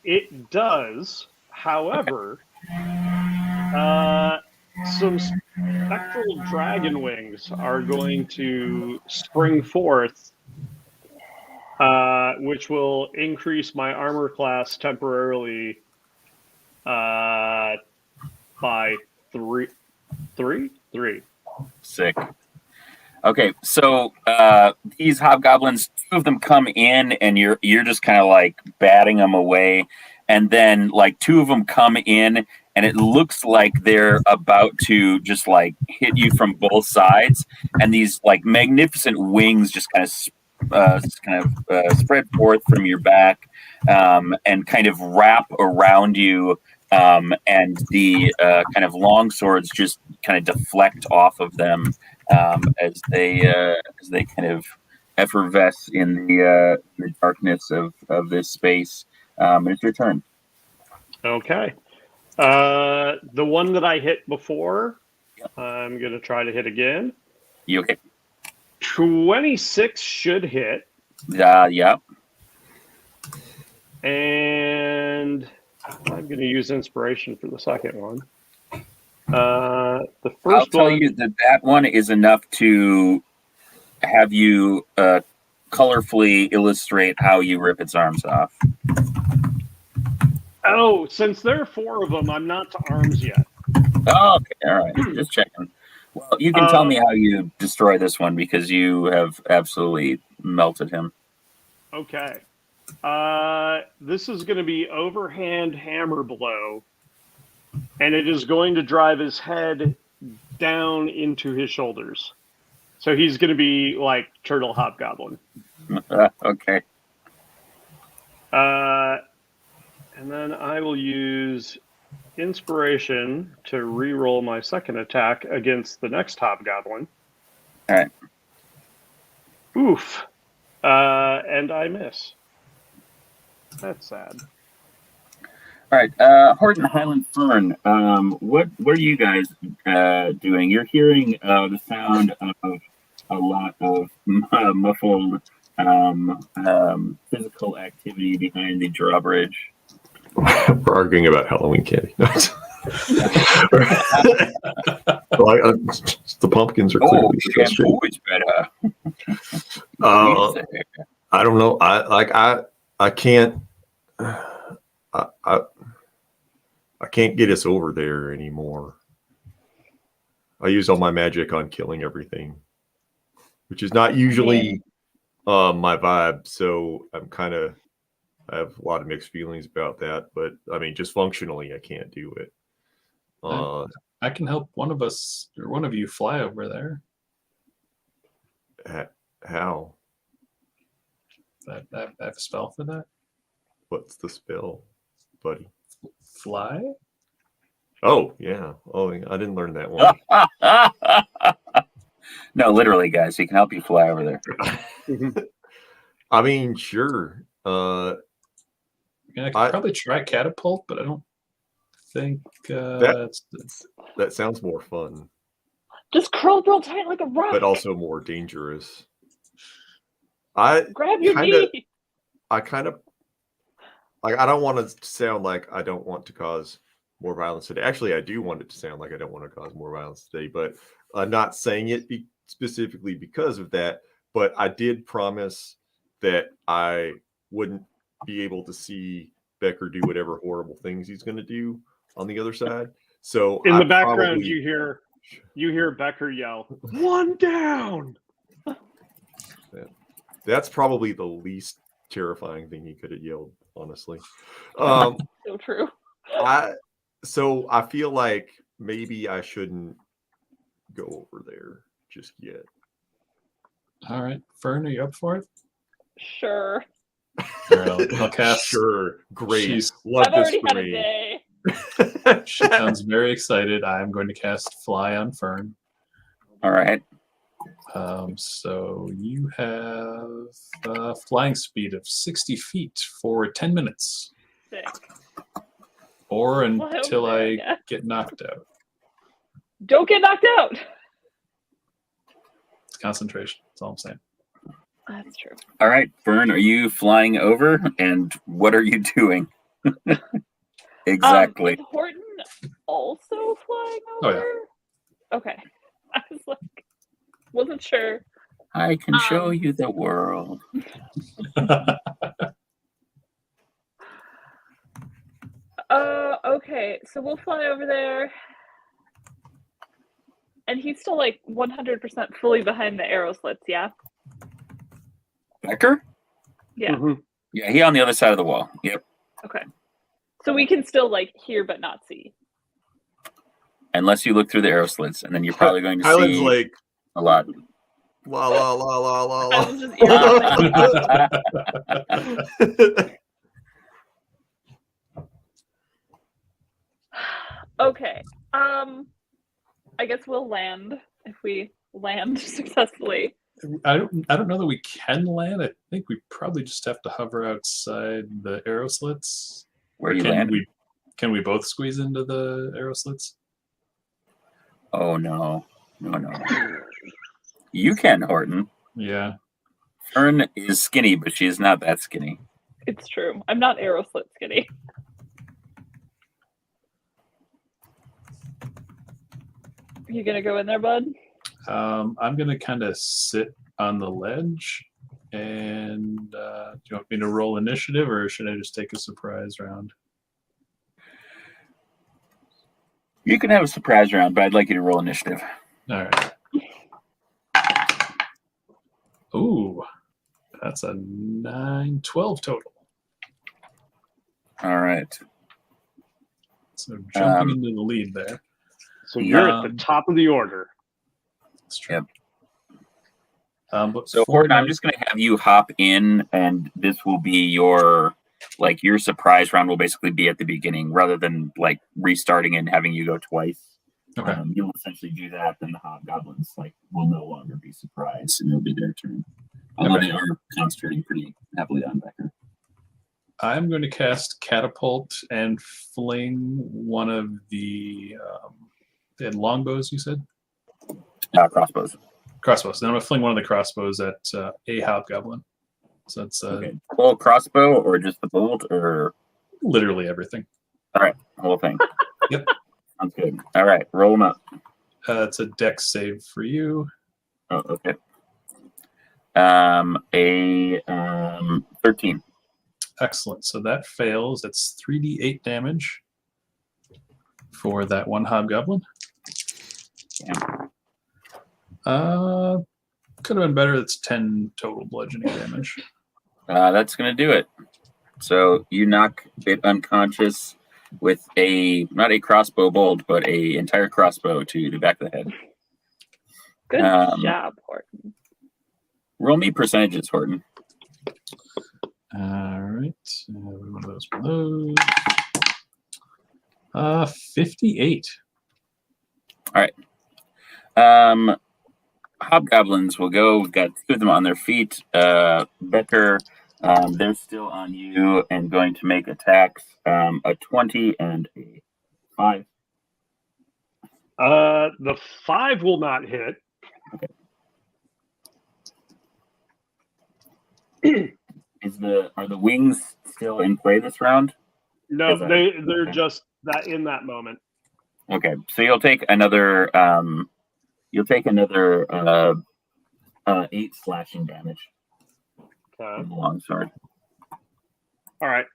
[SPEAKER 5] It does. However, some spectral dragon wings are going to spring forth, which will increase my armor class temporarily by three.
[SPEAKER 1] Sick. Okay, so these hobgoblins, two of them come in, and you're just kind of like batting them away, and then like two of them come in, and it looks like they're about to just like hit you from both sides, and these like magnificent wings just kind of spread forth from your back, and kind of wrap around you. And the kind of long swords just kind of deflect off of them as they kind of effervesce in the darkness of this space. And it's your turn.
[SPEAKER 5] Okay. The one that I hit before, I'm going to try to hit again.
[SPEAKER 1] You okay?
[SPEAKER 5] 26 should hit.
[SPEAKER 1] Yeah.
[SPEAKER 5] And I'm going to use inspiration for the second one. The first
[SPEAKER 1] I'll tell
[SPEAKER 5] one,
[SPEAKER 1] you that one is enough to have you colorfully illustrate how you rip its arms off.
[SPEAKER 5] Oh, since there are 4 of them, I'm not to arms yet.
[SPEAKER 1] Oh, okay, all right. Just checking. Well, you can tell me how you destroy this one because you have absolutely melted him.
[SPEAKER 5] Okay. This is going to be overhand hammer blow, and it is going to drive his head down into his shoulders. So he's going to be like Turtle Hobgoblin.
[SPEAKER 1] Okay.
[SPEAKER 5] And then I will use inspiration to re-roll my second attack against the next Hobgoblin.
[SPEAKER 1] All right.
[SPEAKER 5] Oof. And I miss. That's sad.
[SPEAKER 1] All right, Horton, Highland Fern, what are you guys doing? You're hearing the sound of a lot of muffled physical activity behind the drawbridge.
[SPEAKER 3] We're arguing about Halloween candy. The pumpkins are clearly
[SPEAKER 1] shampoo is better.
[SPEAKER 3] I don't know. I can't. I can't get us over there anymore. I use all my magic on killing everything, which is not usually my vibe. So I have a lot of mixed feelings about that. But I mean, just functionally, I can't do it.
[SPEAKER 4] I can help one of us or one of you fly over there.
[SPEAKER 3] How?
[SPEAKER 4] I have a spell for that.
[SPEAKER 3] What's the spell, buddy?
[SPEAKER 4] Fly?
[SPEAKER 3] Oh, yeah. Oh, I didn't learn that one.
[SPEAKER 1] No, literally, guys. He can help you fly over there.
[SPEAKER 3] I mean, sure.
[SPEAKER 4] I could probably try catapult, but I don't think
[SPEAKER 3] that sounds more fun.
[SPEAKER 2] Just curl real tight like a rock.
[SPEAKER 3] But also more dangerous.
[SPEAKER 2] Grab your knee.
[SPEAKER 3] I don't want to sound like I don't want to cause more violence today. Actually, I do want it to sound like I don't want to cause more violence today, but I'm not saying it specifically because of that. But I did promise that I wouldn't be able to see Becker do whatever horrible things he's going to do on the other side. So
[SPEAKER 5] in the background, you hear Becker yell, "One down!"
[SPEAKER 3] That's probably the least terrifying thing he could have yelled, honestly.
[SPEAKER 2] So true.
[SPEAKER 3] So I feel like maybe I shouldn't go over there just yet.
[SPEAKER 4] All right, Fern, are you up for it?
[SPEAKER 2] Sure.
[SPEAKER 4] All right, I'll cast.
[SPEAKER 3] Sure, great.
[SPEAKER 2] I've already had a day.
[SPEAKER 4] She sounds very excited. I'm going to cast Fly on Fern.
[SPEAKER 1] All right.
[SPEAKER 4] So you have a flying speed of 60 feet for 10 minutes.
[SPEAKER 2] Sick.
[SPEAKER 4] Or until I get knocked out.
[SPEAKER 2] Don't get knocked out.
[SPEAKER 4] It's concentration. That's all I'm saying.
[SPEAKER 2] That's true.
[SPEAKER 1] All right, Fern, are you flying over? And what are you doing? Exactly.
[SPEAKER 2] Is Horton also flying over?
[SPEAKER 4] Oh, yeah.
[SPEAKER 2] Okay. I was like, wasn't sure.
[SPEAKER 1] I can show you the world.
[SPEAKER 2] Okay, so we'll fly over there. And he's still like 100% fully behind the arrow slits, yeah?
[SPEAKER 1] Becker?
[SPEAKER 2] Yeah.
[SPEAKER 5] Mhm.
[SPEAKER 1] Yeah, he on the other side of the wall. Yep.
[SPEAKER 2] Okay. So we can still like hear but not see.
[SPEAKER 1] Unless you look through the arrow slits, and then you're probably going to
[SPEAKER 3] Highland's
[SPEAKER 1] see
[SPEAKER 3] like
[SPEAKER 1] a lot.
[SPEAKER 3] la la la la la
[SPEAKER 2] I
[SPEAKER 3] la.
[SPEAKER 2] was just earmuffing. Okay. I guess we'll land if we land successfully.
[SPEAKER 4] I don't know that we can land. I think we probably just have to hover outside the arrow slits.
[SPEAKER 1] Where
[SPEAKER 4] Or
[SPEAKER 1] you
[SPEAKER 4] can
[SPEAKER 1] landed?
[SPEAKER 4] can we both squeeze into the arrow slits?
[SPEAKER 1] Oh no. No. You can, Horton.
[SPEAKER 4] Yeah.
[SPEAKER 1] Fern is skinny, but she is not that skinny.
[SPEAKER 2] It's true. I'm not arrow slit skinny. You gonna go in there, bud?
[SPEAKER 4] I'm gonna kind of sit on the ledge. And do you want me to roll initiative, or should I just take a surprise round?
[SPEAKER 1] You can have a surprise round, but I'd like you to roll initiative.
[SPEAKER 4] All right. Ooh, that's a 9, 12 total.
[SPEAKER 1] All right.
[SPEAKER 4] So jumping into the lead there.
[SPEAKER 5] So you're at the top of the order.
[SPEAKER 4] That's true.
[SPEAKER 1] Yep.
[SPEAKER 4] But
[SPEAKER 1] So
[SPEAKER 4] for
[SPEAKER 1] Horton, I'm
[SPEAKER 4] my-
[SPEAKER 1] just going to have you hop in, and this will be your surprise round will basically be at the beginning rather than like restarting and having you go twice.
[SPEAKER 4] Okay.
[SPEAKER 1] You'll essentially do that, then the hobgoblins will no longer be surprised, and it'll be their turn. Although
[SPEAKER 4] Okay.
[SPEAKER 1] they are concentrating pretty heavily on Becker.
[SPEAKER 4] I'm going to cast Catapult and fling one of the they had longbows, you said?
[SPEAKER 1] Crossbows.
[SPEAKER 4] Crossbows. Then I'm going to fling one of the crossbows at a hobgoblin. So it's
[SPEAKER 1] Okay. Full crossbow or just the bolt or
[SPEAKER 4] literally everything.
[SPEAKER 1] all right, the whole thing.
[SPEAKER 4] Yep.
[SPEAKER 1] Sounds good. All right, roll them up.
[SPEAKER 4] It's a dex save for you.
[SPEAKER 1] Oh, okay. A 13.
[SPEAKER 4] Excellent. So that fails. That's 3d8 damage for that one hobgoblin.
[SPEAKER 1] Yeah.
[SPEAKER 4] Could have been better. It's 10 total bludgeoning damage.
[SPEAKER 1] That's gonna do it. So you knock it unconscious with not a crossbow bolt, but a entire crossbow to the back of the head.
[SPEAKER 2] Good job, Horton.
[SPEAKER 1] Roll me percentages, Horton.
[SPEAKER 4] All right. One of those. 58.
[SPEAKER 1] All right. Hobgoblins will go. We've got two of them on their feet. Becker, they're still on you and going to make attacks. A 20 and a 5.
[SPEAKER 5] The 5 will not hit.
[SPEAKER 1] Okay. Are the wings still in play this round?
[SPEAKER 5] No,
[SPEAKER 1] Is that-
[SPEAKER 5] they're
[SPEAKER 1] okay.
[SPEAKER 5] just that in that moment.
[SPEAKER 1] Okay, so you'll take another 8 slashing damage
[SPEAKER 5] Okay.
[SPEAKER 1] from the longsword.
[SPEAKER 5] All right.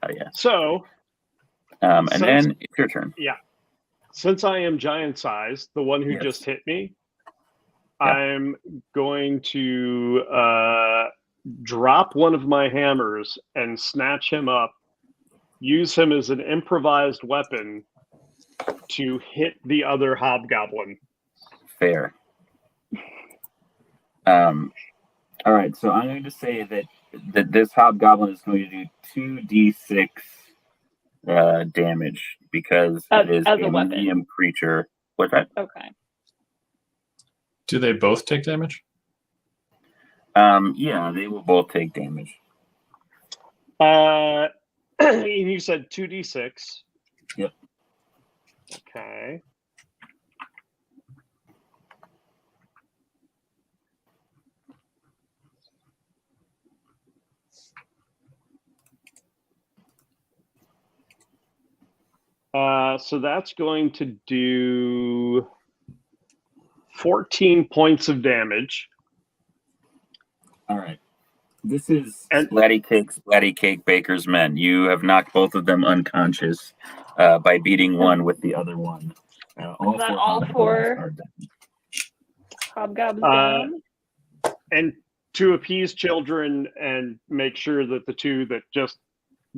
[SPEAKER 1] Oh yeah.
[SPEAKER 5] So
[SPEAKER 1] And
[SPEAKER 5] Since-
[SPEAKER 1] then it's your turn.
[SPEAKER 5] since I am giant sized, the one who
[SPEAKER 1] Yes.
[SPEAKER 5] just hit me,
[SPEAKER 1] Yeah.
[SPEAKER 5] I'm going to drop one of my hammers and snatch him up, use him as an improvised weapon to hit the other hobgoblin.
[SPEAKER 1] Fair. All right, so I'm going to say that this hobgoblin is going to do 2d6 damage because it is
[SPEAKER 2] as
[SPEAKER 1] a
[SPEAKER 2] a weapon.
[SPEAKER 1] medium creature. What's that?
[SPEAKER 2] Okay.
[SPEAKER 4] Do they both take damage?
[SPEAKER 1] Yeah, they will both take damage.
[SPEAKER 5] And you said 2d6.
[SPEAKER 1] Yep.
[SPEAKER 5] Okay. So that's going to do 14 points of damage.
[SPEAKER 1] All right. This is
[SPEAKER 5] And-
[SPEAKER 1] Splatty Cake, Baker's men. You have knocked both of them unconscious. by beating one with the other one.
[SPEAKER 2] Is that all four hobgobs down?
[SPEAKER 5] And to appease children and make sure that the two that just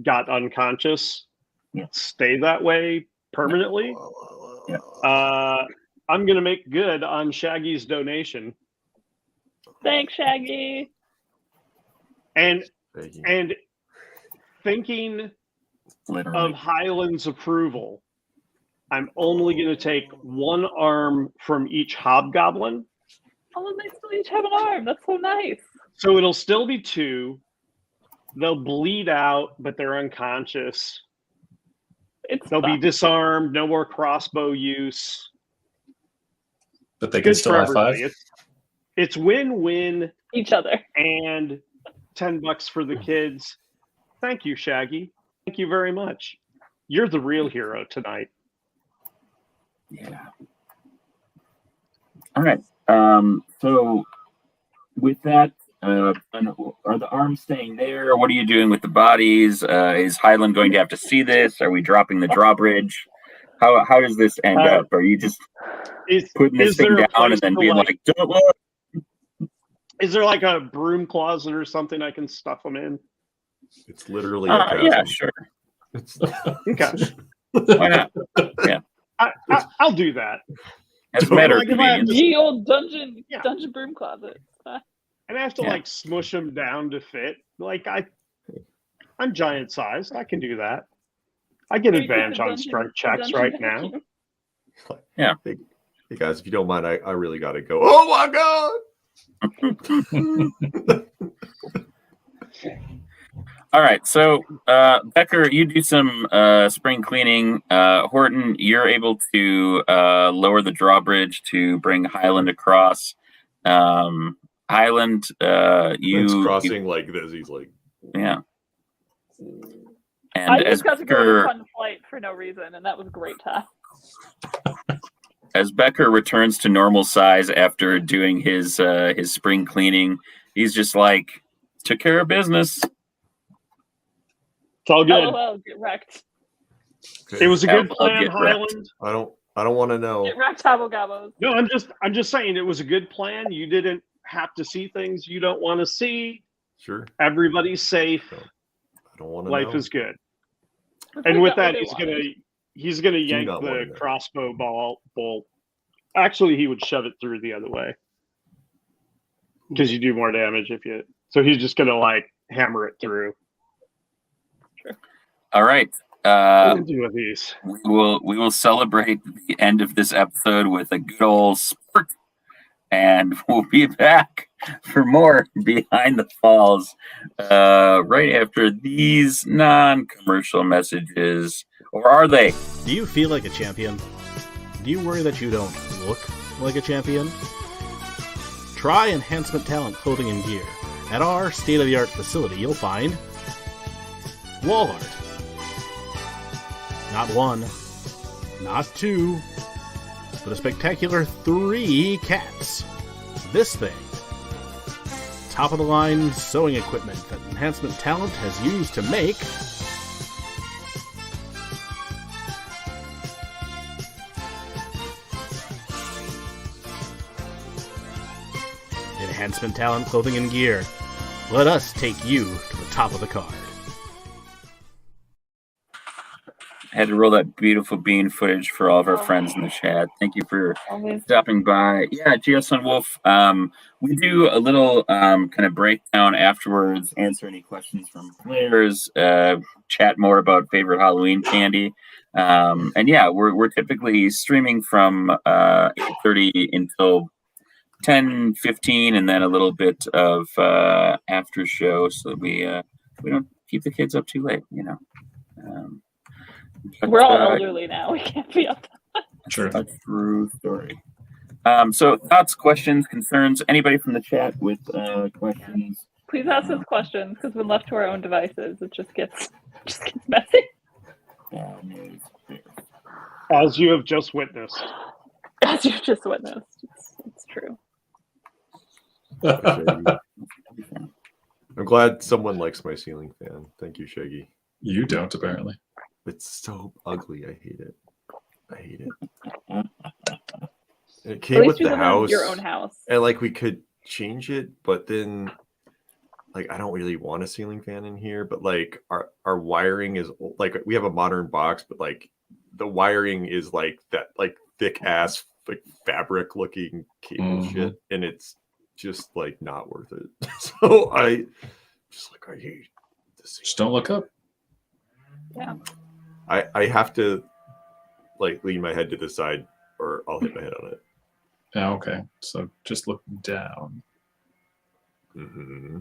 [SPEAKER 5] got unconscious stay that way permanently, I'm going to make good on Shaggy's donation.
[SPEAKER 2] Thanks, Shaggy.
[SPEAKER 5] And thinking
[SPEAKER 1] Literally.
[SPEAKER 5] of Highland's approval, I'm only going to take one arm from each hobgoblin.
[SPEAKER 2] Oh, they still each have an arm. That's so nice.
[SPEAKER 5] So it'll still be two. They'll bleed out, but they're unconscious. They'll be disarmed. No more crossbow use.
[SPEAKER 4] But they can still high five.
[SPEAKER 5] It's win-win.
[SPEAKER 2] Each other.
[SPEAKER 5] And $10 for the kids. Thank you, Shaggy. Thank you very much. You're the real hero tonight.
[SPEAKER 1] Yeah. All right. So with that, are the arms staying there? What are you doing with the bodies? Is Highland going to have to see this? Are we dropping the drawbridge? How does this end up? Are you just putting this thing down and then being like, don't look?
[SPEAKER 5] Is there like a broom closet or something I can stuff them in?
[SPEAKER 3] It's literally
[SPEAKER 1] yeah, sure.
[SPEAKER 5] Okay.
[SPEAKER 1] Why not? Yeah.
[SPEAKER 5] I'll do that.
[SPEAKER 1] As a matter of
[SPEAKER 2] convenience. The old dungeon broom closet.
[SPEAKER 5] And I have to like smush them down to fit. Like I'm giant size. I can do that. I get advantage on strength checks right now.
[SPEAKER 1] Yeah.
[SPEAKER 3] Hey guys, if you don't mind, I really got to go. Oh my god!
[SPEAKER 1] All right, so Becker, you do some spring cleaning. Horton, you're able to lower the drawbridge to bring Highland across. Highland,
[SPEAKER 3] He's crossing like this. He's like,
[SPEAKER 1] yeah. And
[SPEAKER 2] I just got to go on a fun flight for no reason, and that was a great time.
[SPEAKER 1] As Becker returns to normal size after doing his spring cleaning, he's just like, took care of business.
[SPEAKER 5] It's all good.
[SPEAKER 2] LOL, get wrecked.
[SPEAKER 5] Okay. It was a good plan, Highland.
[SPEAKER 3] I don't want to know.
[SPEAKER 2] Get wrecked, Hobble.
[SPEAKER 5] No, I'm just saying it was a good plan. You didn't have to see things you don't want to see.
[SPEAKER 3] Sure.
[SPEAKER 5] Everybody's safe.
[SPEAKER 3] I don't want to.
[SPEAKER 5] Life is good. And with that, he's gonna yank the crossbow bolt. Actually, he would shove it through the other way because you do more damage if you. So he's just gonna like hammer it through.
[SPEAKER 2] Sure.
[SPEAKER 1] All right.
[SPEAKER 5] What do we do with these?
[SPEAKER 1] We will celebrate the end of this episode with a good old sport, and we'll be back for more Behind the Falls right after these non-commercial messages. Or are they?
[SPEAKER 6] Do you feel like a champion? Do you worry that you don't look like a champion? Try Enhancement Talent Clothing and Gear. At our state-of-the-art facility, you'll find wall art. Not one, not two, but a spectacular 3 cats. This thing. Top-of-the-line sewing equipment that Enhancement Talent has used to make Enhancement Talent Clothing and Gear. Let us take you to the top of the card.
[SPEAKER 1] I had to roll that beautiful bean footage for all of our friends in the chat. Thank you for stopping by. Yeah, Geosun Wolf. We do a little kind of breakdown afterwards, answer any questions from players, chat more about favorite Halloween candy. And yeah, we're typically streaming from 8:30 until 10:15, and then a little bit of after show, so that we don't keep the kids up too late, you know.
[SPEAKER 2] We're all elderly now. We can't be up.
[SPEAKER 1] Sure. A true story. So thoughts, questions, concerns? Anybody from the chat with questions?
[SPEAKER 2] Please ask us questions, because when left to our own devices, it just gets messy.
[SPEAKER 5] As you have just witnessed.
[SPEAKER 2] As you've just witnessed. It's true.
[SPEAKER 3] I'm glad someone likes my ceiling fan. Thank you, Shaggy.
[SPEAKER 4] You don't, apparently.
[SPEAKER 3] It's so ugly. I hate it. It
[SPEAKER 2] At
[SPEAKER 3] came
[SPEAKER 2] least
[SPEAKER 3] with
[SPEAKER 2] you
[SPEAKER 3] the
[SPEAKER 2] live in
[SPEAKER 3] house.
[SPEAKER 2] your own house.
[SPEAKER 3] And like we could change it, but then like I don't really want a ceiling fan in here. But like our wiring is like we have a modern box, but like the wiring is like that like thick ass like fabric looking cable shit, and it's just like not worth it. So I hate this.
[SPEAKER 4] Just don't look up.
[SPEAKER 2] Yeah.
[SPEAKER 3] I have to like lean my head to the side, or I'll hit my head on it.
[SPEAKER 4] Oh, okay. So just look down.
[SPEAKER 3] Mm-hmm.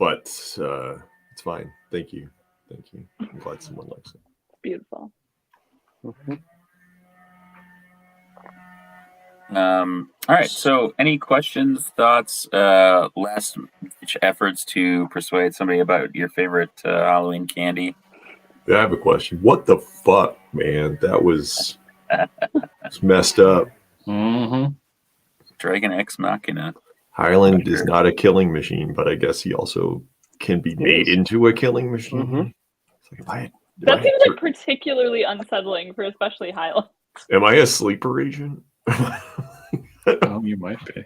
[SPEAKER 3] But it's fine. Thank you. I'm glad someone likes it.
[SPEAKER 2] Beautiful.
[SPEAKER 1] All right. So, any questions, thoughts, last efforts to persuade somebody about your favorite Halloween candy?
[SPEAKER 3] Yeah, I have a question. What the fuck, man? That was it's messed up.
[SPEAKER 4] Mm-hmm.
[SPEAKER 1] Dragon X Machina.
[SPEAKER 3] Highland is not a killing machine, but I guess he also can be made into a killing machine. It's like,
[SPEAKER 2] That seems like particularly unsettling for especially Highland.
[SPEAKER 3] Am I a sleeper agent?
[SPEAKER 4] Oh, you might be.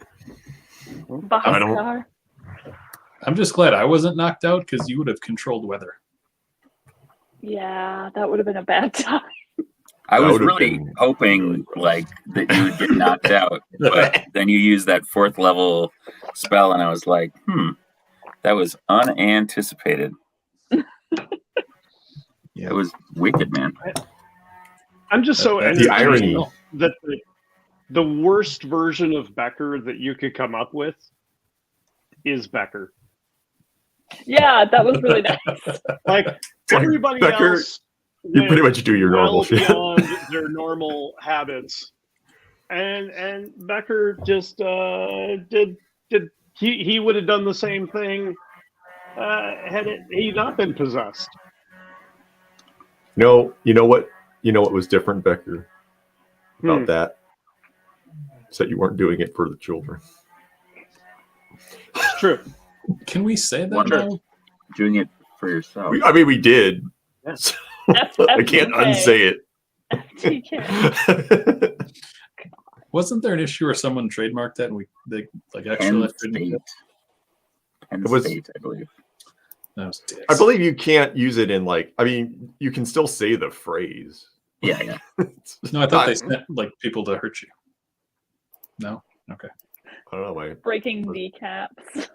[SPEAKER 2] Boxcar.
[SPEAKER 4] I'm just glad I wasn't knocked out because you would have controlled weather.
[SPEAKER 2] Yeah, that would have been a bad time.
[SPEAKER 1] I was really hoping like that you would get knocked out, but then you used that 4th level spell, and I was like, that was unanticipated.
[SPEAKER 4] Yeah,
[SPEAKER 1] it was wicked, man.
[SPEAKER 5] I'm just so
[SPEAKER 3] the irony
[SPEAKER 5] that the worst version of Becker that you could come up with is Becker.
[SPEAKER 2] Yeah, that was really nice.
[SPEAKER 5] Like everybody
[SPEAKER 3] Becker,
[SPEAKER 5] else,
[SPEAKER 3] you pretty much do your normal shit.
[SPEAKER 5] Beyond their normal habits, and Becker just did. He would have done the same thing had he not been possessed.
[SPEAKER 3] No, you know what was different, Becker, about that? Is that you weren't doing it for the children.
[SPEAKER 5] It's true.
[SPEAKER 4] Can we say that now?
[SPEAKER 1] Doing it for yourself.
[SPEAKER 3] We did.
[SPEAKER 5] Yeah.
[SPEAKER 3] So I can't unsay it.
[SPEAKER 2] FTK.
[SPEAKER 4] Wasn't there an issue where someone trademarked that and they actually left it?
[SPEAKER 1] Penn State, I believe.
[SPEAKER 4] That was dicks.
[SPEAKER 3] I believe you can't use it in you can still say the phrase.
[SPEAKER 1] Yeah.
[SPEAKER 4] No, I thought they sent people to hurt you. No? Okay.
[SPEAKER 3] I don't know. My
[SPEAKER 2] Breaking kneecaps.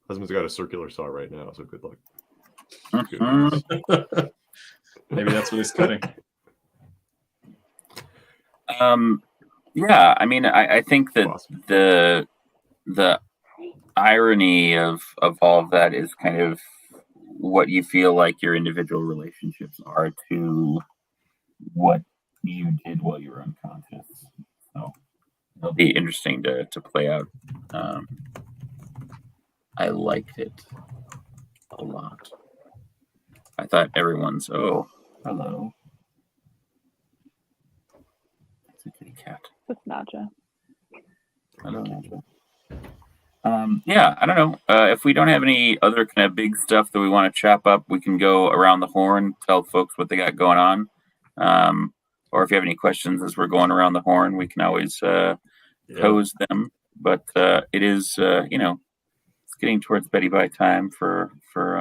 [SPEAKER 3] husband's got a circular saw right now, so good luck.
[SPEAKER 4] Maybe that's what he's cutting.
[SPEAKER 1] Yeah, I mean, I think that the irony of all of that is kind of what you feel like your individual relationships are to what you did while you were unconscious. So it'll be interesting to play out. I liked it a lot. I thought everyone's hello. It's a kitty cat.
[SPEAKER 2] That's Naja.
[SPEAKER 1] Hello, Naja. Yeah, I don't know. If we don't have any other kind of big stuff that we want to chop up, we can go around the horn, tell folks what they got going on. Or if you have any questions as we're going around the horn, we can always pose them. But it is, it's getting towards Betty Bye time for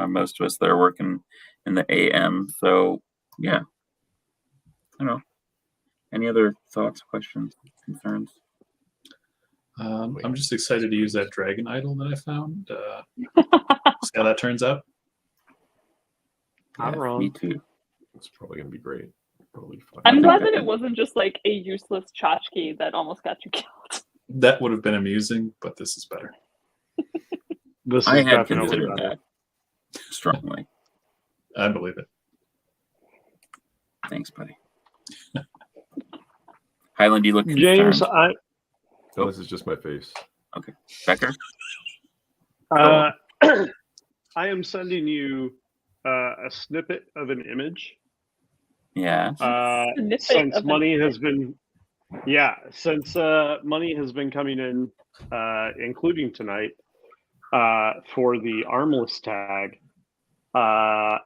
[SPEAKER 1] most of us that are working in the AM. So, yeah. I don't know. Any other thoughts, questions, concerns?
[SPEAKER 4] I'm just excited to use that dragon idol that I found. See how that turns out.
[SPEAKER 5] I'm wrong.
[SPEAKER 1] Me too.
[SPEAKER 3] It's probably gonna be great. Probably fun.
[SPEAKER 2] I'm glad that it wasn't just like a useless tchotchke that almost got you killed.
[SPEAKER 4] That would have been amusing, but this is better.
[SPEAKER 5] This is
[SPEAKER 1] I had
[SPEAKER 5] definitely
[SPEAKER 1] considered
[SPEAKER 5] better.
[SPEAKER 1] that strongly.
[SPEAKER 4] I believe it.
[SPEAKER 1] Thanks, buddy. Highland, you look
[SPEAKER 5] James,
[SPEAKER 1] concerned.
[SPEAKER 3] No, this is just my face.
[SPEAKER 1] Okay. Becker?
[SPEAKER 5] I am sending you a snippet of an image.
[SPEAKER 1] Yeah.
[SPEAKER 5] Since money has been coming in, including tonight, for the armless tag, I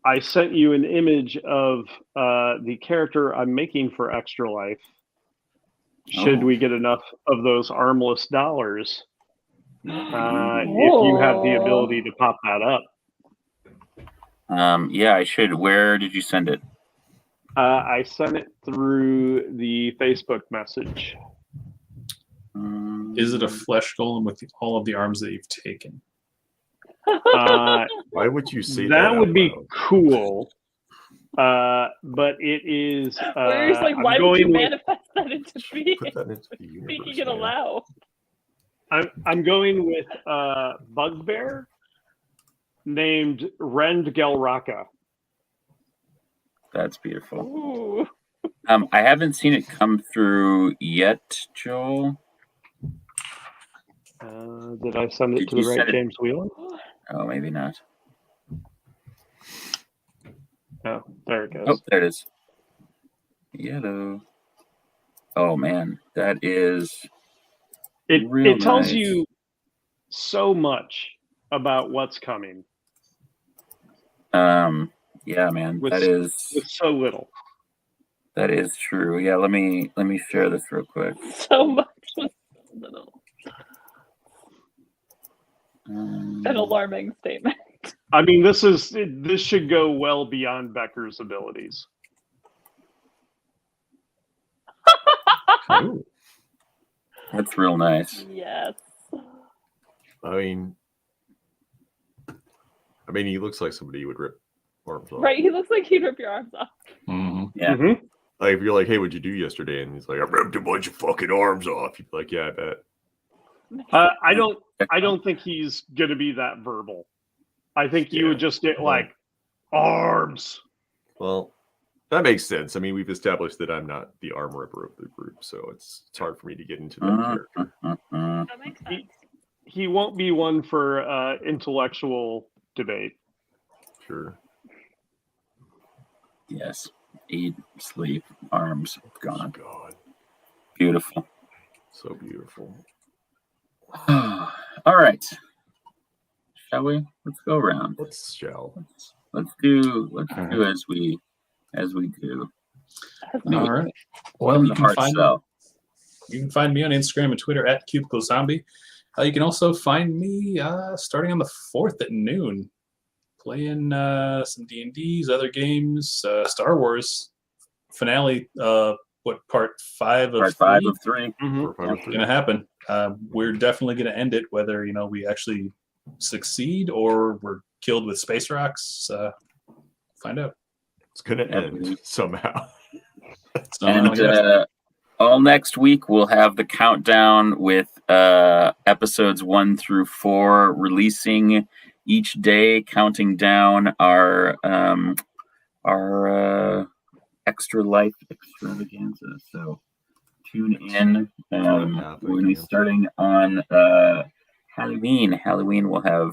[SPEAKER 5] I sent you an image of the character I'm making for Extra Life. Should we get enough of those armless dollars, if you have the ability to pop that up.
[SPEAKER 1] Yeah, I should. Where did you send it?
[SPEAKER 5] I sent it through the Facebook message.
[SPEAKER 4] Is it a flesh golem with all of the arms that you've taken?
[SPEAKER 3] Why would you say that?
[SPEAKER 5] That would be
[SPEAKER 3] loud?
[SPEAKER 5] cool. But it is.
[SPEAKER 2] Where's like, why would you manifest that into being?
[SPEAKER 3] Put that into the universe,
[SPEAKER 2] Speaking it
[SPEAKER 3] man.
[SPEAKER 2] aloud.
[SPEAKER 5] I'm going with Bugbear named Rend Gelraka.
[SPEAKER 1] That's beautiful.
[SPEAKER 2] Ooh.
[SPEAKER 1] I haven't seen it come through yet, Joel.
[SPEAKER 5] Did I send it
[SPEAKER 1] Did
[SPEAKER 5] to
[SPEAKER 1] you
[SPEAKER 5] the right
[SPEAKER 1] send it-
[SPEAKER 5] James Wheeler?
[SPEAKER 1] Oh, maybe not.
[SPEAKER 5] Oh, there it goes.
[SPEAKER 1] Oh, there it is. Yellow. Oh man, that is.
[SPEAKER 5] It tells
[SPEAKER 1] nice.
[SPEAKER 5] you so much about what's coming
[SPEAKER 1] Yeah, man,
[SPEAKER 5] With-
[SPEAKER 1] that is
[SPEAKER 5] so little.
[SPEAKER 1] that is true. Yeah, let me share this real quick.
[SPEAKER 2] So much was little. An alarming statement.
[SPEAKER 5] I mean, this should go well beyond Becker's abilities.
[SPEAKER 4] Ooh.
[SPEAKER 1] That's real nice.
[SPEAKER 2] Yes.
[SPEAKER 3] I mean, he looks like somebody you would rip arms off.
[SPEAKER 2] Right, he looks like he'd rip your arms off.
[SPEAKER 4] Mm-hmm.
[SPEAKER 1] Yeah.
[SPEAKER 5] Mm-hmm.
[SPEAKER 3] Like if you're like, hey, what'd you do yesterday? And he's like, I ripped a bunch of fucking arms off. You'd be like, yeah, I bet.
[SPEAKER 5] I don't think he's gonna be that verbal. I think you would just get like arms.
[SPEAKER 3] Well, that makes sense. I mean, we've established that I'm not the arm ripper of the group, so it's hard for me to get into that character.
[SPEAKER 2] That makes sense.
[SPEAKER 5] He won't be one for intellectual debate.
[SPEAKER 3] Sure.
[SPEAKER 1] Yes. Eat, sleep, arms gone.
[SPEAKER 3] God,
[SPEAKER 1] Beautiful.
[SPEAKER 3] so beautiful.
[SPEAKER 1] All right. Shall we? Let's go around.
[SPEAKER 3] Let's shall.
[SPEAKER 1] Let's do as we do.
[SPEAKER 4] All right. Well, you can find me on Instagram and Twitter at Cubicle Zombie. You can also find me starting on the 4th at noon, playing some D&Ds, other games, Star Wars finale. Part 5 of 3?
[SPEAKER 5] Mm-hmm.
[SPEAKER 4] Going to happen. We're definitely going to end it, whether we actually succeed or we're killed with space rocks. Find out.
[SPEAKER 3] It's gonna end somehow.
[SPEAKER 1] And all next week we'll have the countdown with episodes 1 through 4 releasing each day, counting down our Extra Life extravaganza. So tune in. We're going to be starting on Halloween. Halloween will have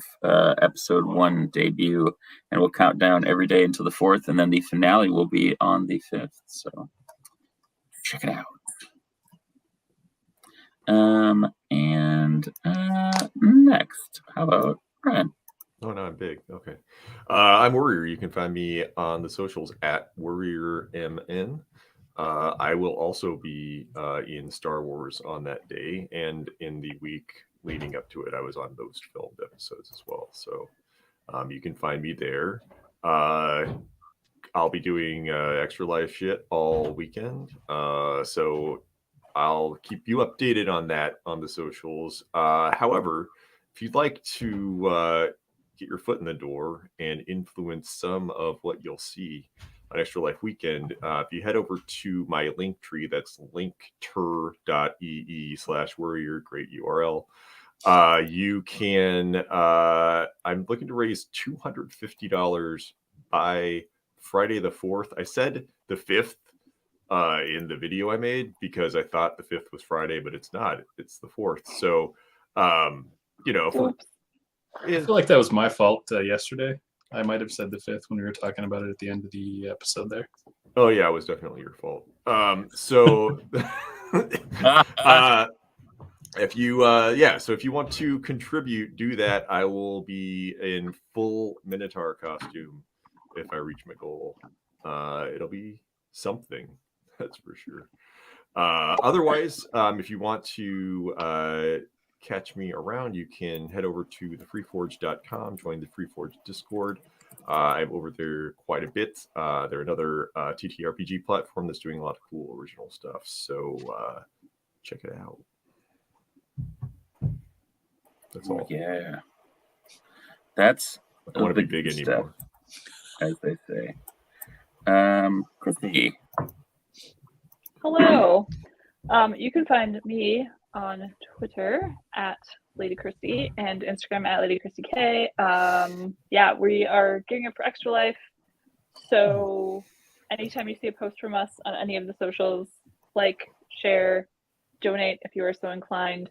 [SPEAKER 1] episode 1 debut, and we'll count down every day until the 4th, and then the finale will be on the 5th. So check it out. And next, how about Brian?
[SPEAKER 3] Oh, no, I'm big. Okay. I'm Warrior. You can find me on the socials at WarriorMN. I will also be in Star Wars on that day, and in the week leading up to it, I was on those filmed episodes as well. So you can find me there. I'll be doing Extra Life shit all weekend. So I'll keep you updated on that on the socials. However, if you'd like to get your foot in the door and influence some of what you'll see on Extra Life Weekend, if you head over to my link tree, that's linkter.ee/warrior, great URL. You can, I'm looking to raise $250 by Friday the 4th. I said the 5th in the video I made because I thought the 5th was Friday, but it's not. It's the 4th. So,
[SPEAKER 4] I feel like that was my fault yesterday. I might have said the 5th when we were talking about it at the end of the episode there.
[SPEAKER 3] Oh yeah, it was definitely your fault. So if you want to contribute, do that. I will be in full Minotaur costume if I reach my goal. It'll be something, that's for sure. Otherwise, if you want to catch me around, you can head over to thefreeforge.com, join the Freeforge Discord. I'm over there quite a bit. They're another TTRPG platform that's doing a lot of cool original stuff. So check it out. That's all.
[SPEAKER 1] Yeah. That's
[SPEAKER 3] I don't want to be big anymore.
[SPEAKER 1] As they say. Christy.
[SPEAKER 2] Hello. You can find me on Twitter at Lady Christy and Instagram at Lady Christy K. Yeah, we are gearing up for Extra Life. So anytime you see a post from us on any of the socials, like, share, donate if you are so inclined.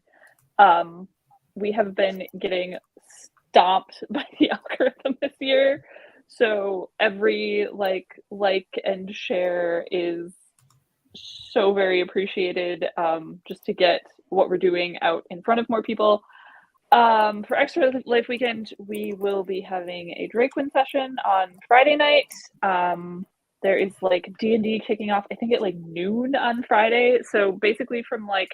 [SPEAKER 2] We have been getting stomped by the algorithm this year. So every like and share is so very appreciated, just to get what we're doing out in front of more people. For Extra Life Weekend, we will be having a Drakewind session on Friday night. There is like D&D kicking off, I think at like noon on Friday. So basically from like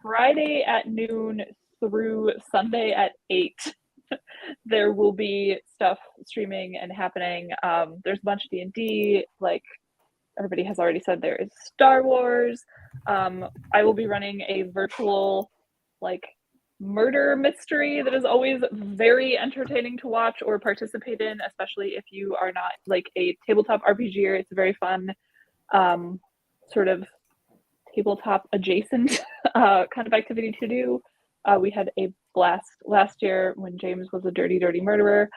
[SPEAKER 2] Friday at noon through Sunday at 8, there will be stuff streaming and happening. There's a bunch of D&D, like everybody has already said. There is Star Wars. I will be running a virtual like murder mystery that is always very entertaining to watch or participate in, especially if you are not like a tabletop RPGer. It's a very fun sort of tabletop adjacent kind of activity to do. We had a blast last year when James was a dirty murderer.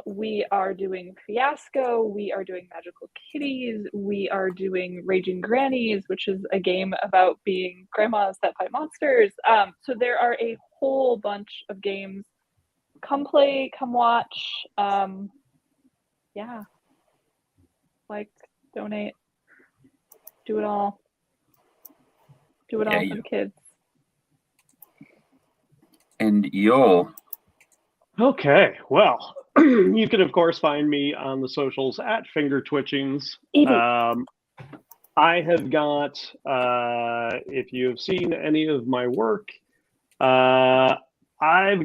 [SPEAKER 2] We are doing Fiasco, we are doing Magical Kitties, we are doing Raging Grannies, which is a game about being grandmas that fight monsters. So there are a whole bunch of games. Come play, come watch. Yeah. Like, donate. Do it all. Do it all for the kids.
[SPEAKER 1] And Yol.
[SPEAKER 5] Okay, well, you can of course find me on the socials at Finger Twitchings. I have got, if you have seen any of my work, I've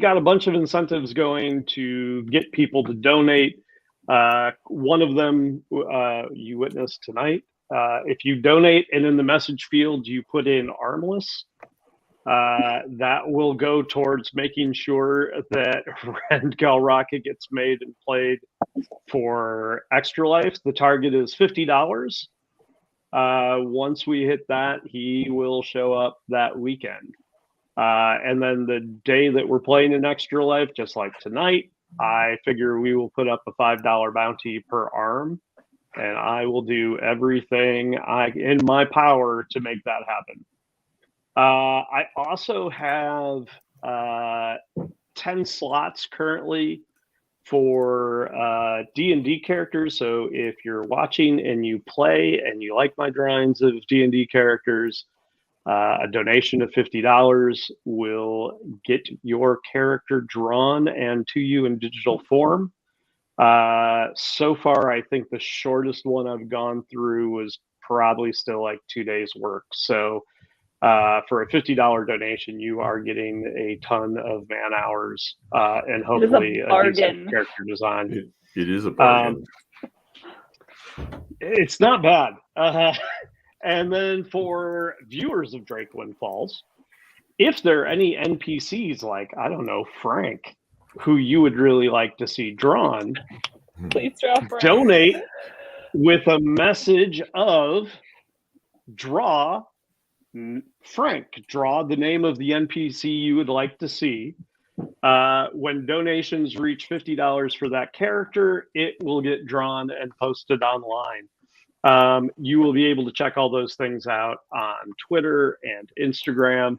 [SPEAKER 5] got a bunch of incentives going to get people to donate. One of them you witnessed tonight. If you donate and in the message field you put in armless, that will go towards making sure that Randgal Rocket gets made and played for Extra Life. The target is $50. Once we hit that, he will show up that weekend. And then the day that we're playing in Extra Life, just like tonight, I figure we will put up a $5 bounty per arm. And I will do everything in my power to make that happen. I also have 10 slots currently for D&D characters. So if you're watching and you play and you like my drawings of D&D characters, a donation of $50 will get your character drawn and to you in digital form. So far, I think the shortest one I've gone through was probably still like 2 days work. So for a $50 donation, you are getting a ton of man hours and hopefully a decent character design.
[SPEAKER 3] It is a bargain.
[SPEAKER 5] It's not bad. And then for viewers of Drakewind Falls, if there are any NPCs like, I don't know, Frank, who you would really like to see drawn,
[SPEAKER 2] please draw Frank.
[SPEAKER 5] Donate with a message of draw Frank, draw the name of the NPC you would like to see. When donations reach $50 for that character, it will get drawn and posted online. You will be able to check all those things out on Twitter and Instagram.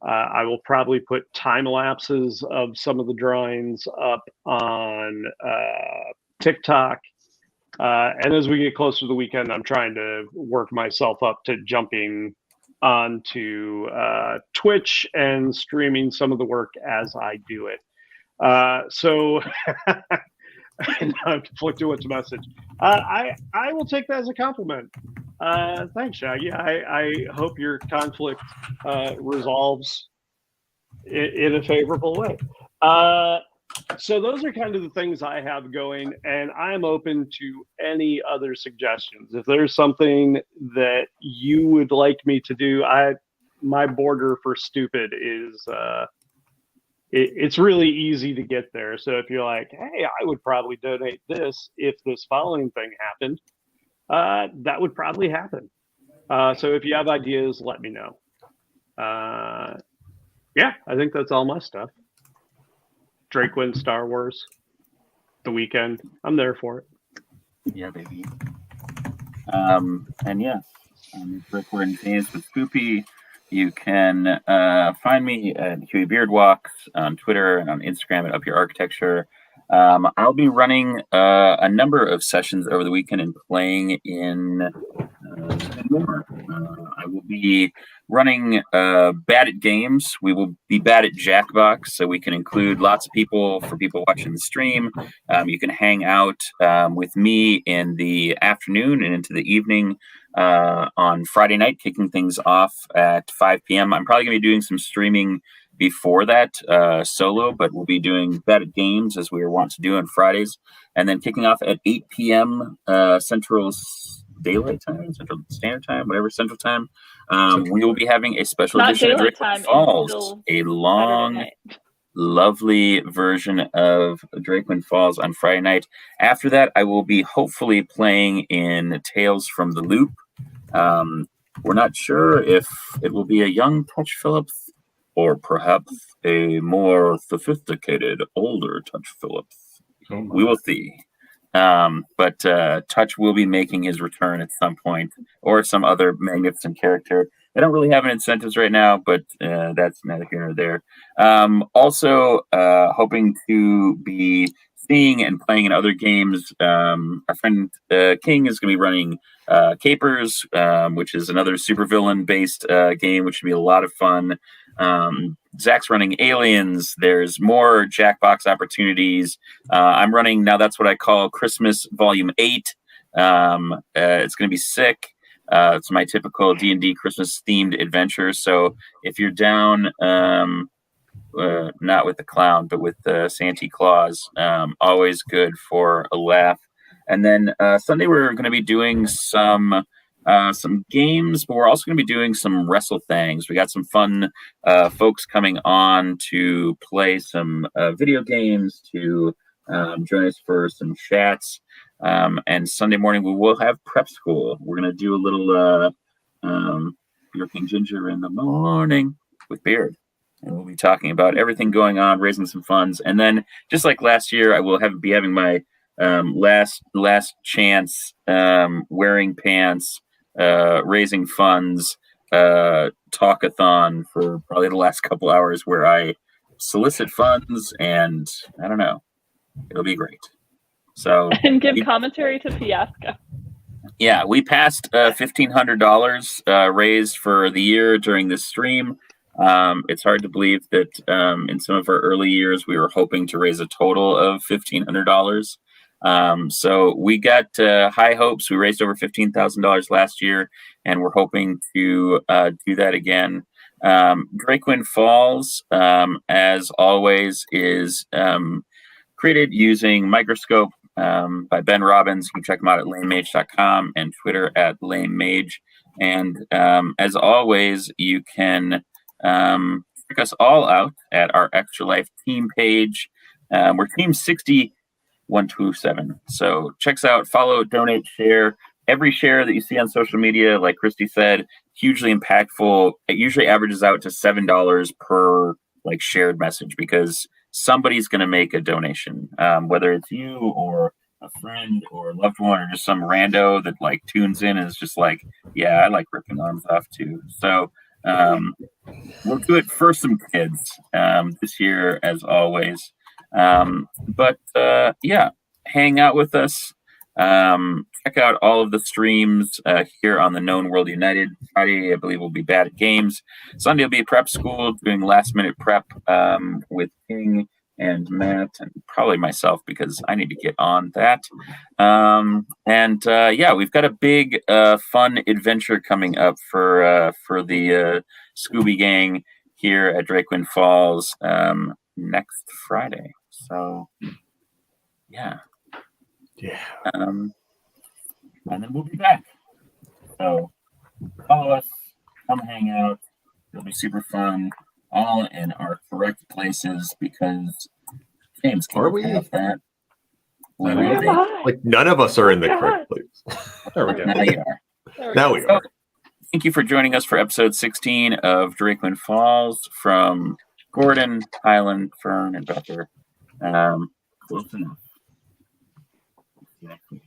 [SPEAKER 5] I will probably put time lapses of some of the drawings up on TikTok. And as we get closer to the weekend, I'm trying to work myself up to jumping onto Twitch and streaming some of the work as I do it. So I'm conflicted with the message. I will take that as a compliment. Thanks, Shaggy. I hope your conflict resolves in a favorable way. So those are kind of the things I have going, and I'm open to any other suggestions. If there's something that you would like me to do, my border for stupid is it's really easy to get there. So if you're like, hey, I would probably donate this if this following thing happened, that would probably happen. So if you have ideas, let me know. Yeah, I think that's all my stuff. Drakewind, Star Wars, The Weekend. I'm there for it.
[SPEAKER 1] Yeah, baby. And yeah, Drakewind Games with Spoopy. You can find me at Huey Beard Walks on Twitter and on Instagram at Up Your Architecture. I'll be running a number of sessions over the weekend and playing in more. I will be running Bad at Games. We will be bad at Jackbox, so we can include lots of people for people watching the stream. You can hang out with me in the afternoon and into the evening on Friday night, kicking things off at 5 p.m. I'm probably going to be doing some streaming before that solo, but we'll be doing Bad at Games as we were wont to do on Fridays, and then kicking off at 8 p.m. Central Daylight Time, Central Standard Time, whatever Central Time. We will be having a special edition of Drakewind Falls, a long, lovely version of Drakewind Falls on Friday night. After that, I will be hopefully playing in Tales from the Loop. We're not sure if it will be a young Touch Phillips or perhaps a more sophisticated, older Touch Phillips. We will see. But Touch will be making his return at some point, or some other magnificent character. I don't really have any incentives right now, but that's neither here nor there. Also, hoping to be seeing and playing in other games. Our friend King is going to be running Capers, which is another supervillain-based game, which should be a lot of fun. Zach's running Aliens. There's more Jackbox opportunities. I'm running now. That's what I call Christmas Volume 8. It's going to be sick. It's my typical D&D Christmas themed adventure. So if you're down, not with the clown, but with Santa Claus, always good for a laugh. And then Sunday we're going to be doing some games, but we're also going to be doing some wrestle things. We got some fun folks coming on to play some video games, to join us for some chats. And Sunday morning we will have prep school. We're going to do a little Beer King Ginger in the morning with Beard. And we'll be talking about everything going on, raising some funds. And then just like last year, I will be having my last chance wearing pants, raising funds, talkathon for probably the last couple hours where I solicit funds, and I don't know, it'll be great. So
[SPEAKER 2] and give commentary to Fiasco.
[SPEAKER 1] Yeah, we passed $1,500 raised for the year during this stream. It's hard to believe that in some of our early years we were hoping to raise a total of $1,500. So we got high hopes. We raised over $15,000 last year, and we're hoping to do that again. Drakewind Falls, as always, is created using Microscope by Ben Robbins. You can check him out at lamemage.com and Twitter at lamemage. And as always, you can check us all out at our Extra Life team page. We're team 60127. So check us out, follow, donate, share. Every share that you see on social media, like Christy said, hugely impactful. It usually averages out to $7 per shared message, because somebody's going to make a donation, whether it's you or a friend or a loved one or just some rando that tunes in and is just yeah, I like ripping arms off too. So we'll do it for some kids this year, as always. But yeah, hang out with us. Check out all of the streams here on the Known World United. Friday, I believe, will be Bad at Games. Sunday will be prep school, doing last minute prep with King and Matt, and probably myself because I need to get on that. Yeah, we've got a big fun adventure coming up for the Scooby Gang here at Drakewind Falls next Friday. So yeah. And then we'll be back. So follow us, come hang out. It'll be super fun. All in our correct places because James can't have that.
[SPEAKER 3] Like none of us are in the correct place.
[SPEAKER 4] There we go.
[SPEAKER 1] Now you are.
[SPEAKER 3] Now we are.
[SPEAKER 1] Thank you for joining us for episode 16 of Drakewind Falls from Gordon, Highland, Fern, and Becker. Close enough. See you next week.